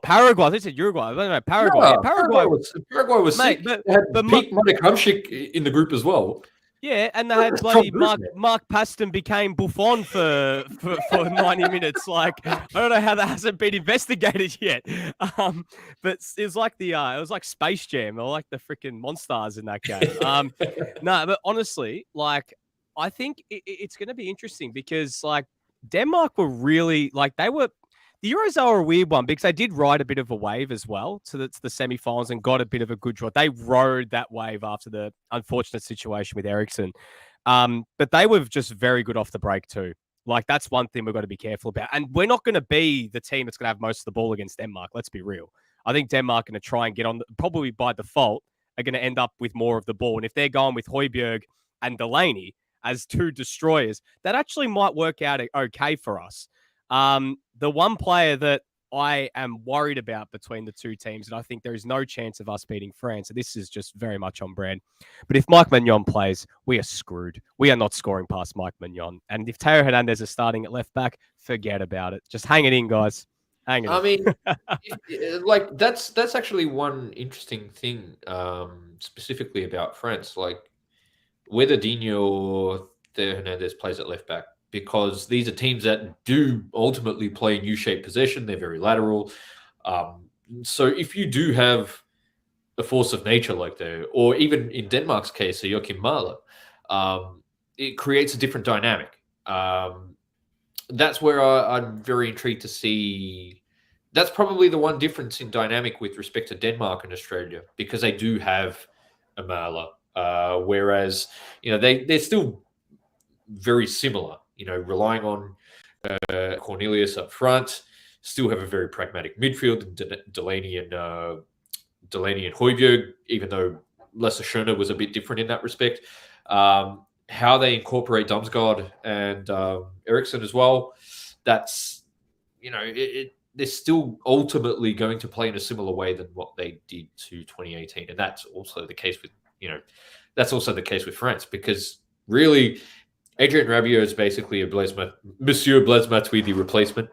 Paraguay. I think said Uruguay. No, Paraguay. No, yeah, Paraguay was sick. But Pete Monik in the group as well. Yeah, and they had bloody Mark Paston became Buffon for 90 minutes. Like, I don't know how that hasn't been investigated yet. But it was like it was like Space Jam or like the freaking Monstars in that game. No, but honestly, like, I think it's going to be interesting because like Denmark were really like the Euros are a weird one because they did ride a bit of a wave as well to the semi-finals and got a bit of a good draw. They rode that wave after the unfortunate situation with Eriksen. But they were just very good off the break too. Like, that's one thing we've got to be careful about. And we're not going to be the team that's going to have most of the ball against Denmark. Let's be real. I think Denmark are going to try and get on, probably by default, are going to end up with more of the ball. And if they're going with Højbjerg and Delaney as two destroyers, that actually might work out okay for us. The one player that I am worried about between the two teams, and I think there is no chance of us beating France, and this is just very much on brand, but if Mike Mignon plays, we are screwed. We are not scoring past Mike Mignon. And if Teo Hernandez is starting at left back, forget about it. Just hang it in, guys. Hang it in. I mean, like, that's actually one interesting thing, specifically about France. Like, whether Dino or Teo Hernandez plays at left back, because these are teams that do ultimately play in U-shaped possession. They're very lateral. So if you do have a force of nature like that, or even in Denmark's case, a Joachim Mahler, it creates a different dynamic. That's where I'm very intrigued to see. That's probably the one difference in dynamic with respect to Denmark and Australia, because they do have a Mahler, whereas they're still very similar. Relying on Cornelius up front, still have a very pragmatic midfield. Delaney and Højbjerg, even though Lasse Schöne was a bit different in that respect. How they incorporate Damsgaard and Eriksen as well, that's, they're still ultimately going to play in a similar way than what they did to 2018. And that's also the case with France, because really, Adrien Rabiot is basically a Monsieur Blaise Matuidi replacement.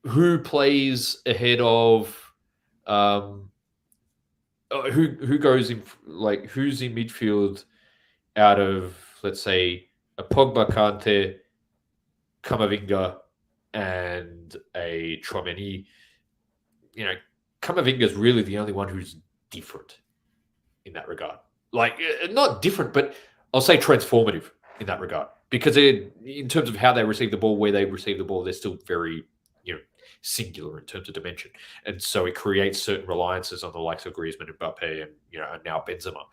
Who plays ahead of who goes in, like, who's in midfield out of, let's say, a Pogba, Kante, Camavinga, and a Tchouaméni. Camavinga is really the only one who's different. in that regard. Like, not different, but I'll say transformative in that regard. Because in terms of how they receive the ball, where they receive the ball, they're still very, singular in terms of dimension. And so it creates certain reliances on the likes of Griezmann, Mbappe, and, now Benzema.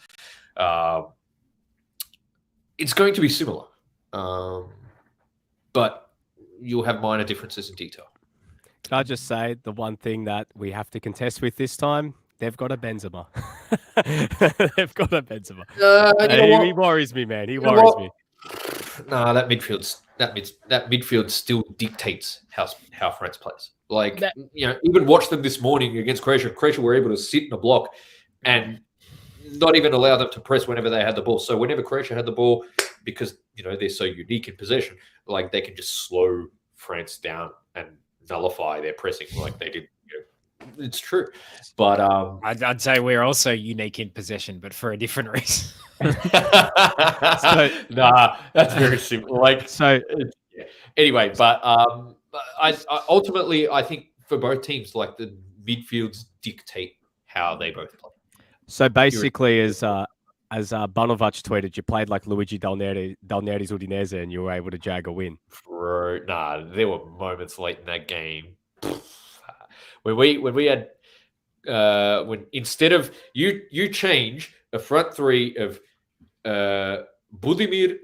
It's going to be similar. But you'll have minor differences in detail. Can I just say the one thing that we have to contest with this time? They've got a Benzema. They've got a Benzema. He worries me, man. He worries me. Nah, that midfield still dictates how France plays. Like, even watch them this morning against Croatia. Croatia were able to sit in a block and not even allow them to press whenever they had the ball. So whenever Croatia had the ball, because they're so unique in possession, like they can just slow France down and nullify their pressing like they did. It's true, but I'd say we're also unique in possession, but for a different reason. Nah, that's very simple. Anyway, but I ultimately I think for both teams, like the midfields dictate how they both play. So basically, as Banovac tweeted, you played like Luigi Dalneri's Udinese, and you were able to jag a win. Bro, nah, there were moments late in that game when we had when instead of you change a front three of Budimir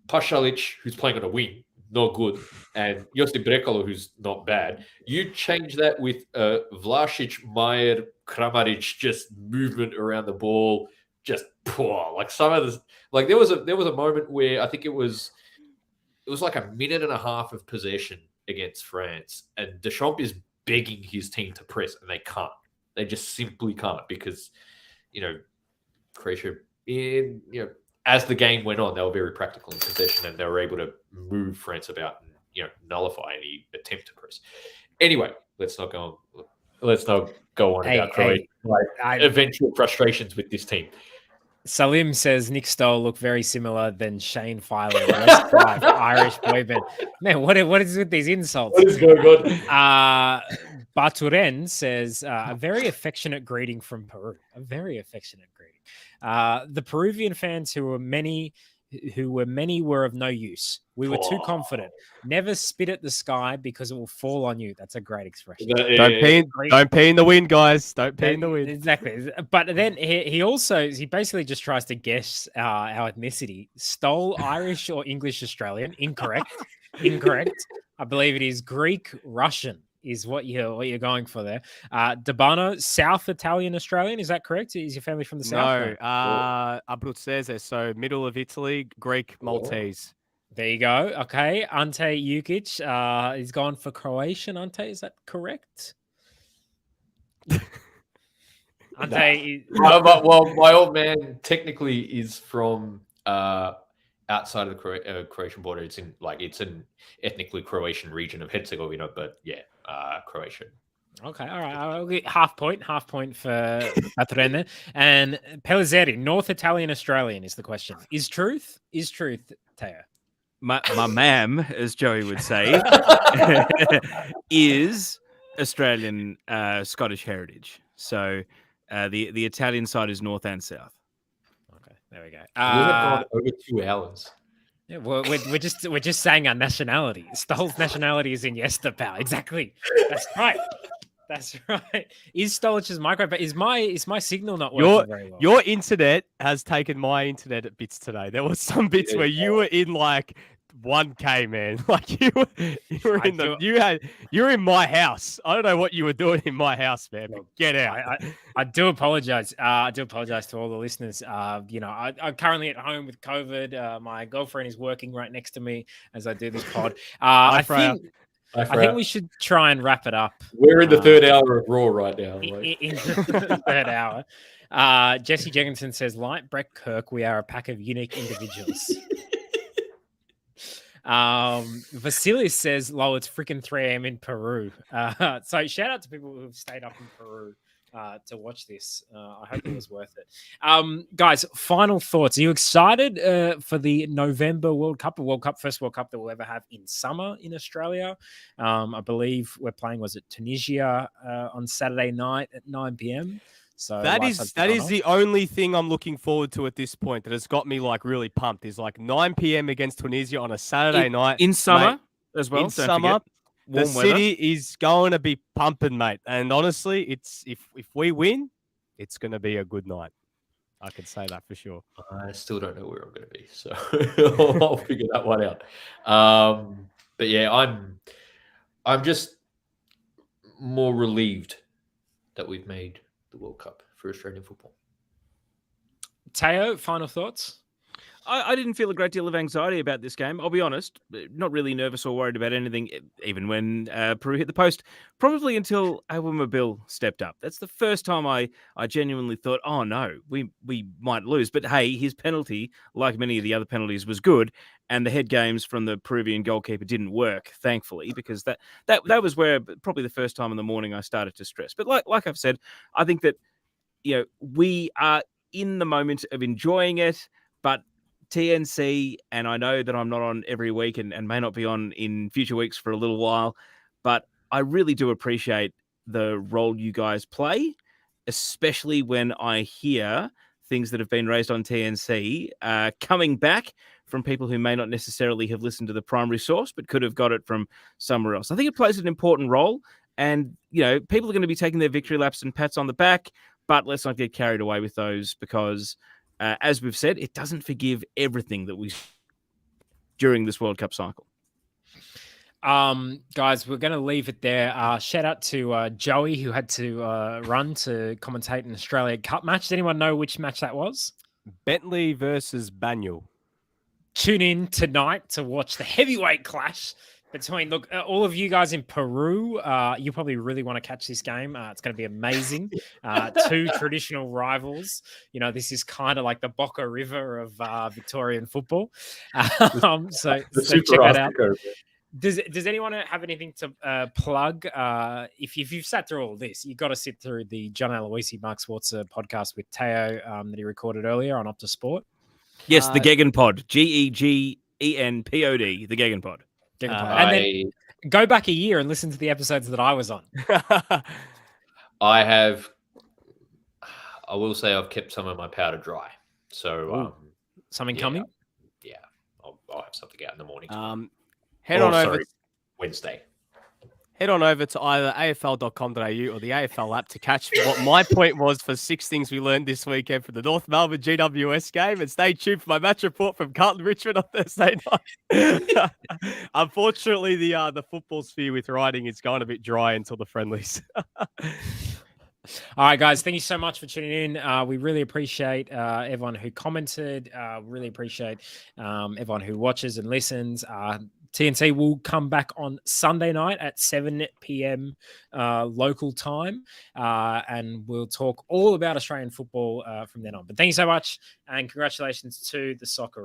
Pasalic, who's playing on a wing, not good, and Josip Brekalo, who's not bad. You change that with Vlasic, Mayer, Kramaric, just movement around the ball, just poor. Like some of this, like there was a moment where I think it was like a minute and a half of possession against France, and Deschamps is begging his team to press, and they can't. They just simply can't because, Croatia, as the game went on, they were very practical in possession, and they were able to move France about and, nullify any attempt to press. Anyway, let's not go on about Croatia. Eventual frustrations with this team. Salim says Nick Stoll looked very similar than Shane Filer, West 5 Irish boyband. Man, what is with these insults? What is going on? Baturen says a very affectionate greeting from Peru. A very affectionate greeting. The Peruvian fans who were many were of no use. We were too confident. Never spit at the sky because it will fall on you. That's a great expression. Don't pee in the wind, guys. Don't pee in the wind. Exactly. But then he basically just tries to guess our ethnicity. Stoll, Irish or English Australian? Incorrect. I believe it is Greek Russian is what you're going for there. Debano, South Italian Australian, is that correct? Is your family from the South? No, Abruzzese, so middle of Italy, Greek, Maltese. There you go. Okay, Ante Jukic is gone for Croatian. Ante, is that correct? Ante, well, my old man technically is from outside of the Croatian border. It's an ethnically Croatian region of Herzegovina, but yeah, Croatian. Okay, all right. I'll get half point for Patrene. And Pellizzeri, North Italian Australian is the question. Is truth, Taya? My ma'am, as Joey would say, is Australian Scottish heritage. So the Italian side is north and south. Okay, there we go. We have gone over 2 hours. Yeah, well, we're just saying our nationality. Stoll's nationality is in Yester, pal. Exactly. That's right. That's right. Is Stolic's micro? But is my signal not working very well? Your internet has taken my internet at bits today. There was some bits where you were in like 1K, man. Like you were in my house. I don't know what you were doing in my house, man. But get out. I do apologize. I do apologize to all the listeners. I'm currently at home with COVID. My girlfriend is working right next to me as I do this pod. I think we should try and wrap it up. We're in the third hour of Raw right now. In the third hour. Jesse Jenkinson says, like Brett Kirk, we are a pack of unique individuals. Vasilis says, lol, it's freaking 3 a.m. in Peru. So shout out to people who've stayed up in Peru to watch this. I hope it was worth it. Guys, final thoughts. Are you excited for the November World Cup, first World Cup that we'll ever have in summer in Australia? I believe we're playing, was it Tunisia on Saturday night at 9 p.m.? So that life is has that gone is on. the only thing I'm looking forward to at this point that has got me like really pumped. Is like 9 p.m. against Tunisia on a Saturday night in summer mate, as well. In Don't summer, forget. the Warm weather. city is going to be pumping, mate. And honestly, it's if we win, it's going to be a good night. I can say that for sure. I still don't know where I'm going to be, so I'll figure that one out. But yeah, I'm just more relieved that we've made the World Cup for Australian football. Teo, final thoughts? I didn't feel a great deal of anxiety about this game. I'll be honest, not really nervous or worried about anything, even when Peru hit the post, probably until Awamabil stepped up. That's the first time I genuinely thought, oh no, we might lose. But hey, his penalty, like many of the other penalties, was good. And the head games from the Peruvian goalkeeper didn't work, thankfully, because that was where probably the first time in the morning I started to stress. But like I've said, I think that, we are in the moment of enjoying it, but TNC, and I know that I'm not on every week and may not be on in future weeks for a little while, but I really do appreciate the role you guys play, especially when I hear things that have been raised on TNC coming back from people who may not necessarily have listened to the primary source, but could have got it from somewhere else. I think it plays an important role, and people are going to be taking their victory laps and pats on the back, but let's not get carried away with those because as we've said, it doesn't forgive everything that we during this World Cup cycle. Guys, we're going to leave it there. Shout out to Joey, who had to run to commentate an Australia Cup match. Does anyone know which match that was? Bentley versus Banyul. Tune in tonight to watch the heavyweight clash between, all of you guys in Peru. You probably really want to catch this game. It's going to be amazing. Two traditional rivals. This is kind of like the Boca River of Victorian football. So check that out. Does anyone have anything to plug? If you've sat through all this, you've got to sit through the John Aloisi, Mark Schwarzer podcast with Teo that he recorded earlier on Optus Sport. Yes, the Gegenpod. GEGENPOD, the Gegenpod. And then go back a year and listen to the episodes that I was on. I will say I've kept some of my powder dry. So something coming? Yeah, I'll have something out in the morning. Wednesday. Head on over to either afl.com.au or the AFL app to catch what my point was for 6 things we learned this weekend for the North Melbourne GWS game. And stay tuned for my match report from Carlton Richmond on Thursday night. Unfortunately, the football sphere with writing is going a bit dry until the friendlies. All right, guys. Thank you so much for tuning in. We really appreciate everyone who commented. Really appreciate everyone who watches and listens. TNC will come back on Sunday night at 7 p.m. Local time, and we'll talk all about Australian football from then on. But thank you so much, and congratulations to the Socceroos.